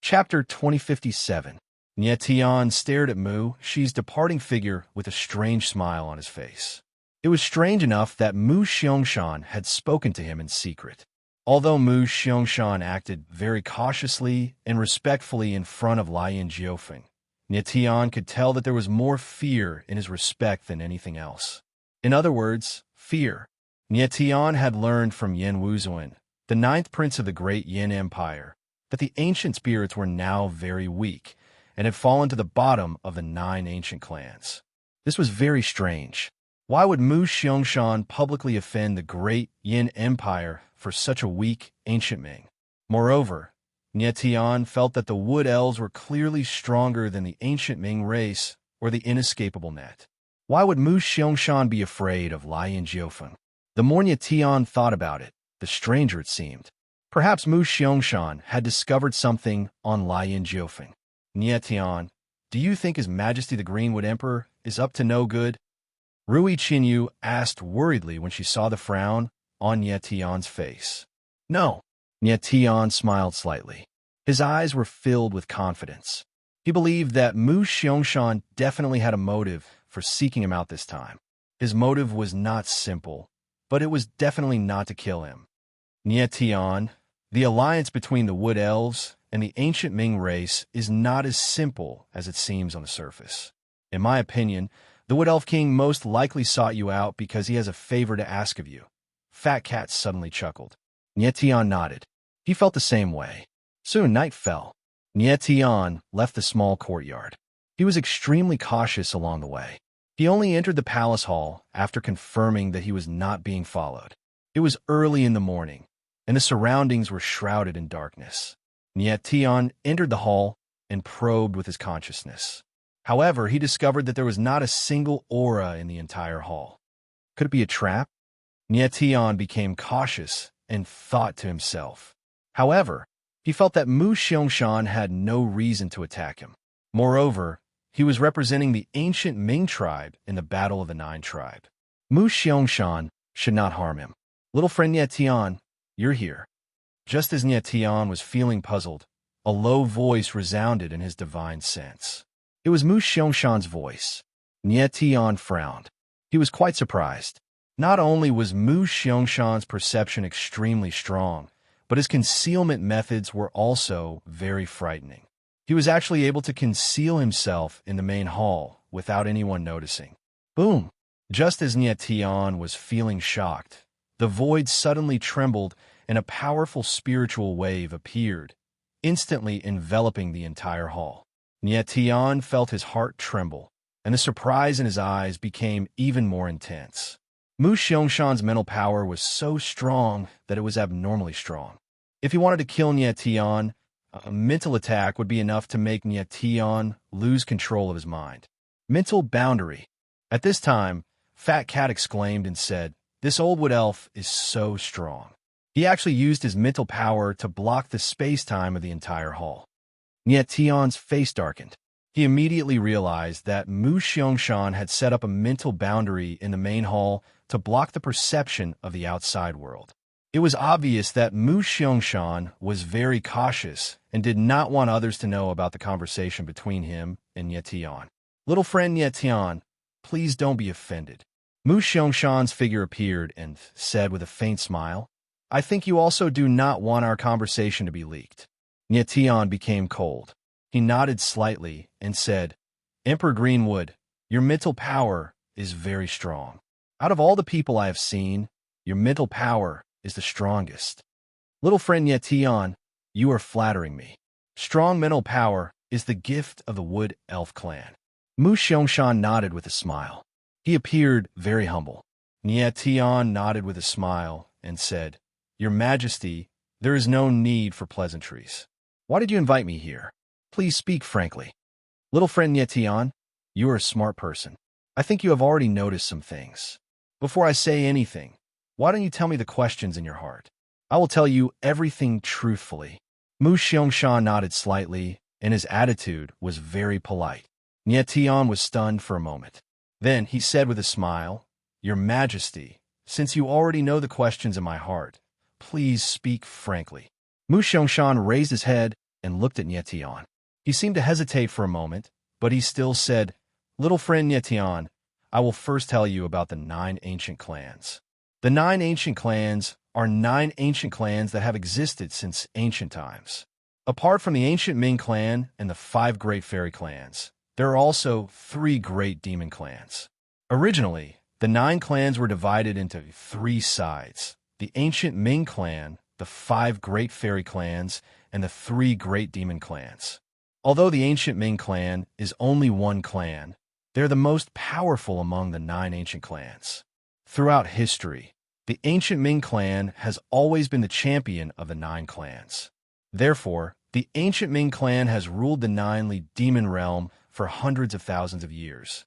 Chapter 2057. Nie Tian stared at Mu Shi's departing figure with a strange smile on his face. It was strange enough that Mu Xiangshan had spoken to him in secret. Although Mu Xiangshan acted very cautiously and respectfully in front of Lai Yin Jiufeng, Nie Tian could tell that there was more fear in his respect than anything else. In other words, fear. Nie Tian had learned from Yin Wuzuan, the 9th prince of the great Yin Empire, that the ancient spirits were now very weak and had fallen to the bottom of the 9 ancient clans. This was very strange. Why would Mu Xiangshan publicly offend the great Yin Empire for such a weak ancient Ming? Moreover, Nie Tian felt that the Wood Elves were clearly stronger than the ancient Ming race or the inescapable net. Why would Mu Xiangshan be afraid of Lai Yin Jiufeng? The more Nie Tian thought about it, the stranger it seemed. Perhaps Mu Xiangshan had discovered something on Lai Yin Jiufeng. Nie Tian, do you think His Majesty the Greenwood Emperor is up to no good? Rui Qinyu asked worriedly when she saw the frown on Nie Tian's face. No. Nie Tian smiled slightly. His eyes were filled with confidence. He believed that Mu Xiangshan definitely had a motive for seeking him out this time. His motive was not simple, but it was definitely not to kill him. Nie Tian, the alliance between the Wood Elves and the ancient Ming race is not as simple as it seems on the surface. In my opinion, the Wood Elf King most likely sought you out because he has a favor to ask of you. Fat Cat suddenly chuckled. Nie Tian nodded. He felt the same way. Soon night fell. Nie Tian left the small courtyard. He was extremely cautious along the way. He only entered the palace hall after confirming that he was not being followed. It was early in the morning. and the surroundings were shrouded in darkness. Yet Tion entered the hall and probed with his consciousness. However, he discovered that there was not a single aura in the entire hall. Could it be a trap? Tion became cautious and thought to himself. However, he felt that Mu Xiangshan had no reason to attack him. Moreover, he was representing the ancient Ming tribe in the Battle of the Nine Tribe. Mu Xiangshan should not harm him. Little friend Tion, you're here. Just as Tion was feeling puzzled, a low voice resounded in his divine sense. It was Mu Xiangshan's voice. Tion frowned. He was quite surprised. Not only was Mu Xiangshan's perception extremely strong, but his concealment methods were also very frightening. He was actually able to conceal himself in the main hall without anyone noticing. Boom! Just as Tion was feeling shocked, the void suddenly trembled and a powerful spiritual wave appeared, instantly enveloping the entire hall. Tion felt his heart tremble, and the surprise in his eyes became even more intense. Mu Xiangshan's mental power was so strong that it was abnormally strong. If he wanted to kill Tion, a mental attack would be enough to make Tion lose control of his mind. Mental boundary. At this time, Fat Cat exclaimed and said, "This old wood elf is so strong." He actually used his mental power to block the space-time of the entire hall. Tion's face darkened. He immediately realized that Mu Xiangshan had set up a mental boundary in the main hall to block the perception of the outside world. It was obvious that Mu Xiangshan was very cautious and did not want others to know about the conversation between him and Tion. Little friend Tion, please don't be offended. Mu Xiangshan's figure appeared and said with a faint smile, "I think you also do not want our conversation to be leaked." Tion became cold. He nodded slightly and said, "Emperor Greenwood, your mental power is very strong. Out of all the people I have seen, your mental power is the strongest." Little friend Tion, you are flattering me. Strong mental power is the gift of the Wood Elf clan. Mu Xiangshan nodded with a smile. He appeared very humble. Tion nodded with a smile and said, "Your Majesty, there is no need for pleasantries. Why did you invite me here? Please speak frankly." Little friend Tion, you are a smart person. I think you have already noticed some things. Before I say anything, why don't you tell me the questions in your heart? I will tell you everything truthfully. Mu Xiangshan nodded slightly, and his attitude was very polite. Tion was stunned for a moment. Then he said with a smile, "Your Majesty, since you already know the questions in my heart, please speak frankly." Mu Xiangshan raised his head and looked at Tion. He seemed to hesitate for a moment, but he still said, "Little friend Tion, I will first tell you about the 9 ancient clans. The 9 ancient clans are 9 ancient clans that have existed since ancient times. Apart from the ancient Ming clan and the 5 great fairy clans, there are also 3 great demon clans. Originally, the 9 clans were divided into 3 sides: the ancient Ming clan, the 5 great fairy clans, and the 3 great demon clans. Although the ancient Ming clan is only one clan, they're the most powerful among the 9 ancient clans. Throughout history, the ancient Ming clan has always been the champion of the 9 clans. Therefore, the ancient Ming clan has ruled the 9-leaf demon realm for hundreds of thousands of years.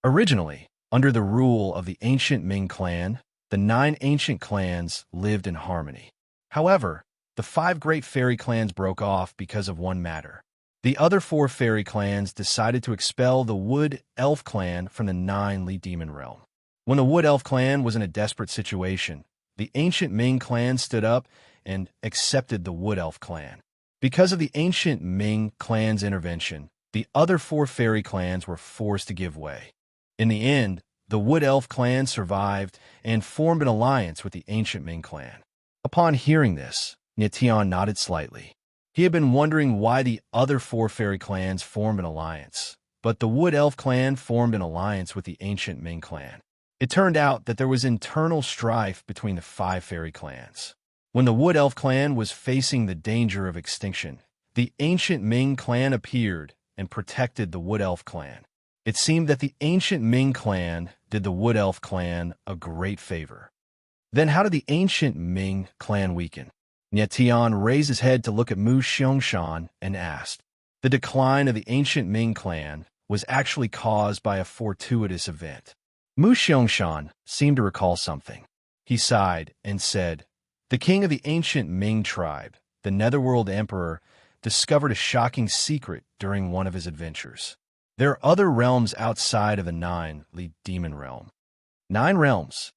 Originally, under the rule of the ancient Ming clan, the 9 ancient clans lived in harmony. However, the 5 great fairy clans broke off because of one matter. The other 4 fairy clans decided to expel the Wood Elf clan from the 9-leaf demon realm. When the Wood Elf clan was in a desperate situation, the ancient Ming clan stood up and accepted the Wood Elf clan. Because of the ancient Ming clan's intervention, the other 4 fairy clans were forced to give way. In the end, the Wood Elf clan survived and formed an alliance with the ancient Ming clan. Upon hearing this, Tion nodded slightly. He had been wondering why the other 4 fairy clans formed an alliance, but the Wood Elf clan formed an alliance with the ancient Ming clan. It turned out that there was internal strife between the 5 fairy clans. When the Wood Elf clan was facing the danger of extinction, the ancient Ming clan appeared and protected the Wood Elf clan. It seemed that the ancient Ming clan did the Wood Elf clan a great favor. Then how did the ancient Ming clan weaken? Nye Tian raised his head to look at Mu Xiangshan and asked. The decline of the ancient Ming clan was actually caused by a fortuitous event. Mu Xiangshan seemed to recall something. He sighed and said, the king of the ancient Ming tribe, the Netherworld Emperor, discovered a shocking secret during one of his adventures. There are other realms outside of the nine-lead demon realm. 9 realms.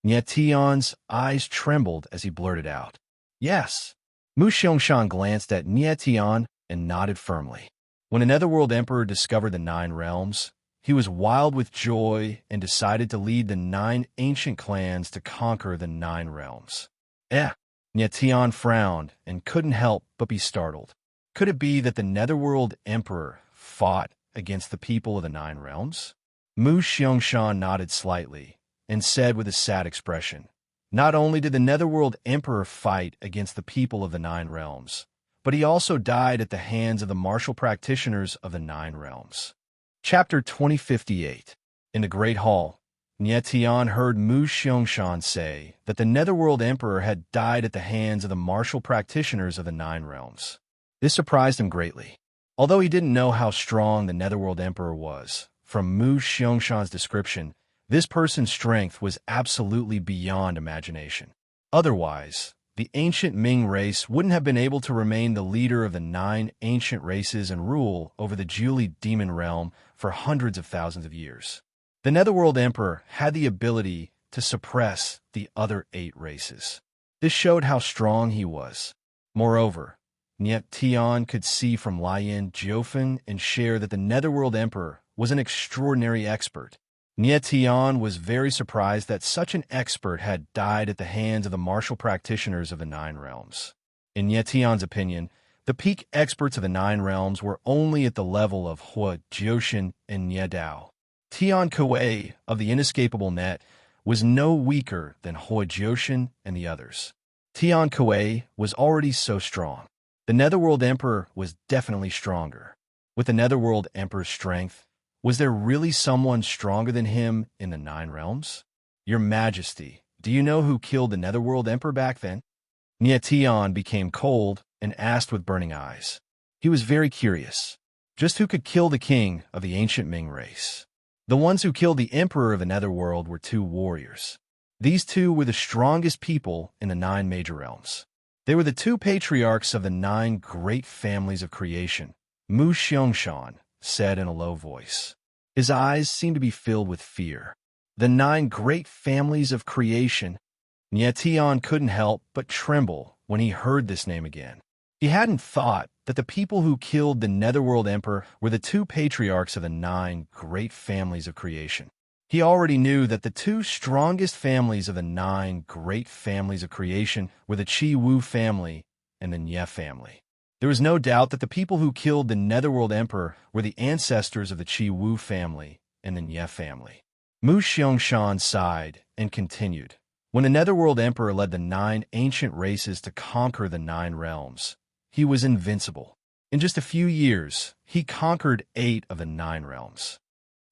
Nye Tian's eyes trembled as he blurted out. Yes. Mu Xiangshan glanced at Nye Tian and nodded firmly. When a Netherworld Emperor discovered the 9 realms, he was wild with joy and decided to lead the 9 ancient clans to conquer the 9 realms. Nye Tian frowned and couldn't help but be startled. Could it be that the Netherworld Emperor fought against the people of the 9 realms? Mu Xiangshan nodded slightly and said with a sad expression, not only did the Netherworld Emperor fight against the people of the 9 realms, but he also died at the hands of the martial practitioners of the 9 realms. Chapter 2058. In the Great Hall, Nye Tian heard Mu Xiangshan say that the Netherworld Emperor had died at the hands of the martial practitioners of the 9 realms. This surprised him greatly. Although he didn't know how strong the Netherworld Emperor was, from Mu Xiangshan's description, this person's strength was absolutely beyond imagination. Otherwise, the ancient Ming race wouldn't have been able to remain the leader of the 9 ancient races and rule over the Julie demon realm for hundreds of thousands of years. The Netherworld Emperor had the ability to suppress the other 8 races. This showed how strong he was. Moreover, Nye Tian could see from Lian Jiufen and share that the Netherworld Emperor was an extraordinary expert. Nye Tian was very surprised that such an expert had died at the hands of the martial practitioners of the 9 realms. In Nye Tian's opinion, the peak experts of the 9 realms were only at the level of Hua Jiushin and Nye Dao. Tian Kuei of the Inescapable Net was no weaker than Hua Jiushin and the others. Tian Kuei was already so strong. The Netherworld Emperor was definitely stronger. With the Netherworld Emperor's strength, was there really someone stronger than him in the 9 realms? Your Majesty, do you know who killed the Netherworld Emperor back then? Nye Tian became cold and asked with burning eyes. He was very curious. Just who could kill the king of the ancient Ming race? The ones who killed the Emperor of the Netherworld were 2 warriors. These 2 were the strongest people in the 9 major realms. They were the 2 patriarchs of the 9 great families of creation. Mu Xiangshan said in a low voice. His eyes seemed to be filled with fear. The 9 great families of creation. Nye Tian couldn't help but tremble when he heard this name again. He hadn't thought that the people who killed the Netherworld Emperor were the 2 patriarchs of the 9 great families of creation. He already knew that the 2 strongest families of the 9 great families of creation were the Qi Wu family and the Nye family. There was no doubt that the people who killed the Netherworld Emperor were the ancestors of the Qi Wu family and the Nye family. Mu Xiangshan sighed and continued. When the Netherworld Emperor led the 9 ancient races to conquer the 9 realms, he was invincible. In just a few years, he conquered 8 of the 9 realms.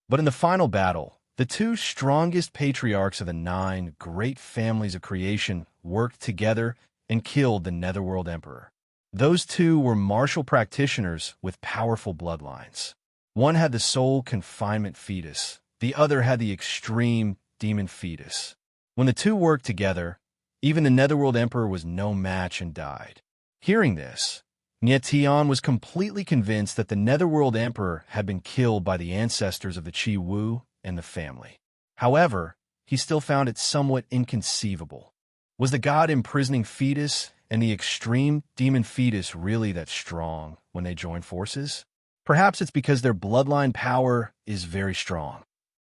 But in the final battle, the 2 strongest patriarchs of the 9 great families of creation worked together and killed the Netherworld Emperor. Those 2 were martial practitioners with powerful bloodlines. One had the soul confinement fetus, the other had the extreme demon fetus. When the 2 worked together, even the Netherworld Emperor was no match and died. Hearing this, Nye Tian was completely convinced that the Netherworld Emperor had been killed by the ancestors of the Qi Wu and the family. However, he still found it somewhat inconceivable. Was the god imprisoning fetus and the extreme demon fetus really that strong when they join forces? Perhaps it's because their bloodline power is very strong.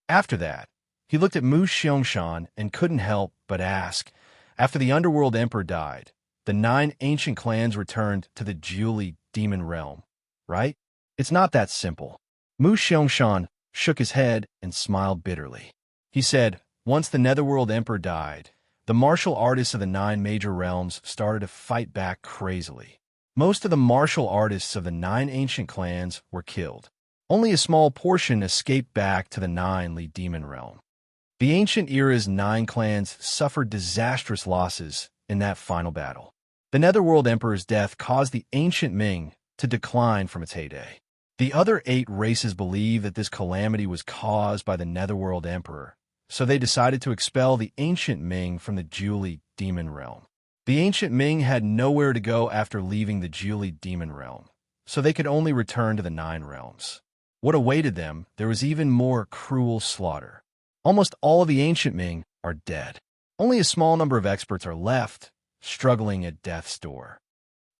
After that, he looked at Mu Xiangshan and couldn't help but ask, after the Underworld Emperor died, the 9 ancient clans returned to the Julie demon realm, right? It's not that simple. Mu Xiangshan shook his head and smiled bitterly. He said, once the Netherworld Emperor died, the martial artists of the 9 major realms started to fight back crazily. Most of the martial artists of the 9 ancient clans were killed. Only a small portion escaped back to the 9-lead demon realm. The ancient era's 9 clans suffered disastrous losses in that final battle. The Netherworld Emperor's death caused the ancient Ming to decline from its heyday. The other 8 races believe that this calamity was caused by the Netherworld Emperor, so they decided to expel the ancient Ming from the Julie demon realm. The ancient Ming had nowhere to go after leaving the Julie demon realm, so they could only return to the 9 realms. What awaited them, there was even more cruel slaughter. Almost all of the ancient Ming are dead. Only a small number of experts are left, struggling at death's door.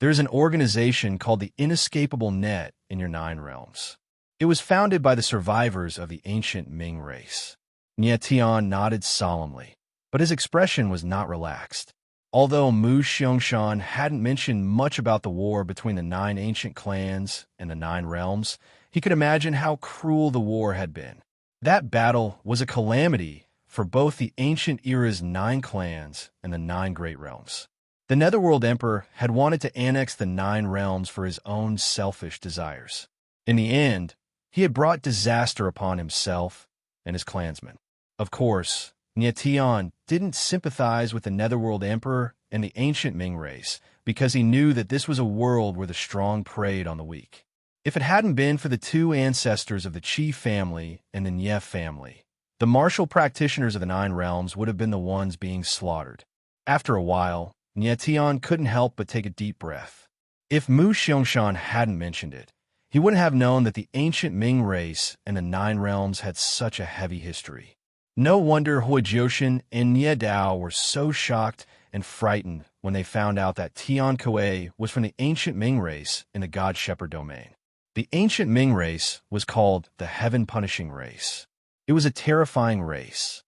There is an organization called the Inescapable Net in your 9 realms. It was founded by the survivors of the ancient Ming race. Nie Tian nodded solemnly, but his expression was not relaxed. Although Mu Xiangshan hadn't mentioned much about the war between the 9 ancient clans and the 9 realms, he could imagine how cruel the war had been. That battle was a calamity for both the ancient era's 9 clans and the 9 great realms. The Netherworld Emperor had wanted to annex the 9 realms for his own selfish desires. In the end, he had brought disaster upon himself and his clansmen. Of course, Nie Tian didn't sympathize with the Netherworld Emperor and the ancient Ming race because he knew that this was a world where the strong preyed on the weak. If it hadn't been for the 2 ancestors of the Qi family and the Nie family, the martial practitioners of the 9 realms would have been the ones being slaughtered. After a while, Nie Tian couldn't help but take a deep breath. If Mu Xiangshan hadn't mentioned it, he wouldn't have known that the ancient Ming race and the 9 realms had such a heavy history. No wonder Hua Jiushan and Nie Dao were so shocked and frightened when they found out that Tian Kuei was from the ancient Ming race in the God Shepherd domain. The ancient Ming race was called the Heaven-Punishing Race. It was a terrifying race.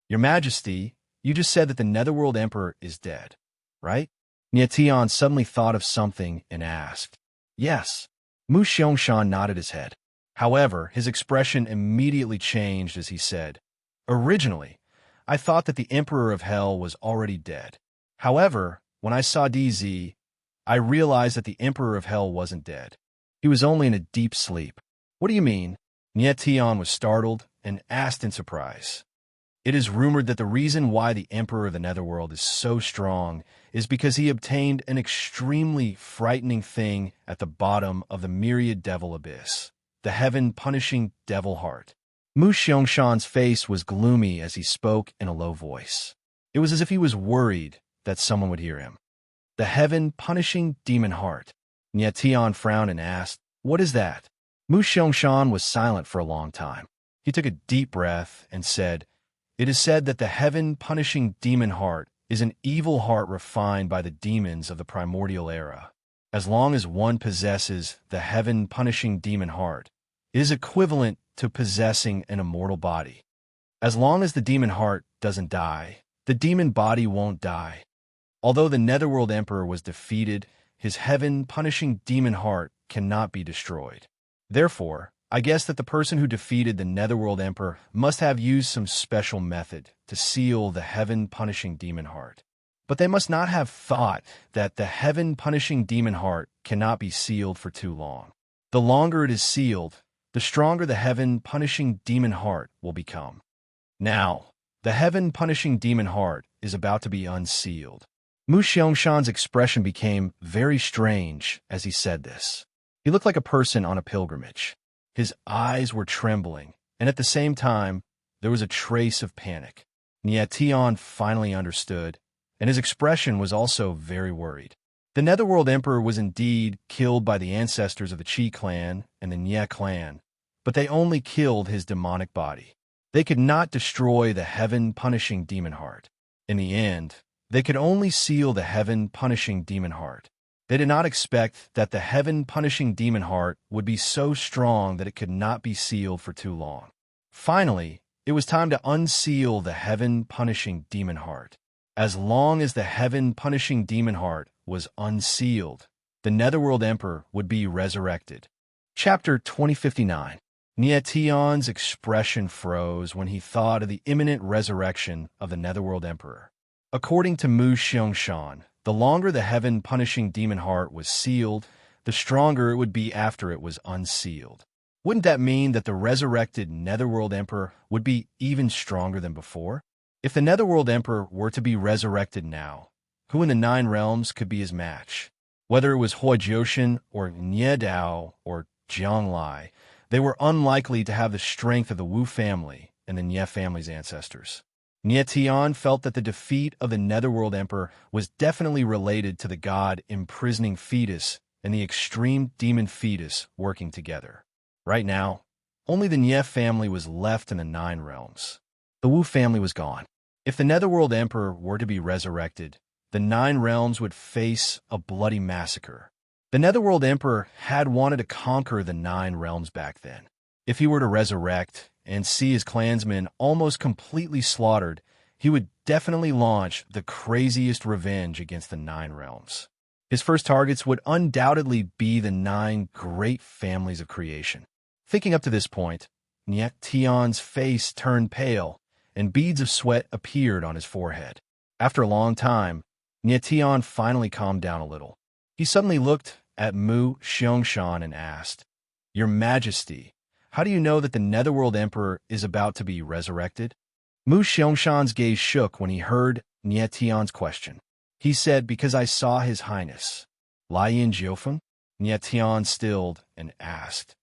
Your Majesty, you just said that the Netherworld Emperor is dead, right? Nie Tian suddenly thought of something and asked. Yes. Mu Xiangshan nodded his head. However, his expression immediately changed as he said, Originally, I thought that the Emperor of Hell was already dead. However, when I saw DZ, I realized that the Emperor of Hell wasn't dead. He was only in a deep sleep. What do you mean? Nie Tian was startled and asked in surprise. It is rumored that the reason why the Emperor of the Netherworld is so strong is because he obtained an extremely frightening thing at the bottom of the myriad devil abyss, the heaven-punishing devil heart. Mu Xiangshan's face was gloomy as he spoke in a low voice. It was as if he was worried that someone would hear him. The heaven-punishing demon heart. Nie Tian frowned and asked, What is that? Mu Xiangshan was silent for a long time. He took a deep breath and said, It is said that the heaven-punishing demon heart is an evil heart refined by the demons of the primordial era. As long as one possesses the heaven-punishing demon heart, it is equivalent to possessing an immortal body. As long as the demon heart doesn't die, the demon body won't die. Although the Netherworld Emperor was defeated, his heaven-punishing demon heart cannot be destroyed. Therefore, I guess that the person who defeated the Netherworld Emperor must have used some special method to seal the heaven-punishing demon heart. But they must not have thought that the heaven-punishing demon heart cannot be sealed for too long. The longer it is sealed, the stronger the heaven-punishing demon heart will become. Now, the heaven-punishing demon heart is about to be unsealed. Mu Xiangshan's expression became very strange as he said this. He looked like a person on a pilgrimage. His eyes were trembling, and at the same time, there was a trace of panic. Nie Tian finally understood, and his expression was also very worried. The Netherworld Emperor was indeed killed by the ancestors of the Qi clan and the Nie clan, but they only killed his demonic body. They could not destroy the heaven-punishing demon heart. In the end, they could only seal the heaven-punishing demon heart. They did not expect that the heaven-punishing demon heart would be so strong that it could not be sealed for too long. Finally, it was time to unseal the heaven-punishing demon heart. As long as the heaven-punishing demon heart was unsealed, the Netherworld Emperor would be resurrected. Chapter 2059. Nie Tian's expression froze when he thought of the imminent resurrection of the Netherworld Emperor. According to Mu Xiangshan, the longer the heaven-punishing demon heart was sealed, the stronger it would be after it was unsealed. Wouldn't that mean that the resurrected Netherworld Emperor would be even stronger than before? If the Netherworld Emperor were to be resurrected now, who in the Nine Realms could be his match? Whether it was Huajioshan or Nie Dao or Jianglai, they were unlikely to have the strength of the Wu family and the Nie family's ancestors. Nie Tian felt that the defeat of the Netherworld Emperor was definitely related to the god imprisoning Fetus and the extreme demon Fetus working together. Right now, only the Nie family was left in the Nine Realms. The Wu family was gone. If the Netherworld Emperor were to be resurrected, the Nine Realms would face a bloody massacre. The Netherworld Emperor had wanted to conquer the Nine Realms back then. If he were to resurrect and see his clansmen almost completely slaughtered, he would definitely launch the craziest revenge against the Nine Realms. His first targets would undoubtedly be the nine great families of creation. Thinking up to this point, Nie Tian's face turned pale, and beads of sweat appeared on his forehead. After a long time, Nie Tian finally calmed down a little. He suddenly looked at Mu Xiangshan and asked, "Your Majesty, how do you know that the Netherworld Emperor is about to be resurrected?" Mu Xiangshan's gaze shook when he heard Nie Tian's question. He said, "Because I saw His Highness." Lian Jiufeng? Nie Tian stilled and asked,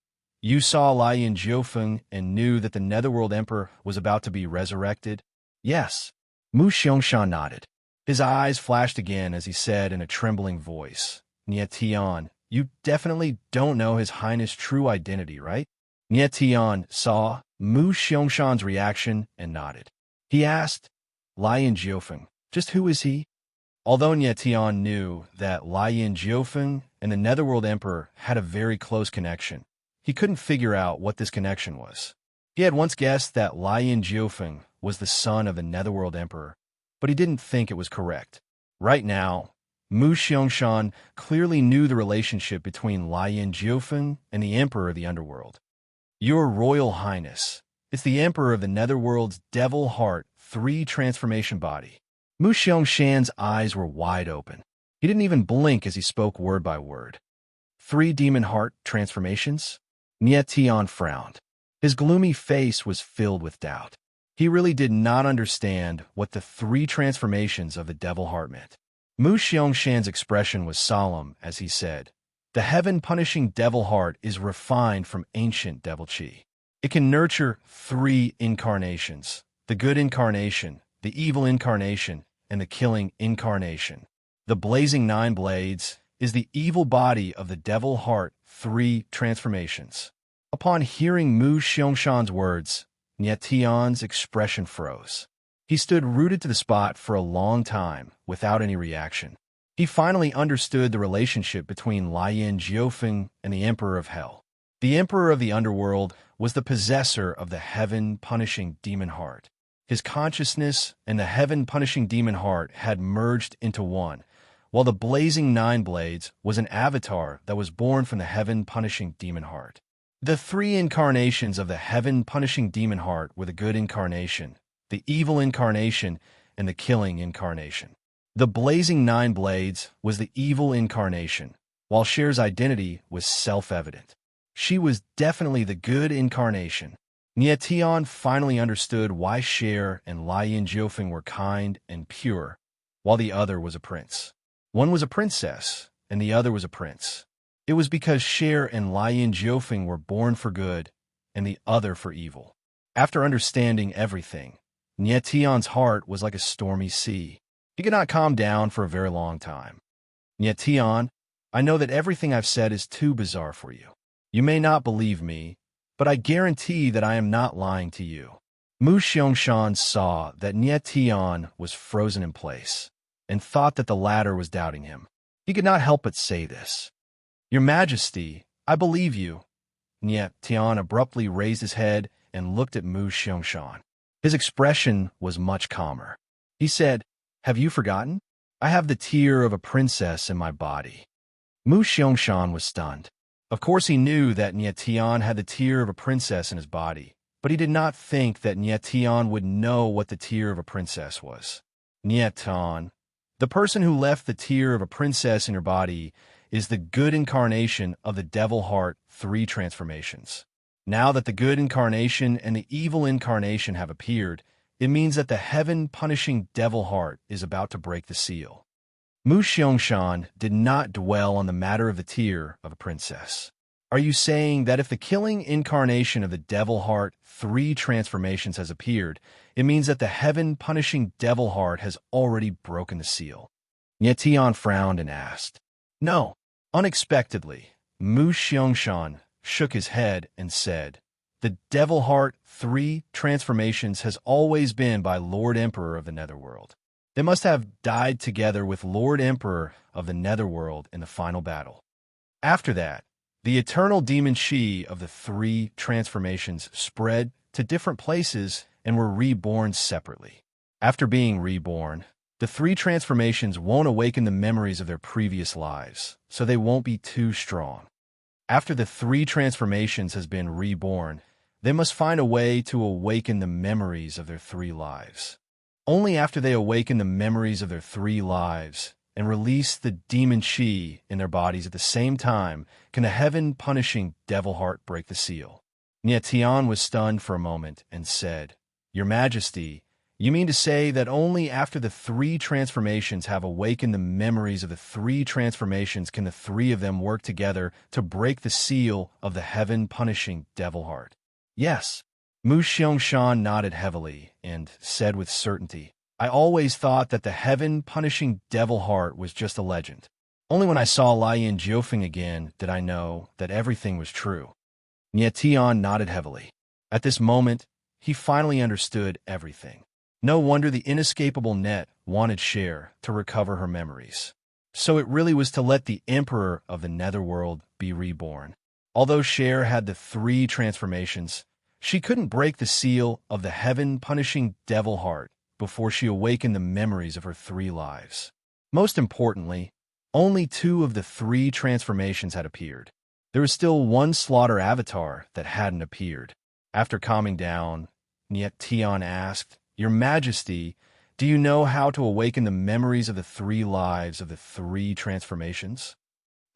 "You saw Lian Jiufeng and knew that the Netherworld Emperor was about to be resurrected?" "Yes." Mu Xiangshan nodded. His eyes flashed again as he said in a trembling voice, "Nie Tian, you definitely don't know His Highness' true identity, right?" Nie Tian saw Mu Xiangshan's reaction and nodded. He asked, "Lian Jiufeng, just who is he?" Although Nie Tian knew that Lian Jiufeng and the Netherworld Emperor had a very close connection, he couldn't figure out what this connection was. He had once guessed that Lian Jiufeng was the son of the Netherworld Emperor, but he didn't think it was correct. Right now, Mu Xiangshan clearly knew the relationship between Lian Jiufeng and the Emperor of the Underworld. "Your Royal Highness, it's the Emperor of the Netherworld's Devil Heart 3 transformation body." Mu Xiangshan's eyes were wide open. He didn't even blink as he spoke word by word. 3 demon heart transformations? Nie Tian frowned. His gloomy face was filled with doubt. He really did not understand what the 3 transformations of the devil heart meant. Mu Xiangshan's expression was solemn as he said, "The heaven-punishing devil heart is refined from ancient devil chi. It can nurture 3 incarnations, the good incarnation, the evil incarnation, and the killing incarnation. The blazing 9 blades is the evil body of the devil heart 3 transformations." Upon hearing Mu Xiangshan's words, Nie Tian's expression froze. He stood rooted to the spot for a long time without any reaction. He finally understood the relationship between Lian Jiufeng and the Emperor of Hell. The Emperor of the Underworld was the possessor of the heaven-punishing demon heart. His consciousness and the heaven-punishing demon heart had merged into one, while the blazing 9 blades was an avatar that was born from the heaven-punishing demon heart. The 3 incarnations of the heaven-punishing demon heart were the good incarnation, the evil incarnation, and the killing incarnation. The blazing 9 blades was the evil incarnation, while Cher's identity was self-evident. She was definitely the good incarnation. Nie Tian finally understood why Cher and Lian Jiufeng were kind and pure, while the other was a prince. One was a princess, and the other was a prince. It was because Cher and Lian Jiufeng were born for good, and the other for evil. After understanding everything, Nie Tian's heart was like a stormy sea. He could not calm down for a very long time. "Nie Tian, I know that everything I've said is too bizarre for you. You may not believe me, but I guarantee that I am not lying to you." Mu Xiangshan saw that Nie Tian was frozen in place, and thought that the latter was doubting him. He could not help but say this. "Your Majesty, I believe you." Nie Tian abruptly raised his head and looked at Mu Xiangshan. His expression was much calmer. He said, "Have you forgotten? I have the tear of a princess in my body." Mu Xiangshan was stunned. Of course he knew that Nie Tian had the tear of a princess in his body, but he did not think that Nie Tian would know what the tear of a princess was. Nie Tian, the person who left the tear of a princess in your body is the good incarnation of the devil heart 3 transformations. Now that the good incarnation and the evil incarnation have appeared, it means that the heaven-punishing devil heart is about to break the seal. Mu Xiangshan did not dwell on the matter of the tear of a princess. Are you saying that if the killing incarnation of the devil heart 3 transformations has appeared, it means that the heaven-punishing devil heart has already broken the seal? Nie Tian frowned and asked. No. Unexpectedly, Mu Xiangshan shook his head and said, the devil heart 3 transformations has always been by Lord Emperor of the Netherworld. They must have died together with Lord Emperor of the Netherworld in the final battle. After that, the eternal demon Shi of the 3 transformations spread to different places and were reborn separately. After being reborn, the 3 transformations won't awaken the memories of their previous lives, so they won't be too strong. After the 3 transformations has been reborn, they must find a way to awaken the memories of their 3 lives. Only after they awaken the memories of their 3 lives and release the demon Shi in their bodies at the same time can the heaven-punishing devil heart break the seal. Nie Tian was stunned for a moment and said, Your Majesty, you mean to say that only after the 3 transformations have awakened the memories of the 3 transformations can the 3 of them work together to break the seal of the heaven-punishing devil heart? Yes. Mu Xiangshan nodded heavily and said with certainty, I always thought that the heaven-punishing devil heart was just a legend. Only when I saw Lian Jiufeng again did I know that everything was true. Nie Tian nodded heavily. At this moment, he finally understood everything. No wonder the inescapable net wanted Cher to recover her memories. So it really was to let the Emperor of the Netherworld be reborn. Although Cher had the 3 transformations, she couldn't break the seal of the heaven-punishing devil heart before she awakened the memories of her 3 lives. Most importantly, only 2 of the 3 transformations had appeared. There was still 1 slaughter avatar that hadn't appeared. After calming down, Nie Tian asked, Your Majesty, do you know how to awaken the memories of the 3 lives of the 3 transformations?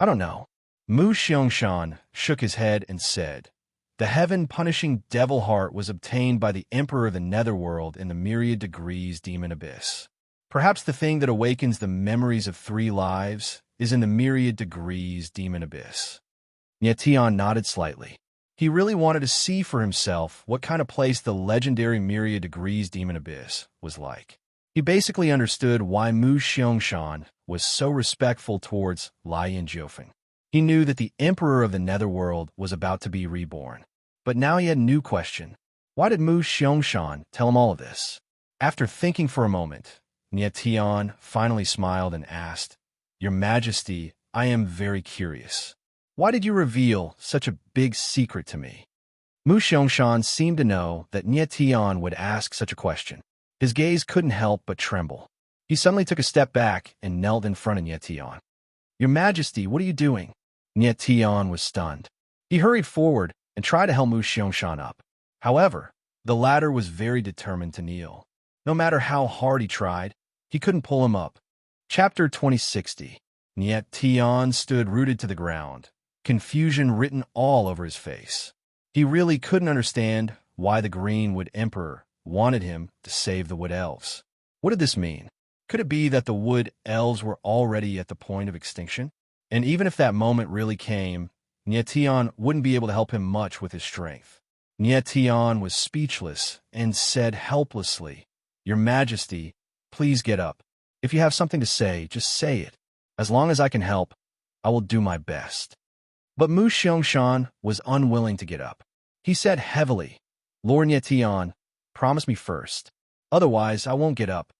I don't know. Mu Xiangshan shook his head and said, The heaven-punishing devil heart was obtained by the Emperor of the Netherworld in the myriad degrees demon abyss. Perhaps the thing that awakens the memories of 3 lives is in the myriad degrees demon abyss. Nie Tian nodded slightly. He really wanted to see for himself what kind of place the legendary myriad degrees demon abyss was like. He basically understood why Mu Xiangshan was so respectful towards Lian Jiufeng. He knew that the Emperor of the Netherworld was about to be reborn. But now he had a new question. Why did Mu Xiangshan tell him all of this? After thinking for a moment, Nie Tian finally smiled and asked, Your Majesty, I am very curious. Why did you reveal such a big secret to me? Mu Xiangshan seemed to know that Nie Tian would ask such a question. His gaze couldn't help but tremble. He suddenly took a step back and knelt in front of Nie Tian. Your Majesty, what are you doing? Nie Tian was stunned. He hurried forward and tried to help Mu Xiangshan up. However, the latter was very determined to kneel. No matter how hard he tried, he couldn't pull him up. Chapter 2060. Nie Tian stood rooted to the ground, confusion written all over his face. He really couldn't understand why the Greenwood Emperor wanted him to save the Wood Elves. What did this mean? Could it be that the Wood Elves were already at the point of extinction? And even if that moment really came, Nie Tian wouldn't be able to help him much with his strength. Nie Tian was speechless and said helplessly, Your Majesty, please get up. If you have something to say, just say it. As long as I can help, I will do my best. But Mu Xiangshan was unwilling to get up. He said heavily, Lord Nie Tian, promise me first. Otherwise, I won't get up.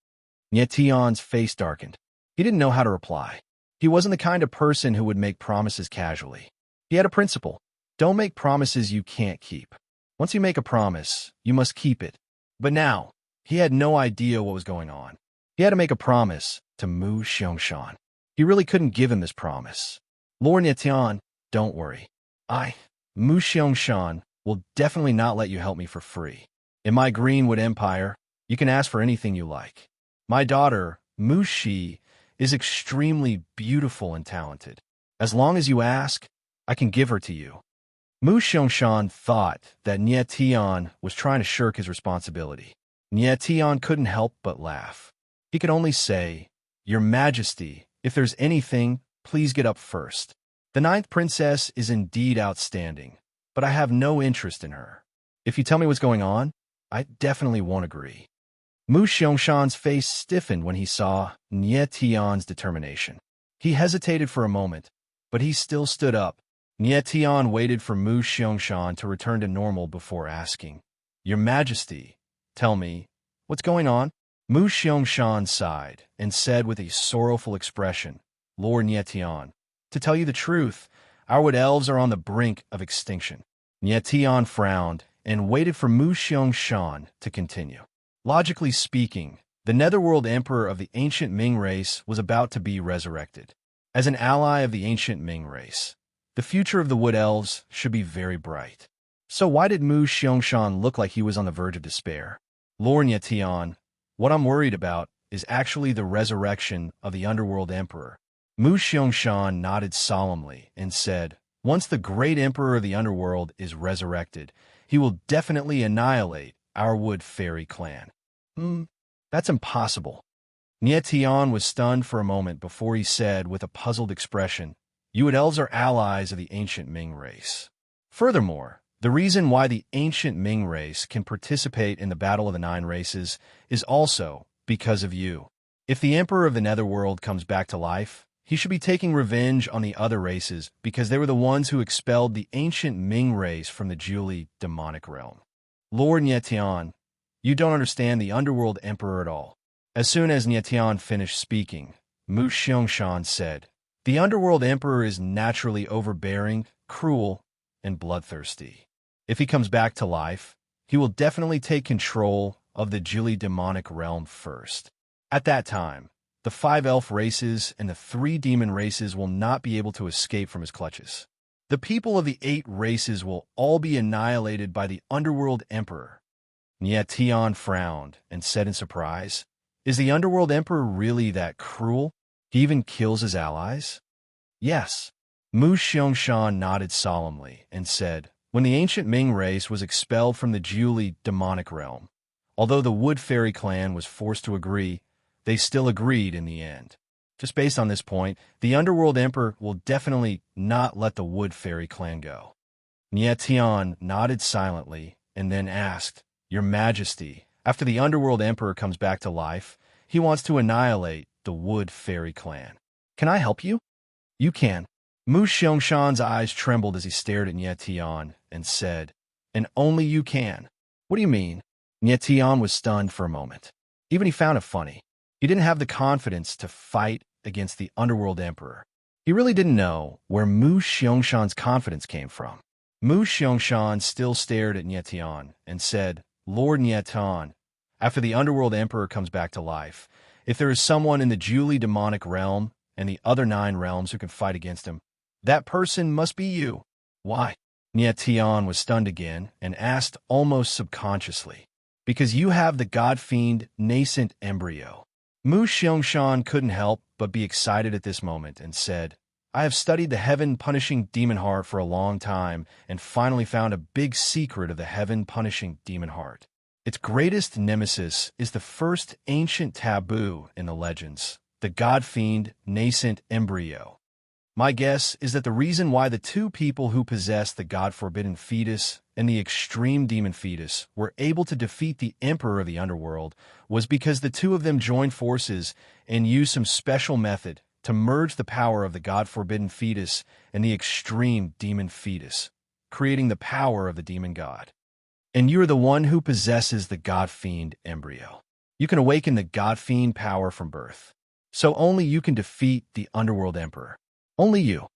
Nie Tian's face darkened. He didn't know how to reply. He wasn't the kind of person who would make promises casually. He had a principle. Don't make promises you can't keep. Once you make a promise, you must keep it. But now, he had no idea what was going on. He had to make a promise to Mu Xiangshan. He really couldn't give him this promise. Lord Nie Tian, don't worry. Mu Xiangshan, will definitely not let you help me for free. In my Greenwood Empire, you can ask for anything you like. My daughter, Mu Shi, is extremely beautiful and talented. As long as you ask, I can give her to you. Mu Xiangshan thought that Nie Tian was trying to shirk his responsibility. Nie Tian couldn't help but laugh. He could only say, "Your Majesty, if there's anything, please get up first. The ninth princess is indeed outstanding, but I have no interest in her. If you tell me what's going on, I definitely won't agree." Mu Xiangshan's face stiffened when he saw Nie Tian's determination. He hesitated for a moment, but he still stood up. Nie Tian waited for Mu Xiangshan to return to normal before asking, "Your Majesty, tell me, what's going on?" Mu Xiangshan sighed and said with a sorrowful expression, "Lord Nie Tian, to tell you the truth, our wood elves are on the brink of extinction." Nie Tian frowned and waited for Mu Xiangshan to continue. Logically speaking, the Netherworld Emperor of the ancient Ming race was about to be resurrected. As an ally of the ancient Ming race, the future of the Wood Elves should be very bright. So why did Mu Xiangshan look like he was on the verge of despair? "Lord Nie Tian, what I'm worried about is actually the resurrection of the Underworld Emperor." Mu Xiangshan nodded solemnly and said, "Once the great Emperor of the Underworld is resurrected, he will definitely annihilate our Wood Fairy clan." That's impossible." Nie Tian was stunned for a moment before he said with a puzzled expression, "You Wood Elves are allies of the ancient Ming race. Furthermore, the reason why the ancient Ming race can participate in the Battle of the Nine Races is also because of you. If the Emperor of the Netherworld comes back to life, he should be taking revenge on the other races because they were the ones who expelled the ancient Ming race from the Julie demonic realm." "Lord Nie Tian, you don't understand the Underworld Emperor at all." As soon as Nie Tian finished speaking, Mu Xiangshan said, "The Underworld Emperor is naturally overbearing, cruel, and bloodthirsty. If he comes back to life, he will definitely take control of the Julie demonic realm first. At that time, the 5 elf races and the 3 demon races will not be able to escape from his clutches. The people of the 8 races will all be annihilated by the Underworld Emperor." Nie Tian frowned and said in surprise, "Is the Underworld Emperor really that cruel? He even kills his allies?" "Yes." Mu Xiangshan nodded solemnly and said, "When the ancient Ming race was expelled from the Julie demonic realm, although the Wood Fairy clan was forced to agree, they still agreed in the end. Just based on this point, the Underworld Emperor will definitely not let the Wood Fairy clan go." Nie Tian nodded silently and then asked, "Your Majesty, after the Underworld Emperor comes back to life, he wants to annihilate the Wood Fairy clan. Can I help you?" "You can." Mu Xiangshan's eyes trembled as he stared at Nie Tian and said, "And only you can." "What do you mean?" Nie Tian was stunned for a moment. Even he found it funny. He didn't have the confidence to fight against the Underworld Emperor. He really didn't know where Mu Xiangshan's confidence came from. Mu Xiangshan still stared at Nie Tian and said, "Lord Nie Tian, after the Underworld Emperor comes back to life, if there is someone in the Julie demonic realm and the other 9 realms who can fight against him, that person must be you." "Why?" Nie Tian was stunned again and asked almost subconsciously, "Because you have the god-fiend nascent embryo." Mu Xiangshan couldn't help but be excited at this moment and said, "I have studied the heaven-punishing demon heart for a long time and finally found a big secret of the heaven-punishing demon heart. Its greatest nemesis is the first ancient taboo in the legends, the god-fiend nascent embryo. My guess is that the reason why the 2 people who possess the god-forbidden fetus and the extreme demon fetus were able to defeat the Emperor of the Underworld was because the 2 of them joined forces and used some special method to merge the power of the god-forbidden fetus and the extreme demon fetus, creating the power of the demon god. And you're the one who possesses the god-fiend embryo. You can awaken the god-fiend power from birth. So only you can defeat the Underworld Emperor. Only you."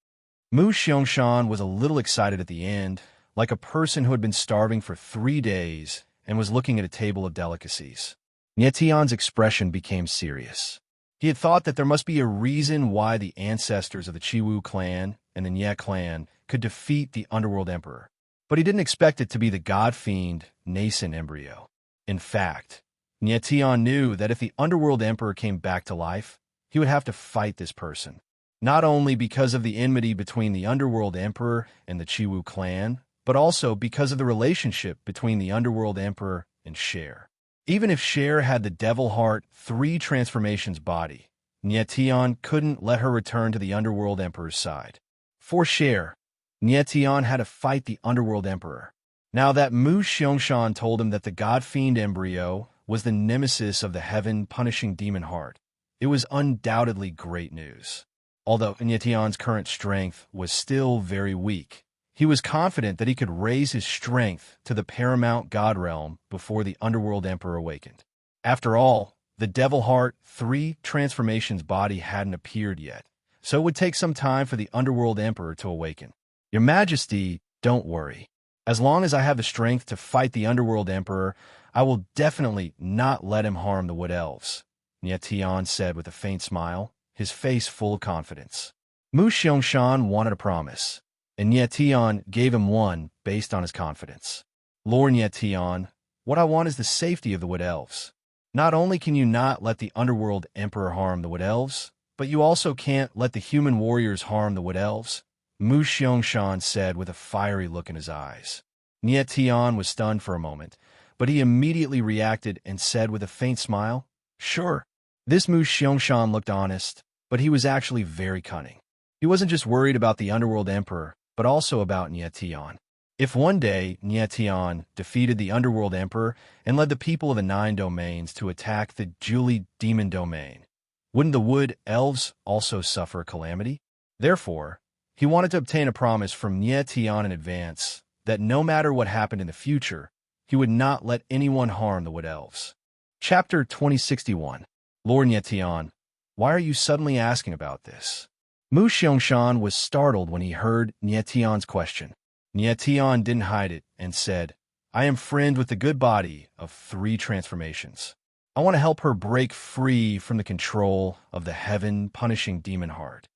Mu Xiangshan was a little excited at the end, like a person who had been starving for 3 days and was looking at a table of delicacies. Nie Tian's expression became serious. He had thought that there must be a reason why the ancestors of the Chiwu clan and the Nye clan could defeat the Underworld Emperor, but he didn't expect it to be the god-fiend nascent embryo. In fact, Nie Tian knew that if the Underworld Emperor came back to life, he would have to fight this person. Not only because of the enmity between the Underworld Emperor and the Chiwu clan, but also because of the relationship between the Underworld Emperor and Cher. Even if Cher had the Devil Heart 3 transformations body, Nietion couldn't let her return to the Underworld Emperor's side. For Cher, Nietion had to fight the Underworld Emperor. Now that Mu Xiangshan told him that the God-Fiend embryo was the nemesis of the heaven-punishing demon heart, it was undoubtedly great news. Although Nietion's current strength was still very weak, he was confident that he could raise his strength to the paramount God realm before the Underworld Emperor awakened. After all, the Devil Heart 3 transformations body hadn't appeared yet, so it would take some time for the Underworld Emperor to awaken. Your Majesty, don't worry. As long as I have the strength to fight the Underworld Emperor, I will definitely not let him harm the Wood Elves, Nietion said with a faint smile, his face full of confidence. Mu Xiangshan wanted a promise, and Nietion gave him one based on his confidence. Lord Nietion, what I want is the safety of the Wood Elves. Not only can you not let the Underworld Emperor harm the Wood Elves, but you also can't let the human warriors harm the Wood Elves, Mu Xiangshan said with a fiery look in his eyes. Nietion was stunned for a moment, but he immediately reacted and said with a faint smile, "Sure." This Mu Xiangshan looked honest, but he was actually very cunning. He wasn't just worried about the Underworld Emperor, but also about Nietion. If one day Nietion defeated the Underworld Emperor and led the people of the 9 domains to attack the Julie Demon Domain, wouldn't the Wood Elves also suffer calamity? Therefore, he wanted to obtain a promise from Nietion in advance that no matter what happened in the future, he would not let anyone harm the Wood Elves. Chapter 2061. Lord Nietion, why are you suddenly asking about this? Mu Xiangshan was startled when he heard Nietion's question. Nietion didn't hide it and said, I am friend with the good body of 3 transformations. I want to help her break free from the control of the heaven-punishing demon heart.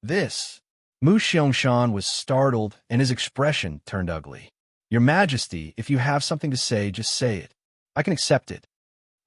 This. Mu Xiangshan was startled and his expression turned ugly. Your Majesty, if you have something to say, just say it. I can accept it.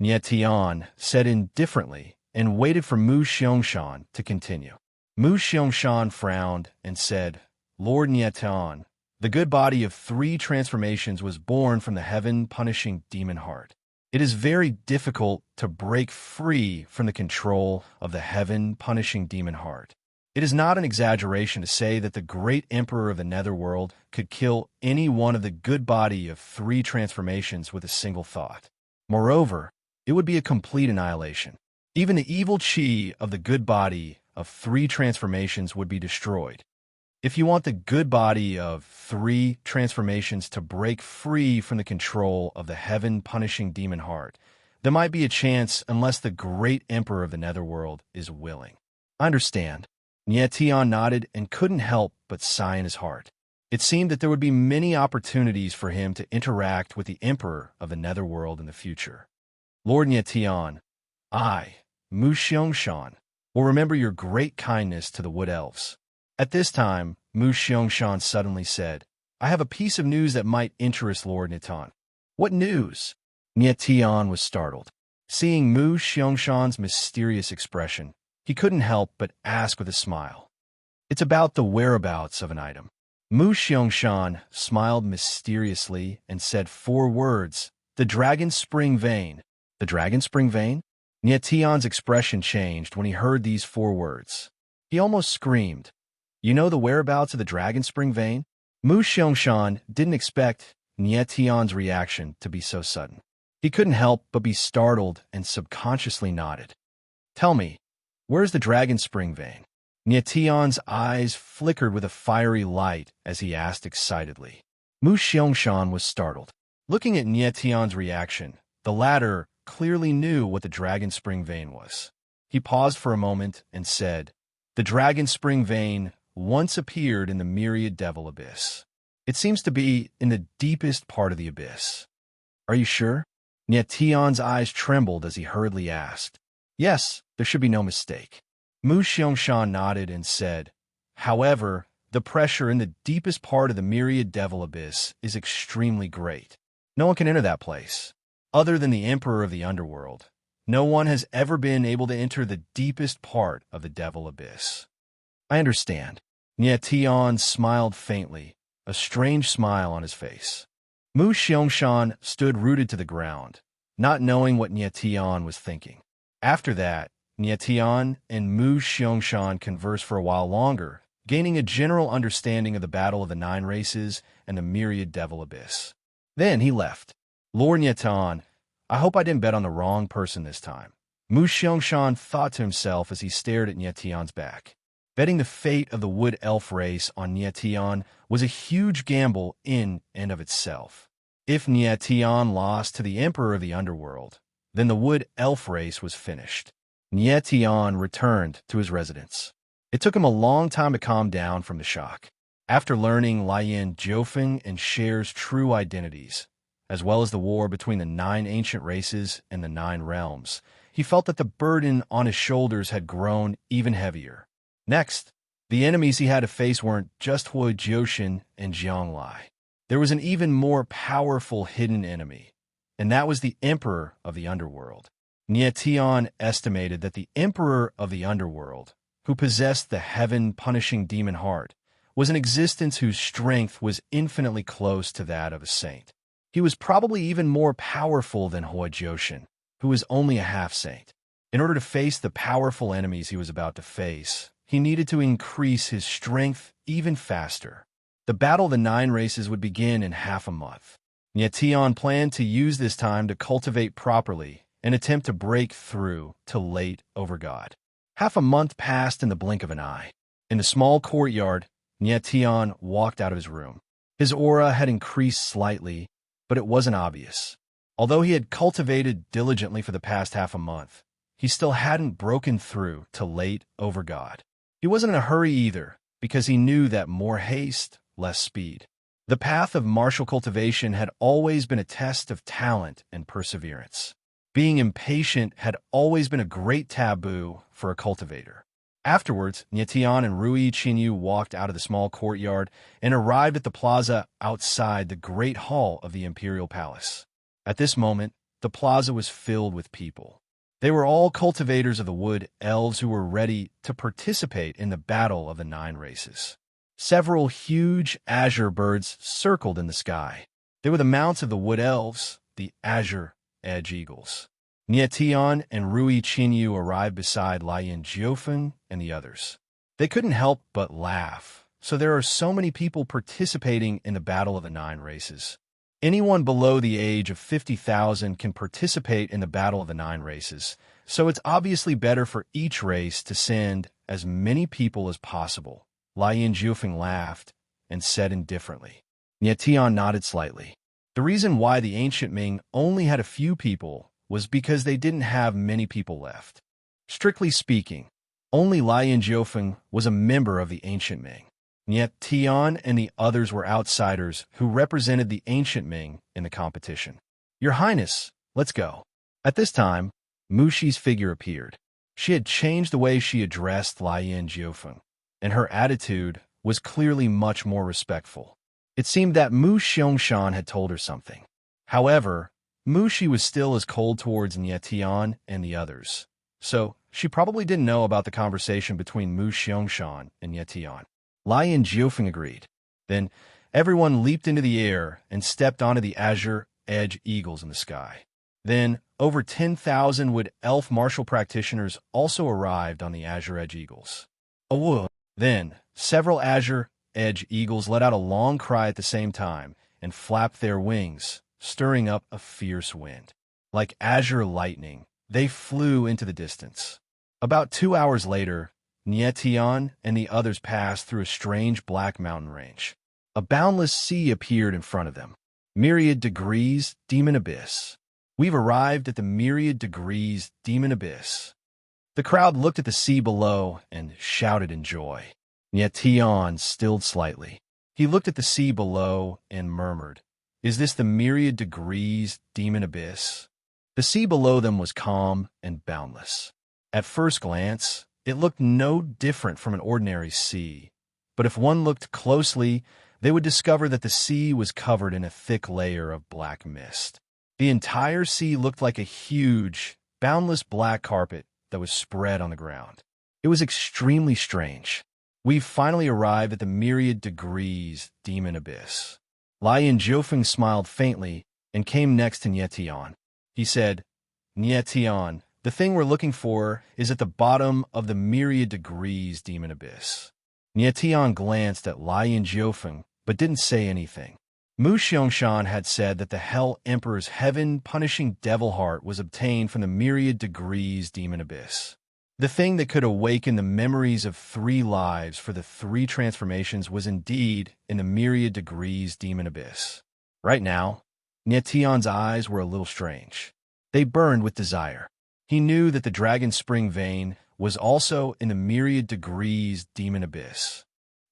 Nietion said indifferently and waited for Mu Xiangshan to continue. Mu Xiangshan frowned and said, Lord Nietion, the good body of 3 transformations was born from the heaven-punishing demon heart. It is very difficult to break free from the control of the heaven-punishing demon heart. It is not an exaggeration to say that the great emperor of the netherworld could kill any one of the good body of 3 transformations with a single thought. Moreover, it would be a complete annihilation. Even the evil chi of the good body of 3 transformations would be destroyed. If you want the good body of 3 transformations to break free from the control of the heaven-punishing demon heart, there might be a chance unless the great emperor of the netherworld is willing. I understand. Nietion nodded and couldn't help but sigh in his heart. It seemed that there would be many opportunities for him to interact with the emperor of the netherworld in the future. Lord Nietion, I, Mu Xiangshan, will remember your great kindness to the Wood Elves. At this time, Mu Xiangshan suddenly said, I have a piece of news that might interest Lord Nietion. What news? Nietion was startled. Seeing Mu Xiangshan's mysterious expression, he couldn't help but ask with a smile. It's about the whereabouts of an item. Mu Xiangshan smiled mysteriously and said 4 words, the Dragon Spring Vein. The Dragon Spring Vein? Nietion's expression changed when he heard these 4 words. He almost screamed. You know the whereabouts of the Dragon Spring Vein? Mu Xiangshan didn't expect Nietion's reaction to be so sudden. He couldn't help but be startled and subconsciously nodded. Tell me, where's the Dragon Spring Vein? Nietion's eyes flickered with a fiery light as he asked excitedly. Mu Xiangshan was startled. Looking at Nietion's reaction, the latter clearly knew what the Dragon Spring Vein was. He paused for a moment and said, the Dragon Spring Vein once appeared in the myriad devil abyss. It seems to be in the deepest part of the abyss. Are you sure? Nietion's eyes trembled as he hurriedly asked. Yes, there should be no mistake. Mu Xiangshan nodded and said, however, the pressure in the deepest part of the myriad devil abyss is extremely great. No one can enter that place. Other than the emperor of the underworld, no one has ever been able to enter the deepest part of the devil abyss. I understand. Nietion smiled faintly, a strange smile on his face. Mu Xiangshan stood rooted to the ground, not knowing what Nie Tian was thinking. After that, Nie Tian and Mu Xiangshan conversed for a while longer, gaining a general understanding of the battle of the 9 races and the myriad devil abyss. Then he left. Lord Nie Tian, I hope I didn't bet on the wrong person this time. Mu Xiangshan thought to himself as he stared at Nie Tian's back. Betting the fate of the wood elf race on Nie Tian was a huge gamble in and of itself. If Nie Tian lost to the Emperor of the Underworld, then the wood elf race was finished. Nie Tian returned to his residence. It took him a long time to calm down from the shock. After learning Lian Jiufeng and Cher's true identities, as well as the war between the 9 ancient races and the 9 realms, he felt that the burden on his shoulders had grown even heavier. Next, the enemies he had to face weren't just Hui Jioshin and Jiang Lai. There was an even more powerful hidden enemy, and that was the Emperor of the Underworld. Nie Tian estimated that the Emperor of the Underworld, who possessed the heaven-punishing demon heart, was an existence whose strength was infinitely close to that of a saint. He was probably even more powerful than Hui Jioshin, who was only a half-saint. In order to face the powerful enemies he was about to face, he needed to increase his strength even faster. The Battle of the 9 Races would begin in half a month. Nie Tian planned to use this time to cultivate properly and attempt to break through to late over God. Half a month passed in the blink of an eye. In the small courtyard, Nie Tian walked out of his room. His aura had increased slightly, but it wasn't obvious. Although he had cultivated diligently for the past half a month, he still hadn't broken through to late over God. He wasn't in a hurry either, because he knew that more haste, less speed. The path of martial cultivation had always been a test of talent and perseverance. Being impatient had always been a great taboo for a cultivator. Afterwards, Nie Tian and Rui Qinyu walked out of the small courtyard and arrived at the plaza outside the great hall of the Imperial Palace. At this moment, the plaza was filled with people. They were all cultivators of the wood elves who were ready to participate in the battle of the 9 races. Several huge azure birds circled in the sky. They were the mounts of the wood elves, the azure edge eagles. Nie Tian and Rui Qinyu arrived beside Lian Jiufeng and the others. They couldn't help but laugh, so there are so many people participating in the battle of the 9 races. Anyone below the age of 50,000 can participate in the Battle of the 9 Races, so it's obviously better for each race to send as many people as possible. Lian Jiufeng laughed and said indifferently. Nie Tian nodded slightly. The reason why the ancient Ming only had a few people was because they didn't have many people left. Strictly speaking, only Lian Jiufeng was a member of the ancient Ming. Nie Tian and the others were outsiders who represented the ancient Ming in the competition. Your Highness, let's go. At this time, Mushi's figure appeared. She had changed the way she addressed Lian Jiufeng, and her attitude was clearly much more respectful. It seemed that Mu Xiangshan had told her something. However, Mushi was still as cold towards Nie Tian and the others, so she probably didn't know about the conversation between Mu Xiangshan and Nie Tian. Lian Jiufeng agreed. Then everyone leaped into the air and stepped onto the azure edge eagles in the sky. Then over 10,000 wood elf martial practitioners also arrived on the azure edge eagles. Oh, then several azure edge eagles let out a long cry at the same time and flapped their wings, stirring up a fierce wind. Like azure lightning, they flew into the distance. About 2 hours later, Nie Tian and the others passed through a strange black mountain range. A boundless sea appeared in front of them. Myriad degrees, demon abyss. We've arrived at the myriad degrees, demon abyss. The crowd looked at the sea below and shouted in joy. Nie Tian stilled slightly. He looked at the sea below and murmured, "Is this the myriad degrees, demon abyss?" The sea below them was calm and boundless. At first glance, it looked no different from an ordinary sea, but if one looked closely, they would discover that the sea was covered in a thick layer of black mist. The entire sea looked like a huge, boundless black carpet that was spread on the ground. It was extremely strange. We've finally arrived at the myriad degrees demon abyss. Lion Jiufeng smiled faintly and came next to Nietian. He said, Nietian, the thing we're looking for is at the bottom of the myriad degrees demon abyss. Nietian glanced at Lion Jiufeng, but didn't say anything. Mu Xiangshan had said that the Hell Emperor's heaven-punishing devil heart was obtained from the myriad degrees demon abyss. The thing that could awaken the memories of 3 lives for the 3 transformations was indeed in the myriad degrees demon abyss. Right now, Nietian's eyes were a little strange. They burned with desire. He knew that the dragon spring vein was also in the myriad degrees demon abyss.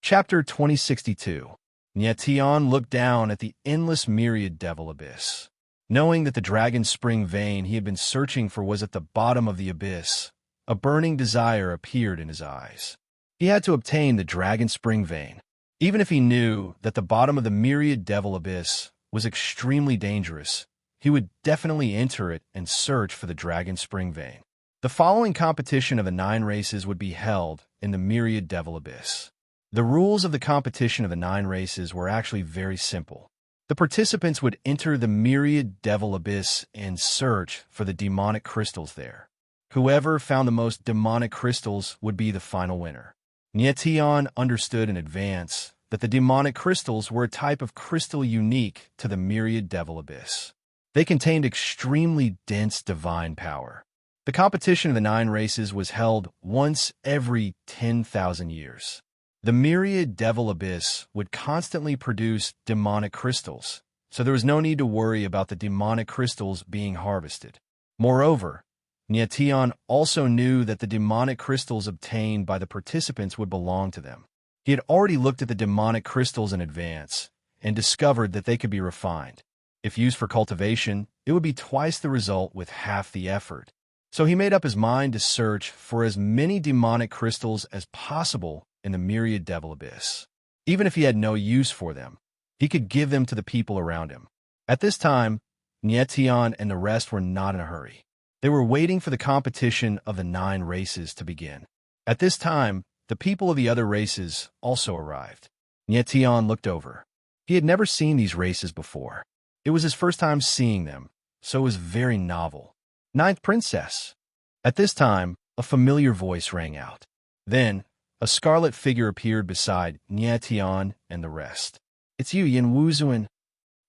Chapter 2062. Nietian looked down at the endless myriad devil abyss. Knowing that the dragon spring vein he had been searching for was at the bottom of the abyss, a burning desire appeared in his eyes. He had to obtain the dragon spring vein. Even if he knew that the bottom of the myriad devil abyss was extremely dangerous, he would definitely enter it and search for the dragon spring vein. The following competition of the 9 races would be held in the myriad devil abyss. The rules of the competition of the 9 races were actually very simple. The participants would enter the myriad devil abyss and search for the demonic crystals there. Whoever found the most demonic crystals would be the final winner. Nietian understood in advance that the demonic crystals were a type of crystal unique to the myriad devil abyss. They contained extremely dense divine power. The competition of the 9 races was held once every 10,000 years. The myriad devil abyss would constantly produce demonic crystals, so there was no need to worry about the demonic crystals being harvested. Moreover, Nietian also knew that the demonic crystals obtained by the participants would belong to them. He had already looked at the demonic crystals in advance and discovered that they could be refined. If used for cultivation, it would be twice the result with half the effort. So he made up his mind to search for as many demonic crystals as possible in the myriad devil abyss. Even if he had no use for them, he could give them to the people around him. At this time, Nietian and the rest were not in a hurry. They were waiting for the competition of the 9 races to begin. At this time, the people of the other races also arrived. Nietian looked over. He had never seen these races before. It was his first time seeing them, so it was very novel. 9th Princess. At this time, a familiar voice rang out. Then, a scarlet figure appeared beside Nietian and the rest. It's you, Yin Wuzuan.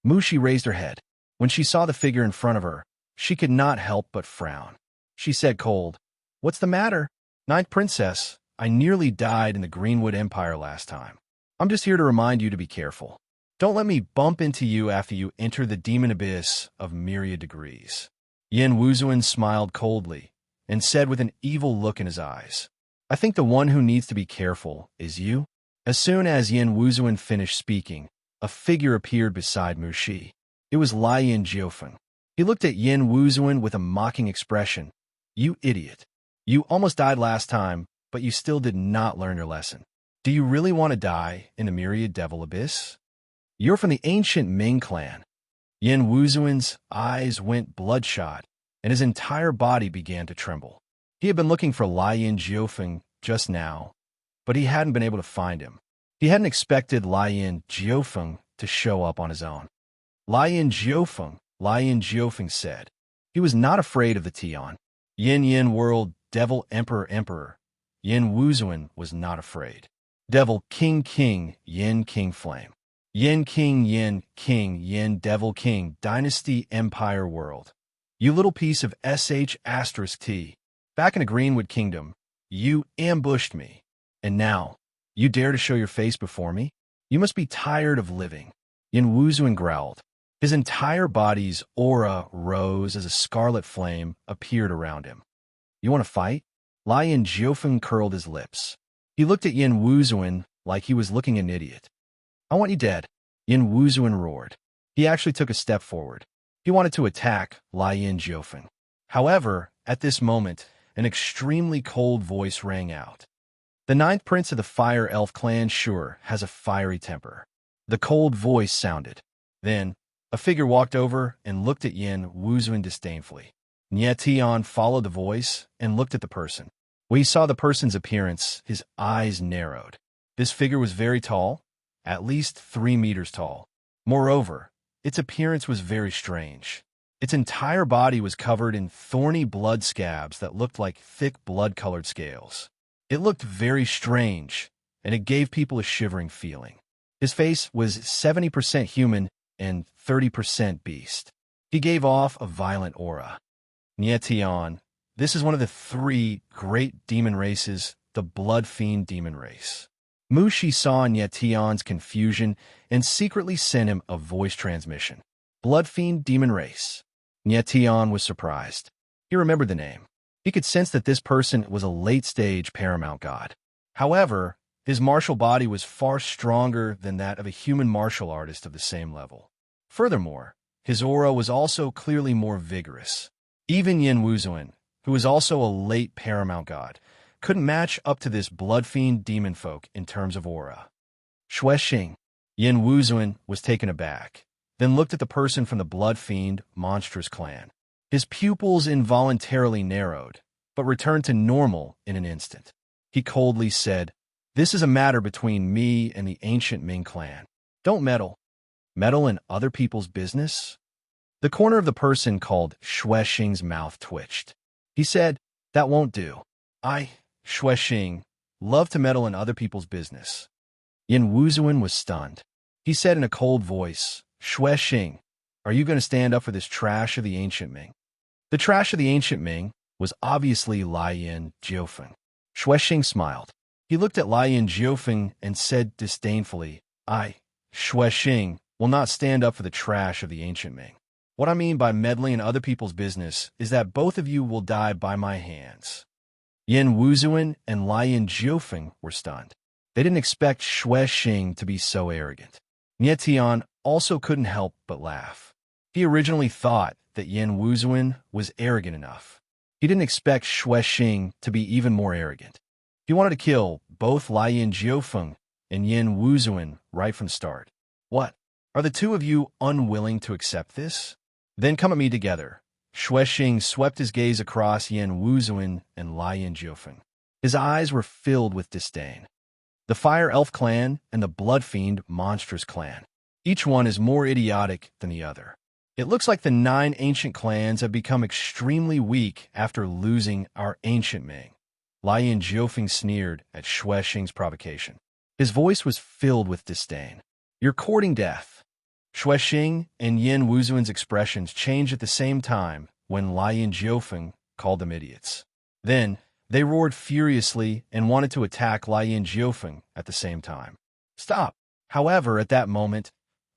Mushi raised her head. When she saw the figure in front of her, she could not help but frown. She said cold, What's the matter? 9th Princess, I nearly died in the Greenwood Empire last time. I'm just here to remind you to be careful. Don't let me bump into you after you enter the demon abyss of myriad degrees. Yin Wuzuan smiled coldly and said with an evil look in his eyes, I think the one who needs to be careful is you. As soon as Yin Wuzuan finished speaking, a figure appeared beside Mushi. It was Lian Jiufeng. He looked at Yin Wuzuan with a mocking expression. You idiot. You almost died last time, but you still did not learn your lesson. Do you really want to die in the myriad devil abyss? You're from the ancient Ming clan. Yin Wuzuan's eyes went bloodshot, and his entire body began to tremble. He had been looking for Lian Jiufeng just now, but he hadn't been able to find him. He hadn't expected Lian Jiufeng to show up on his own. Lian Jiufeng said. He was not afraid of the Tian. Yin World Devil Emperor. Yin Wuzuan was not afraid. Devil King Yin King Flame. Yin King Yin Devil King Dynasty Empire World. You little piece of *T. Back in the Greenwood Kingdom, you ambushed me. And now, you dare to show your face before me? You must be tired of living. Yin Wuzuan growled. His entire body's aura rose as a scarlet flame appeared around him. You want to fight? Lian Jiufeng curled his lips. He looked at Yin Wuzuan like he was looking at an idiot. I want you dead. Yin Wuzuan roared. He actually took a step forward. He wanted to attack Lian Jiufeng. However, at this moment, an extremely cold voice rang out. The 9th Prince of the Fire Elf clan sure has a fiery temper. The cold voice sounded. Then, a figure walked over and looked at Yin Wuzuan disdainfully. Nietian followed the voice and looked at the person. When he saw the person's appearance, his eyes narrowed. This figure was very tall, at least 3 meters tall. Moreover, its appearance was very strange. Its entire body was covered in thorny blood scabs that looked like thick blood-colored scales. It looked very strange, and it gave people a shivering feeling. His face was 70% human and 30% beast. He gave off a violent aura. Nyetian, this is one of the 3 great demon races, the Blood Fiend demon race. Mushi saw Nyetian's confusion and secretly sent him a voice transmission. Blood Fiend demon race. Nyetian was surprised. He remembered the name. He could sense that this person was a late-stage paramount god. However, his martial body was far stronger than that of a human martial artist of the same level. Furthermore, his aura was also clearly more vigorous. Even Yin Wuzuan, who was also a late paramount god, couldn't match up to this blood fiend demon folk in terms of aura. Xuexing. Yin Wuzuan was taken aback, then looked at the person from the blood fiend monstrous clan. His pupils involuntarily narrowed, but returned to normal in an instant. He coldly said, "This is a matter between me and the ancient Ming clan. Don't meddle. Meddle in other people's business?" The corner of the person called Xuexing's mouth twitched. He said, "That won't do. Xuexing, love to meddle in other people's business." Yin Wuzuan was stunned. He said in a cold voice, "Xuexing, are you going to stand up for this trash of the ancient Ming?" The trash of the ancient Ming was obviously Lian Jiufeng. Xuexing smiled. He looked at Lian Jiufeng and said disdainfully, Xuexing, will not stand up for the trash of the ancient Ming. What I mean by meddling in other people's business is that both of you will die by my hands." Yin Wuzuan and Lian Jiufeng were stunned. They didn't expect Xuexing to be so arrogant. Nyetian also couldn't help but laugh. He originally thought that Yin Wuzuan was arrogant enough. He didn't expect Xuexing to be even more arrogant. He wanted to kill both Lian Jiufeng and Yin Wuzuan right from the start. "What? Are the two of you unwilling to accept this? Then come at me together." Xuexing swept his gaze across Yin Wuzuan and Lian Jiufeng. His eyes were filled with disdain. The Fire Elf clan and the Blood Fiend monstrous clan. Each one is more idiotic than the other. It looks like the 9 ancient clans have become extremely weak after losing our ancient Ming. Lian Jiufeng sneered at Xuexing's provocation. His voice was filled with disdain. "You're courting death." Xuexing and Yin Wuzuan's expressions changed at the same time when Lian Jiufeng called them idiots. Then, they roared furiously and wanted to attack Lian Jiufeng at the same time. "Stop!" However, at that moment,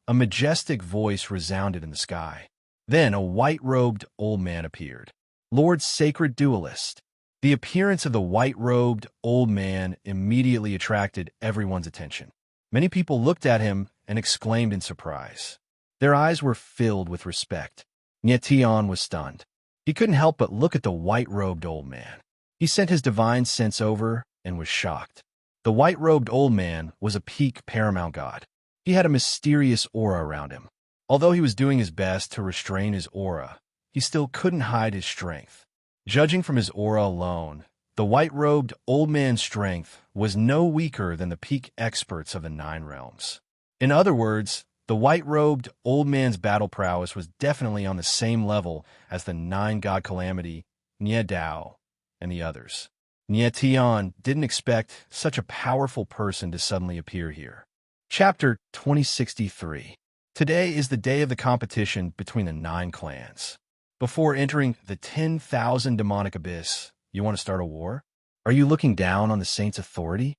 a majestic voice resounded in the sky. Then a white-robed old man appeared. Lord Sacred Duelist. The appearance of the white-robed old man immediately attracted everyone's attention. Many people looked at him and exclaimed in surprise. Their eyes were filled with respect. Nyetian was stunned. He couldn't help but look at the white-robed old man. He sent his divine sense over and was shocked. The white-robed old man was a peak paramount god. He had a mysterious aura around him. Although he was doing his best to restrain his aura, he still couldn't hide his strength. Judging from his aura alone, the white-robed old man's strength was no weaker than the peak experts of the 9 realms. In other words, the white-robed old man's battle prowess was definitely on the same level as the 9 god calamity, Nie Dao, and the others. Nyetian didn't expect such a powerful person to suddenly appear here. Chapter 2063. Today is the day of the competition between the 9 clans. Before entering the 10,000 demonic abyss, you want to start a war? Are you looking down on the saint's authority?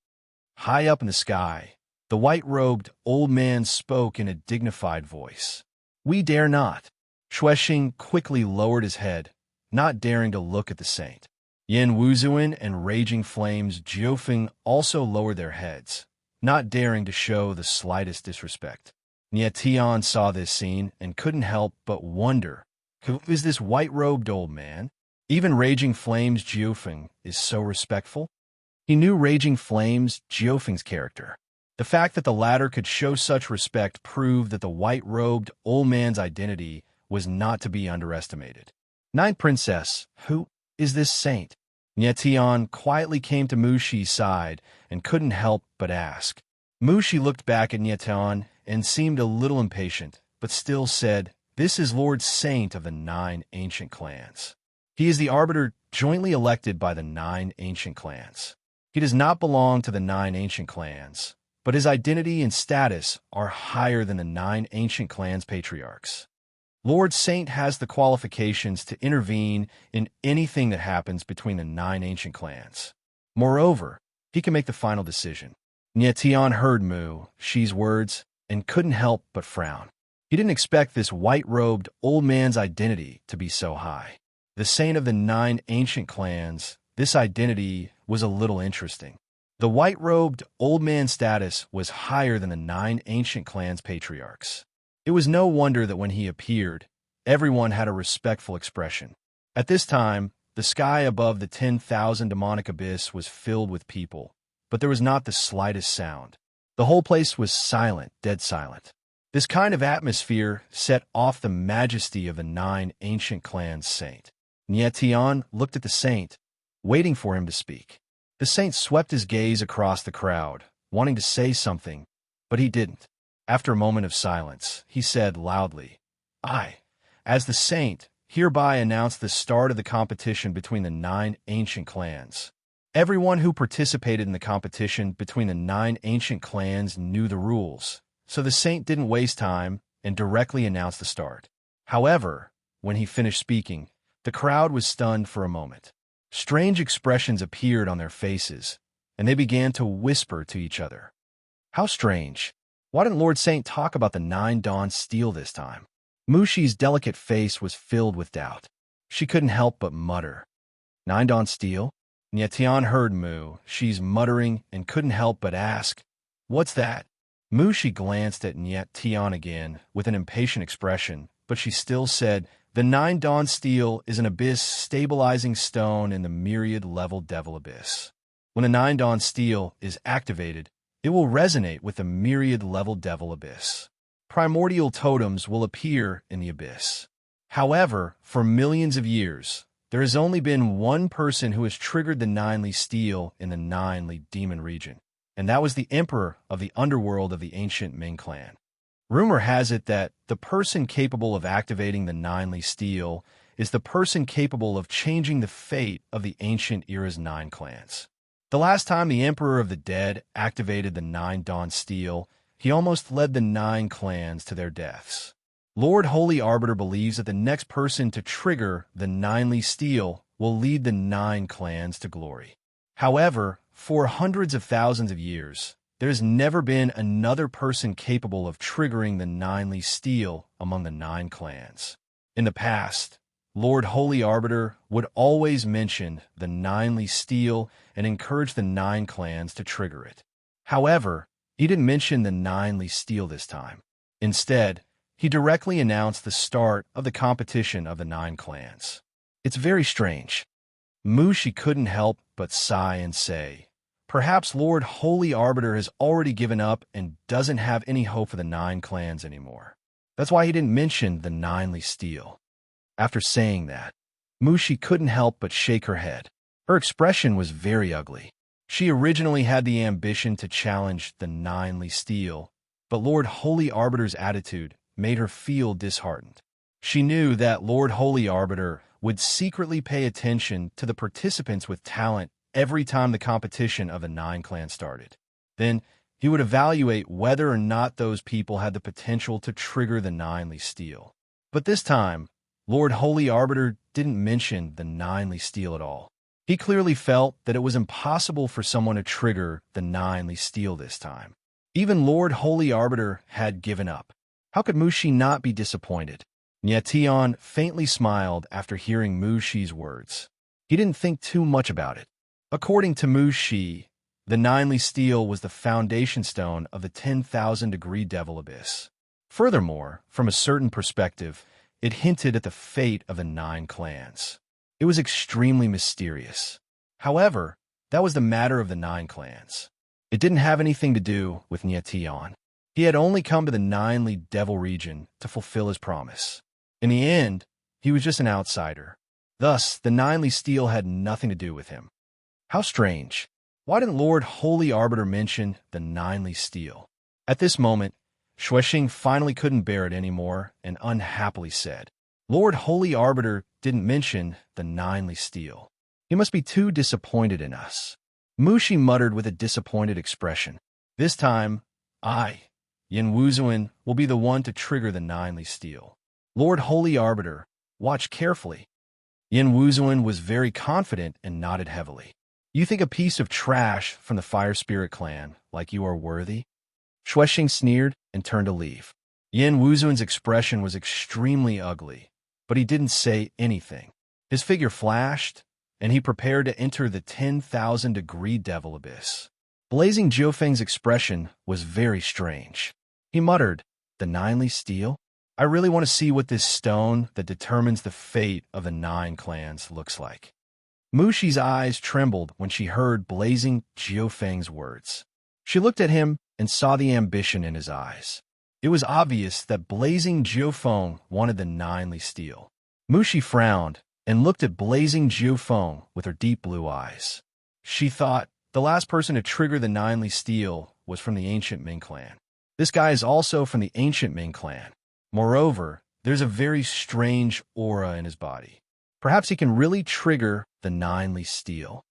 High up in the sky, the white-robed old man spoke in a dignified voice. "We dare not." Xuexing quickly lowered his head, not daring to look at the saint. Yin Wuzuan and Raging Flames Jiufeng also lowered their heads, not daring to show the slightest disrespect. Nyetian saw this scene and couldn't help but wonder, who is this white-robed old man? Even Raging Flames Jiufeng is so respectful. He knew Raging Flames Jiufeng's character. The fact that the latter could show such respect proved that the white-robed old man's identity was not to be underestimated. 9 Princess, who is this saint? Nyetian quietly came to Mushi's side and couldn't help but ask. Mushi looked back at Nyetian and seemed a little impatient, but still said, "This is Lord Saint of the 9 ancient clans. He is the arbiter jointly elected by the 9 ancient clans. He does not belong to the 9 ancient clans, but his identity and status are higher than the 9 ancient clans' patriarchs. Lord Saint has the qualifications to intervene in anything that happens between the 9 ancient clans. Moreover, he can make the final decision." Nyetian heard Mushi's words and couldn't help but frown. He didn't expect this white-robed old man's identity to be so high. The saint of the 9 ancient clans, this identity was a little interesting. The white-robed old man's status was higher than the 9 ancient clans' patriarchs. It was no wonder that when he appeared, everyone had a respectful expression. At this time, the sky above the 10,000 demonic abyss was filled with people, but there was not the slightest sound. The whole place was silent, dead silent. This kind of atmosphere set off the majesty of the 9 ancient clans' saint. Nyetian looked at the saint, waiting for him to speak. The saint swept his gaze across the crowd, wanting to say something, but he didn't. After a moment of silence, he said loudly, "I, as the saint, hereby announce the start of the competition between the 9 ancient clans." Everyone who participated in the competition between the 9 ancient clans knew the rules, so the saint didn't waste time and directly announced the start. However, when he finished speaking, the crowd was stunned for a moment. Strange expressions appeared on their faces, and they began to whisper to each other. How strange! Why didn't Lord Saint talk about the 9 Dawn Steel this time? Mushi's delicate face was filled with doubt. She couldn't help but mutter, "9 Dawn Steel?" Nyetian heard Mushi's muttering and couldn't help but ask, "What's that?" Mushi glanced at Nyetian again with an impatient expression, but she still said, "The 9 Dawn Steel is an abyss stabilizing stone in the myriad level devil abyss. When the 9 Dawn Steel is activated, it will resonate with the myriad level devil abyss. Primordial totems will appear in the abyss. However, for millions of years, there has only been one person who has triggered the 9ly steel in the 9ly demon region, and that was the emperor of the underworld of the ancient Ming clan. Rumor has it that the person capable of activating the 9ly steel is the person capable of changing the fate of the ancient era's 9 clans. The last time the Emperor of the Dead activated the 9 Dawn Steel, he almost led the 9 clans to their deaths. Lord Holy Arbiter believes that the next person to trigger the 9ly steel will lead the 9 clans to glory. However, for hundreds of thousands of years, there has never been another person capable of triggering the 9ly steel among the 9 clans. In the past, Lord Holy Arbiter would always mention the 9ly steel and encourage the 9 clans to trigger it. However, he didn't mention the 9ly steel this time. Instead, he directly announced the start of the competition of the 9 clans. It's very strange. Mushi couldn't help but sigh and say, "Perhaps Lord Holy Arbiter has already given up and doesn't have any hope for the 9 clans anymore. That's why he didn't mention the 9ly steel." After saying that, Mushi couldn't help but shake her head. Her expression was very ugly. She originally had the ambition to challenge the 9ly steel, but Lord Holy Arbiter's attitude made her feel disheartened. She knew that Lord Holy Arbiter would secretly pay attention to the participants with talent every time the competition of the 9 clans started. Then, he would evaluate whether or not those people had the potential to trigger the 9ly steel. But this time, Lord Holy Arbiter didn't mention the 9ly steel at all. He clearly felt that it was impossible for someone to trigger the 9ly steel this time. Even Lord Holy Arbiter had given up. How could Mushi not be disappointed? Nyetian faintly smiled after hearing Mushi's words. He didn't think too much about it. According to Mushi, the 9ly steel was the foundation stone of the 10,000-degree devil abyss. Furthermore, from a certain perspective, it hinted at the fate of the 9 clans. It was extremely mysterious. However, that was the matter of the 9 clans. It didn't have anything to do with Nyetian. He had only come to the 9ly devil region to fulfill his promise. In the end, he was just an outsider. Thus, the ninely steel had nothing to do with him. How strange. Why didn't Lord Holy Arbiter mention the ninely steel? At this moment, Shuexing finally couldn't bear it anymore and unhappily said, Lord Holy Arbiter didn't mention the ninely steel. He must be too disappointed in us. Mushi muttered with a disappointed expression. This time, I, Yin Wuzuan, will be the one to trigger the ninely steel. Lord Holy Arbiter, watch carefully. Yin Wuzuan was very confident and nodded heavily. You think a piece of trash from the Fire Spirit clan like you are worthy? Shuexing sneered and turned to leave. Yin Wuzuan's expression was extremely ugly, but he didn't say anything. His figure flashed, and he prepared to enter the 10,000-degree devil abyss. Blazing Jiufeng's expression was very strange. He muttered, the ninely steel? I really want to see what this stone that determines the fate of the 9 clans looks like. Mushi's eyes trembled when she heard Blazing Jiufeng's words. She looked at him and saw the ambition in his eyes. It was obvious that Blazing Jiufeng wanted the ninely steel. Mushi frowned and looked at Blazing Jiufeng with her deep blue eyes. She thought the last person to trigger the ninely steel was from the ancient Ming clan. This guy is also from the ancient Ming clan. Moreover, there's a very strange aura in his body. Perhaps he can really trigger the ninely steel.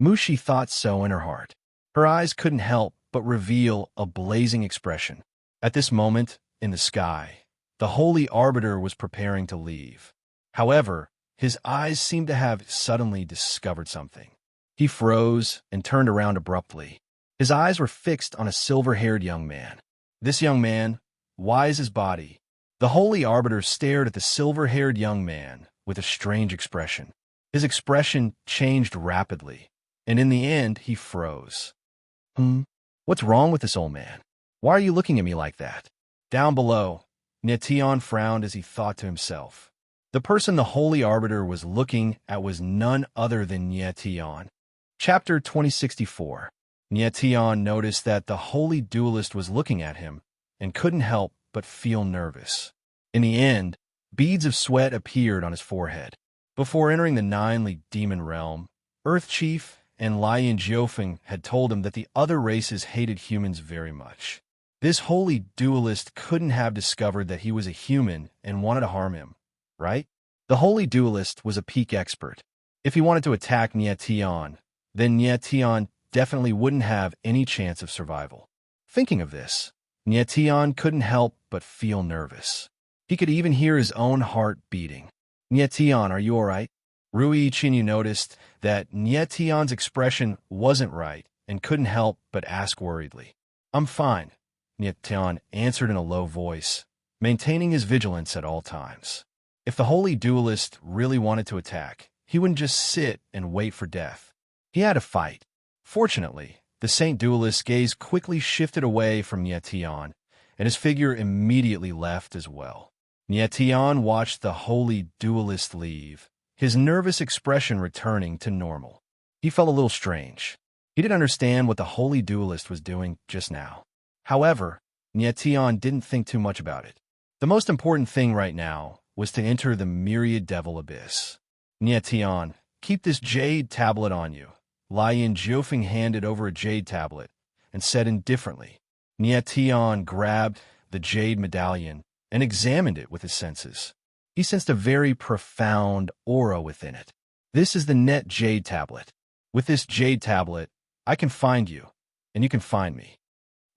Mushi thought so in her heart. Her eyes couldn't help but reveal a blazing expression. At this moment, in the sky, the Holy Arbiter was preparing to leave. However, his eyes seemed to have suddenly discovered something. He froze and turned around abruptly. His eyes were fixed on a silver-haired young man. This young man, wise as body. The Holy Arbiter stared at the silver-haired young man with a strange expression. His expression changed rapidly, and in the end, he froze. What's wrong with this old man? Why are you looking at me like that? Down below, Nietion frowned as he thought to himself. The person the Holy Arbiter was looking at was none other than Nietion. Chapter 2064. Nietion noticed that the Holy Duelist was looking at him and couldn't help but feel nervous. In the end, beads of sweat appeared on his forehead. Before entering the ninely demon realm, Earth Chief and Lion Jiufeng had told him that the other races hated humans very much. This Holy Duelist couldn't have discovered that he was a human and wanted to harm him, right? The Holy Duelist was a peak expert. If he wanted to attack Nietion, then Nietion definitely wouldn't have any chance of survival. Thinking of this, Nietion couldn't help but feel nervous. He could even hear his own heart beating. Nietion, are you all right? Rui Chinyu noticed that Nietion's expression wasn't right and couldn't help but ask worriedly. I'm fine, Nietion answered in a low voice, maintaining his vigilance at all times. If the Holy Duelist really wanted to attack, he wouldn't just sit and wait for death. He had to fight. Fortunately, the Saint Duelist's gaze quickly shifted away from Nietion, and his figure immediately left as well. Nietion watched the Holy Duelist leave, his nervous expression returning to normal. He felt a little strange. He didn't understand what the Holy Duelist was doing just now. However, Nietion didn't think too much about it. The most important thing right now was to enter the myriad devil abyss. Nietion, keep this jade tablet on you. Lion Jiufeng handed over a jade tablet and said indifferently. Nietion grabbed the jade medallion and examined it with his senses. He sensed a very profound aura within it. This is the net jade tablet. With this jade tablet, I can find you, and you can find me.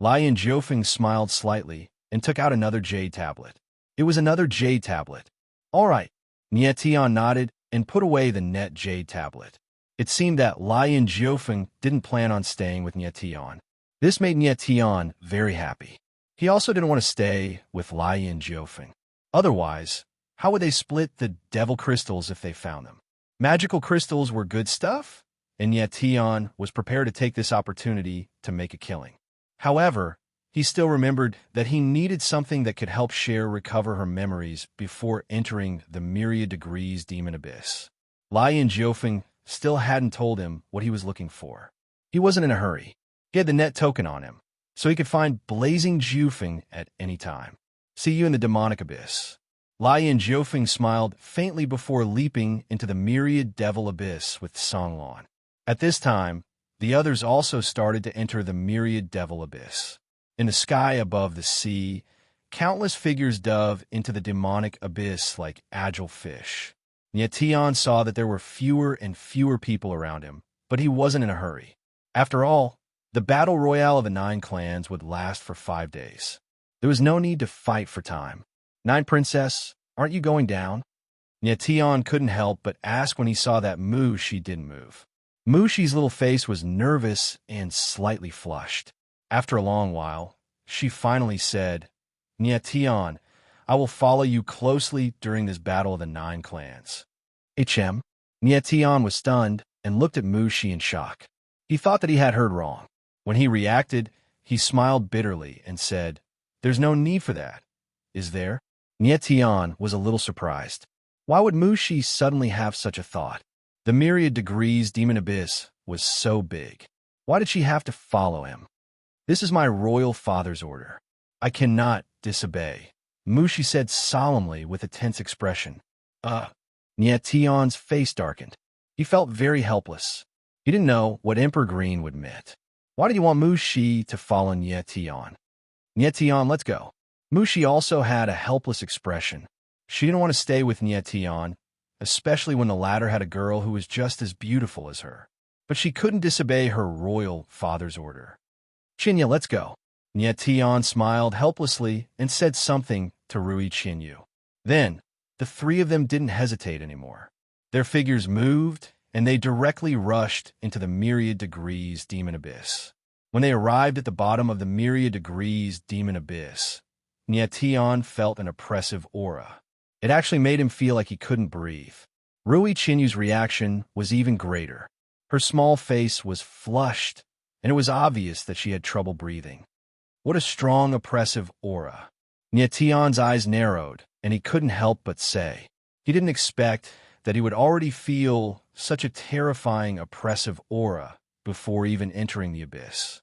Lion Jiufeng smiled slightly and took out another jade tablet. It was another jade tablet. All right, Nietion nodded and put away the net jade tablet. It seemed that Lion Jiufeng didn't plan on staying with Nietion. This made Nietion very happy. He also didn't want to stay with Lion Jiufeng. Otherwise, how would they split the devil crystals if they found them? Magical crystals were good stuff, and Nietion was prepared to take this opportunity to make a killing. However, he still remembered that he needed something that could help Cher recover her memories before entering the myriad degrees demon abyss. Lion Jiufeng still hadn't told him what he was looking for. He wasn't in a hurry. He had the net token on him, so he could find Blazing Jiufeng at any time. See you in the demonic abyss. Lian Jiufeng smiled faintly before leaping into the myriad devil abyss with Songlan. At this time, the others also started to enter the myriad devil abyss. In the sky above the sea, countless figures dove into the demonic abyss like agile fish. Nietian saw that there were fewer and fewer people around him, but he wasn't in a hurry. After all, the battle royale of the 9 clans would last for 5 days. There was no need to fight for time. 9 Princess, aren't you going down? Nietian couldn't help but ask when he saw that Mushi didn't move. Mushi's little face was nervous and slightly flushed. After a long while, she finally said, Nietian, I will follow you closely during this battle of the 9 clans. HM. Nietian was stunned and looked at Mushi in shock. He thought that he had heard wrong. When he reacted, he smiled bitterly and said, There's no need for that, is there? Nietian was a little surprised. Why would Mushi suddenly have such a thought? The myriad degrees demon abyss was so big. Why did she have to follow him? This is my royal father's order. I cannot disobey, Mushi said solemnly with a tense expression. Nietian's face darkened. He felt very helpless. He didn't know what Emperor Green would admit. Why did you want Mushi to follow Nietian? Nietian, let's go. Mushi also had a helpless expression. She didn't want to stay with Nietian, especially when the latter had a girl who was just as beautiful as her. But she couldn't disobey her royal father's order. Qinya, let's go. Nietian smiled helplessly and said something to Rui Qinyu. Then, the 3 of them didn't hesitate anymore. Their figures moved, and they directly rushed into the myriad degrees demon abyss. When they arrived at the bottom of the myriad degrees demon abyss, Nietian felt an oppressive aura. It actually made him feel like he couldn't breathe. Rui Qinyu's reaction was even greater. Her small face was flushed, and it was obvious that she had trouble breathing. What a strong, oppressive aura. Nietian's eyes narrowed, and he couldn't help but say, he didn't expect that he would already feel such a terrifying, oppressive aura before even entering the abyss.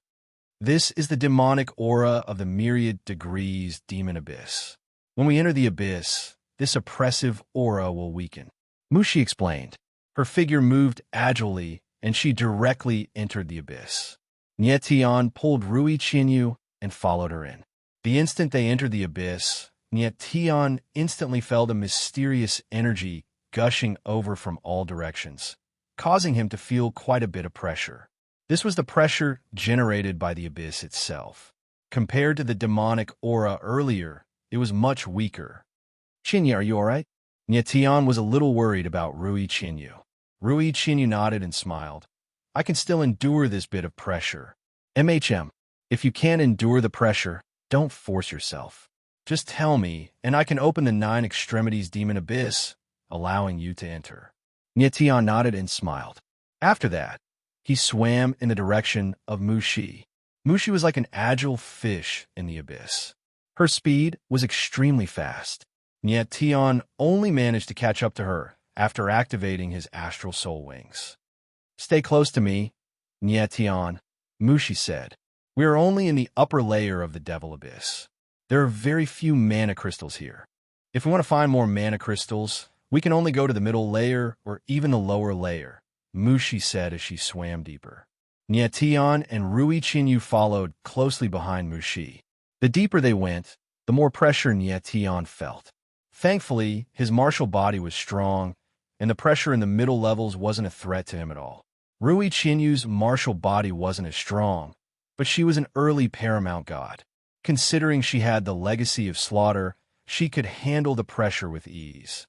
This is the demonic aura of the myriad degrees demon abyss. When we enter the abyss, this oppressive aura will weaken. Mushi explained. Her figure moved agilely, and she directly entered the abyss. Nietian pulled Rui Qinyu and followed her in. The instant they entered the abyss, Nietian instantly felt a mysterious energy gushing over from all directions, causing him to feel quite a bit of pressure. This was the pressure generated by the abyss itself. Compared to the demonic aura earlier, it was much weaker. Qinya, are you all right? Nietian was a little worried about Rui Qinyu. Rui Qinyu nodded and smiled. I can still endure this bit of pressure. MHM, if you can't endure the pressure, don't force yourself. Just tell me, and I can open the 9 extremities demon abyss, allowing you to enter. Nietian nodded and smiled. After that, he swam in the direction of Mushi. Mushi was like an agile fish in the abyss. Her speed was extremely fast. Nietian only managed to catch up to her after activating his astral soul wings. Stay close to me, Nietian, Mushi said. We are only in the upper layer of the devil abyss. There are very few mana crystals here. If we want to find more mana crystals, we can only go to the middle layer or even the lower layer, Mushi said as she swam deeper. Nietian and Rui Qinyu followed closely behind Mushi. The deeper they went, the more pressure Nietian felt. Thankfully, his martial body was strong, and the pressure in the middle levels wasn't a threat to him at all. Rui Qinyu's martial body wasn't as strong, but she was an early paramount god. Considering she had the legacy of slaughter, she could handle the pressure with ease.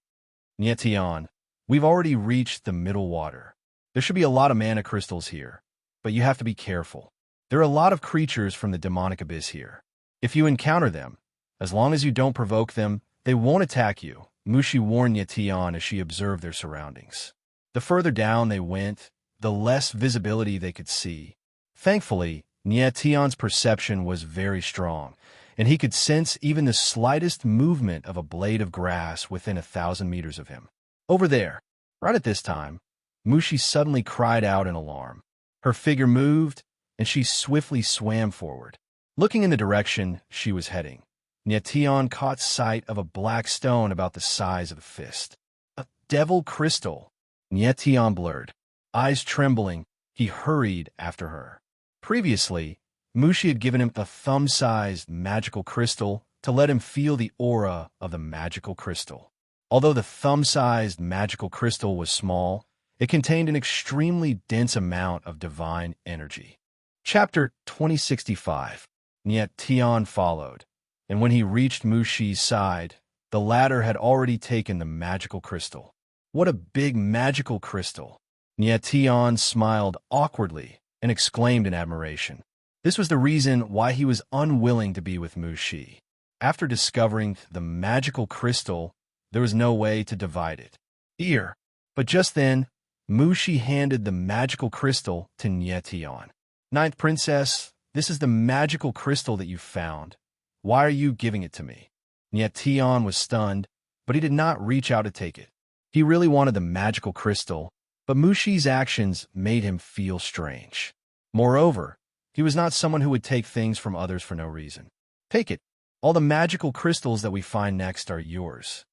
Nietian, we've already reached the middle water. There should be a lot of mana crystals here, but you have to be careful. There are a lot of creatures from the demonic abyss here. If you encounter them, as long as you don't provoke them, they won't attack you, Mushi warned Nietian as she observed their surroundings. The further down they went, the less visibility they could see. Thankfully, Nietian's perception was very strong, and he could sense even the slightest movement of a blade of grass within 1,000 meters of him. Over there, right at this time, Mushi suddenly cried out in alarm. Her figure moved, and she swiftly swam forward, looking in the direction she was heading. Nyetion caught sight of a black stone about the size of a fist. A devil crystal. Nyetion blurred. Eyes trembling, he hurried after her. Previously, Mushi had given him a thumb-sized magical crystal to let him feel the aura of the magical crystal. Although the thumb-sized magical crystal was small, it contained an extremely dense amount of divine energy. Chapter 2065. Nyetion followed, and when he reached Mushi's side, the latter had already taken the magical crystal. What a big magical crystal! Nyetion smiled awkwardly and exclaimed in admiration. This was the reason why he was unwilling to be with Mushi. After discovering the magical crystal, there was no way to divide it. Here. But just then, Mushi handed the magical crystal to Nyetion. Ninth Princess, this is the magical crystal that you found. Why are you giving it to me? Nyetion was stunned, but he did not reach out to take it. He really wanted the magical crystal, but Mushi's actions made him feel strange. Moreover, he was not someone who would take things from others for no reason. Take it. All the magical crystals that we find next are yours.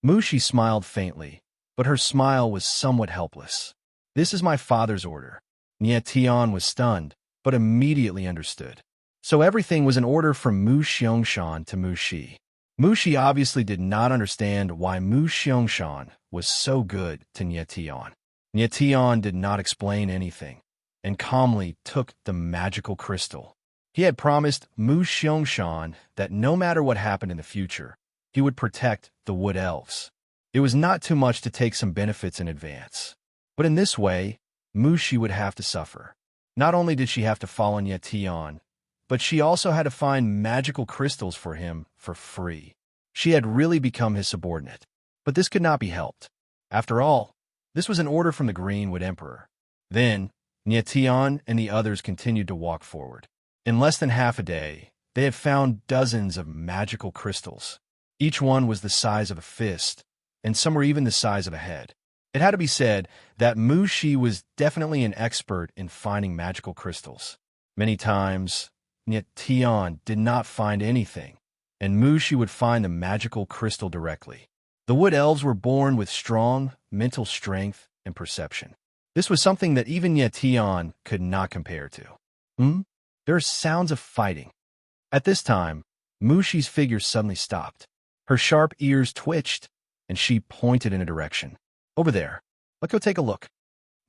Mushi smiled faintly, but her smile was somewhat helpless. This is my father's order. Nyetion was stunned, but immediately understood. So everything was an order from Mu Xiangshan to Mushi. Mushi obviously did not understand why Mu Xiangshan was so good to Nyetion. Nyetion did not explain anything, and calmly took the magical crystal. He had promised Mu Xiangshan that no matter what happened in the future, he would protect the Wood Elves. It was not too much to take some benefits in advance. But in this way, Mushi would have to suffer. Not only did she have to follow Nyetion, but she also had to find magical crystals for him for free. She had really become his subordinate. But this could not be helped. After all, this was an order from the Greenwood Emperor. Then, Nyetion and the others continued to walk forward. In less than half a day, they had found dozens of magical crystals. Each one was the size of a fist, and some were even the size of a head. It had to be said that Mushi was definitely an expert in finding magical crystals. Many times, Nyetion did not find anything, and Mushi would find the magical crystal directly. The Wood Elves were born with strong mental strength and perception. This was something that even Nyetion could not compare to. There are sounds of fighting. At this time, Mushi's figure suddenly stopped. Her sharp ears twitched, and she pointed in a direction. Over there. Let's go take a look.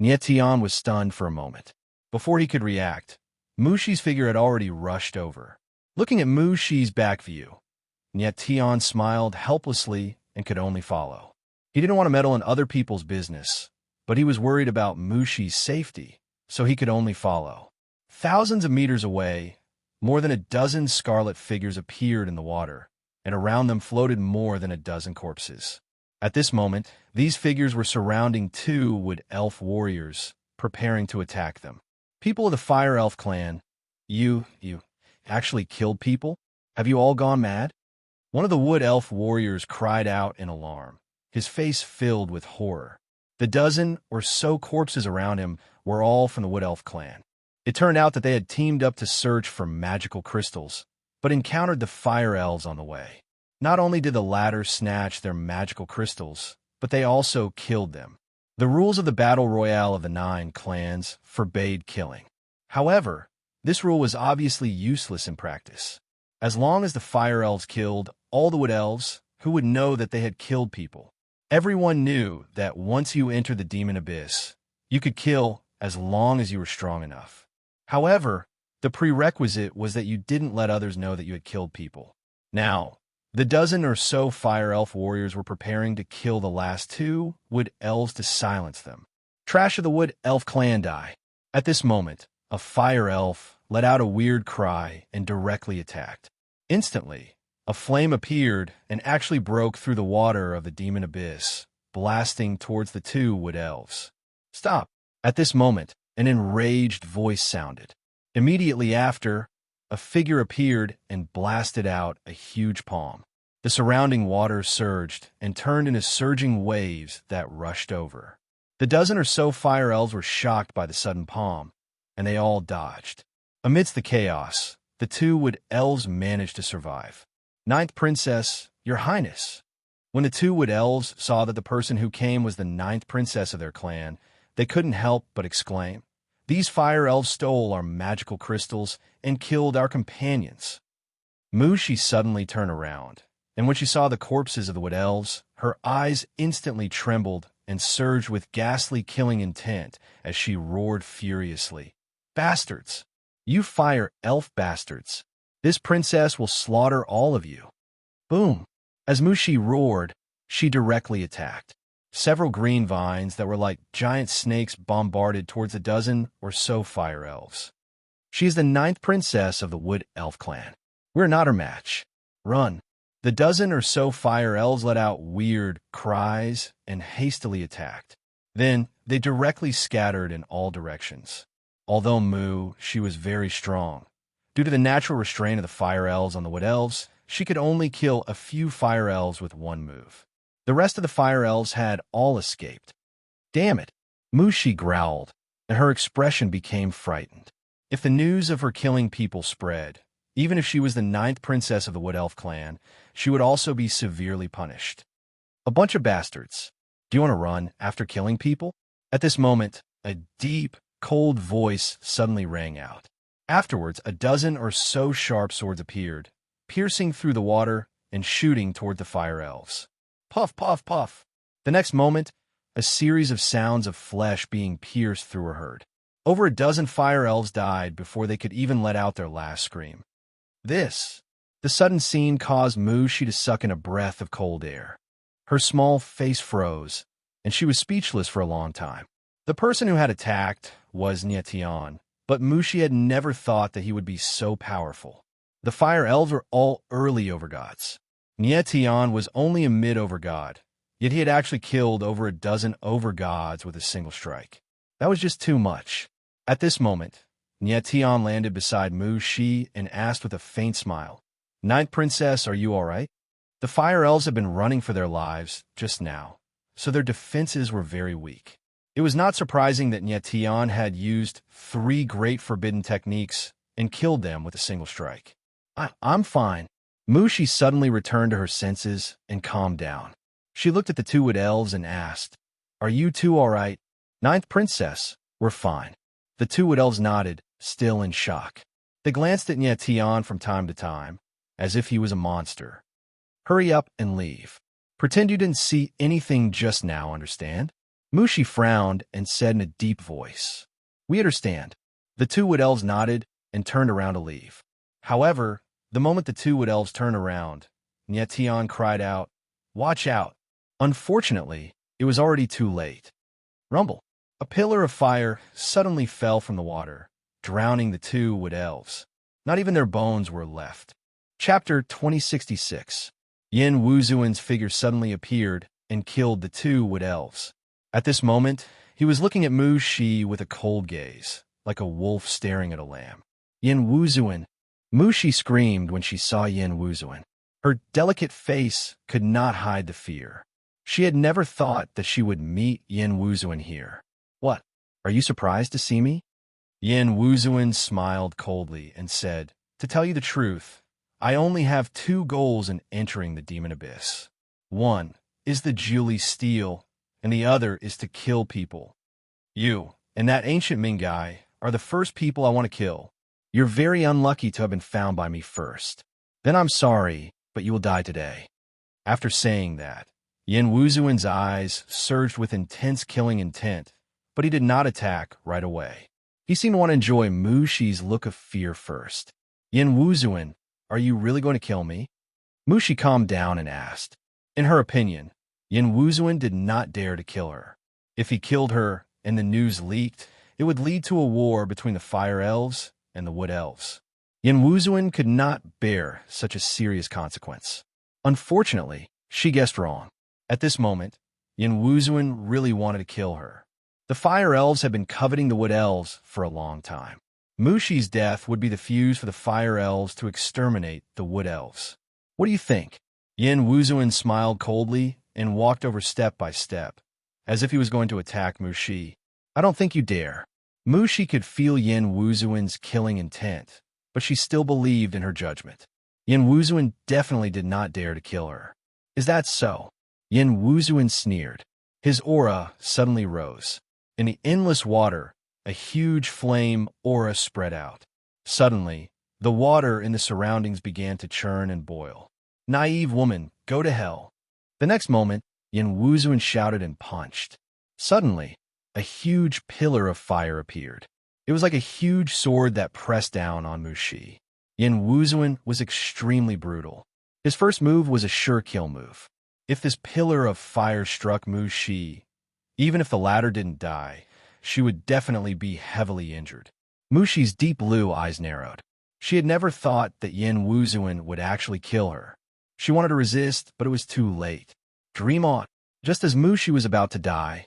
Nyetion was stunned for a moment. Before he could react, Mushi's figure had already rushed over. Looking at Mushi's back view, Nyetion smiled helplessly and could only follow. He didn't want to meddle in other people's business, but he was worried about Mushi's safety, so he could only follow. Thousands of meters away, more than a dozen scarlet figures appeared in the water, and around them floated more than a dozen corpses. At this moment, these figures were surrounding two Wood Elf warriors, preparing to attack them. People of the Fire Elf clan, you actually killed people? Have you all gone mad? One of the Wood Elf warriors cried out in alarm, his face filled with horror. The dozen or so corpses around him were all from the Wood Elf clan. It turned out that they had teamed up to search for magical crystals, but encountered the Fire Elves on the way. Not only did the latter snatch their magical crystals, but they also killed them. The rules of the Battle Royale of the 9 clans forbade killing. However, this rule was obviously useless in practice. As long as the Fire Elves killed all the Wood Elves, who would know that they had killed people? Everyone knew that once you entered the Demon Abyss, you could kill as long as you were strong enough. However, the prerequisite was that you didn't let others know that you had killed people. Now, the dozen or so Fire Elf warriors were preparing to kill the last two Wood Elves to silence them. Trash of the Wood Elf clan die. At this moment, a Fire Elf let out a weird cry and directly attacked. Instantly, a flame appeared and actually broke through the water of the Demon Abyss, blasting towards the two Wood Elves. Stop! At this moment, an enraged voice sounded. Immediately after, a figure appeared and blasted out a huge palm. The surrounding water surged and turned into surging waves that rushed over. The dozen or so Fire Elves were shocked by the sudden palm, and they all dodged. Amidst the chaos, the two Wood Elves managed to survive. Ninth Princess, Your Highness. When the two wood elves saw that the person who came was the ninth princess of their clan, they couldn't help but exclaim, "These fire elves stole our magical crystals and killed our companions." Mushi suddenly turned around, and when she saw the corpses of the wood elves, her eyes instantly trembled and surged with ghastly killing intent as she roared furiously, "Bastards! You fire elf bastards! This princess will slaughter all of you." Boom! As Mushi roared, she directly attacked. Several green vines that were like giant snakes bombarded towards a dozen or so fire elves. She is the ninth princess of the Wood Elf clan. We're not her match. Run! The dozen or so fire elves let out weird cries and hastily attacked. Then they directly scattered in all directions. Although she was very strong. Due to the natural restraint of the fire elves on the wood elves, she could only kill a few fire elves with one move. The rest of the fire elves had all escaped. Damn it! Mushi growled, and her expression became frightened. If the news of her killing people spread, even if she was the ninth princess of the Wood Elf clan, she would also be severely punished. A bunch of bastards. Do you want to run after killing people? At this moment, a deep, cold voice suddenly rang out. Afterwards, a dozen or so sharp swords appeared, piercing through the water and shooting toward the fire elves. Puff, puff, puff. The next moment, a series of sounds of flesh being pierced through were heard. Over a dozen fire elves died before they could even let out their last scream. The sudden scene caused Mushi to suck in a breath of cold air. Her small face froze, and she was speechless for a long time. The person who had attacked was Nietian, but Mushi had never thought that he would be so powerful. The fire elves were all early overgods. Nietian was only a mid-overgod, yet he had actually killed over a dozen overgods with a single strike. That was just too much. At this moment, Nietian landed beside Mushi and asked with a faint smile, "Ninth Princess, are you all right?" The fire elves had been running for their lives just now, so their defenses were very weak. It was not surprising that Nietian had used 3 great forbidden techniques and killed them with a single strike. I'm fine." Mushi suddenly returned to her senses and calmed down. She looked at the two wood elves and asked, "Are you two all right?" "Ninth Princess, we're fine." The two wood elves nodded, still in shock. They glanced at Nietian from time to time, as if he was a monster. "Hurry up and leave. Pretend you didn't see anything just now, understand?" Mushi frowned and said in a deep voice, "We understand." The two wood elves nodded and turned around to leave. However, the moment the two wood elves turned around, Nietian cried out, "Watch out!" Unfortunately, it was already too late. Rumble. A pillar of fire suddenly fell from the water, drowning the two wood elves. Not even their bones were left. Chapter 2066. Yin Wuzuan's figure suddenly appeared and killed the two wood elves. At this moment, he was looking at Mushi with a cold gaze, like a wolf staring at a lamb. "Yin Wuzuan!" Mushi screamed when she saw Yin Wuzuan. Her delicate face could not hide the fear. She had never thought that she would meet Yin Wuzuan here. "What? Are you surprised to see me?" Yin Wuzuan smiled coldly and said, "To tell you the truth, I only have 2 goals in entering the Demon Abyss. One is the Julie steal, and the other is to kill people. You and that enchantment guy are the first people I want to kill. You're very unlucky to have been found by me first. Then I'm sorry, but you will die today." After saying that, Yin Wuzuan's eyes surged with intense killing intent, but he did not attack right away. He seemed to want to enjoy Mushi's look of fear first. "Yin Wuzuan, are you really going to kill me?" Mushi calmed down and asked. In her opinion, Yin Wuzuan did not dare to kill her. If he killed her and the news leaked, it would lead to a war between the Fire Elves and the Wood Elves. Yin Wuzuan could not bear such a serious consequence. Unfortunately, she guessed wrong. At this moment, Yin Wuzuan really wanted to kill her. The Fire Elves had been coveting the Wood Elves for a long time. Mushi's death would be the fuse for the Fire Elves to exterminate the Wood Elves. "What do you think?" Yin Wuzuan smiled coldly and walked over step by step, as if he was going to attack Mushi. "I don't think you dare." Mushi could feel Yin Wuzuan's killing intent, but she still believed in her judgment. Yin Wuzuan definitely did not dare to kill her. Is that so? Yin Wuzuan sneered. His aura suddenly rose. In the endless water, a huge flame aura spread out. Suddenly, the water in the surroundings began to churn and boil. Naive woman, go to hell. The next moment, Yin Wuzuan shouted and punched. Suddenly, a huge pillar of fire appeared. It was like a huge sword that pressed down on Mushi. Yin Wuzuan was extremely brutal. His first move was a sure kill move. If this pillar of fire struck Mushi, even if the latter didn't die, she would definitely be heavily injured. Mushi's deep blue eyes narrowed. She had never thought that Yin Wuzuan would actually kill her. She wanted to resist, but it was too late. Dream on. Just as Mushi was about to die,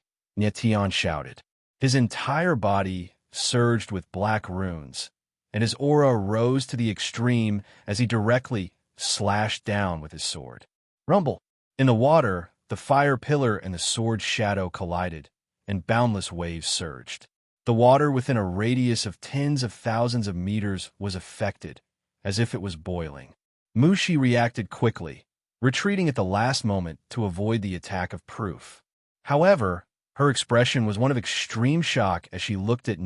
Tian shouted. His entire body surged with black runes, and his aura rose to the extreme as he directly slashed down with his sword. Rumble. In the water, the fire pillar and the sword shadow collided, and boundless waves surged. The water within a radius of tens of thousands of meters was affected, as if it was boiling. Mushi reacted quickly, retreating at the last moment to avoid the attack of proof. However, her expression was one of extreme shock as she looked at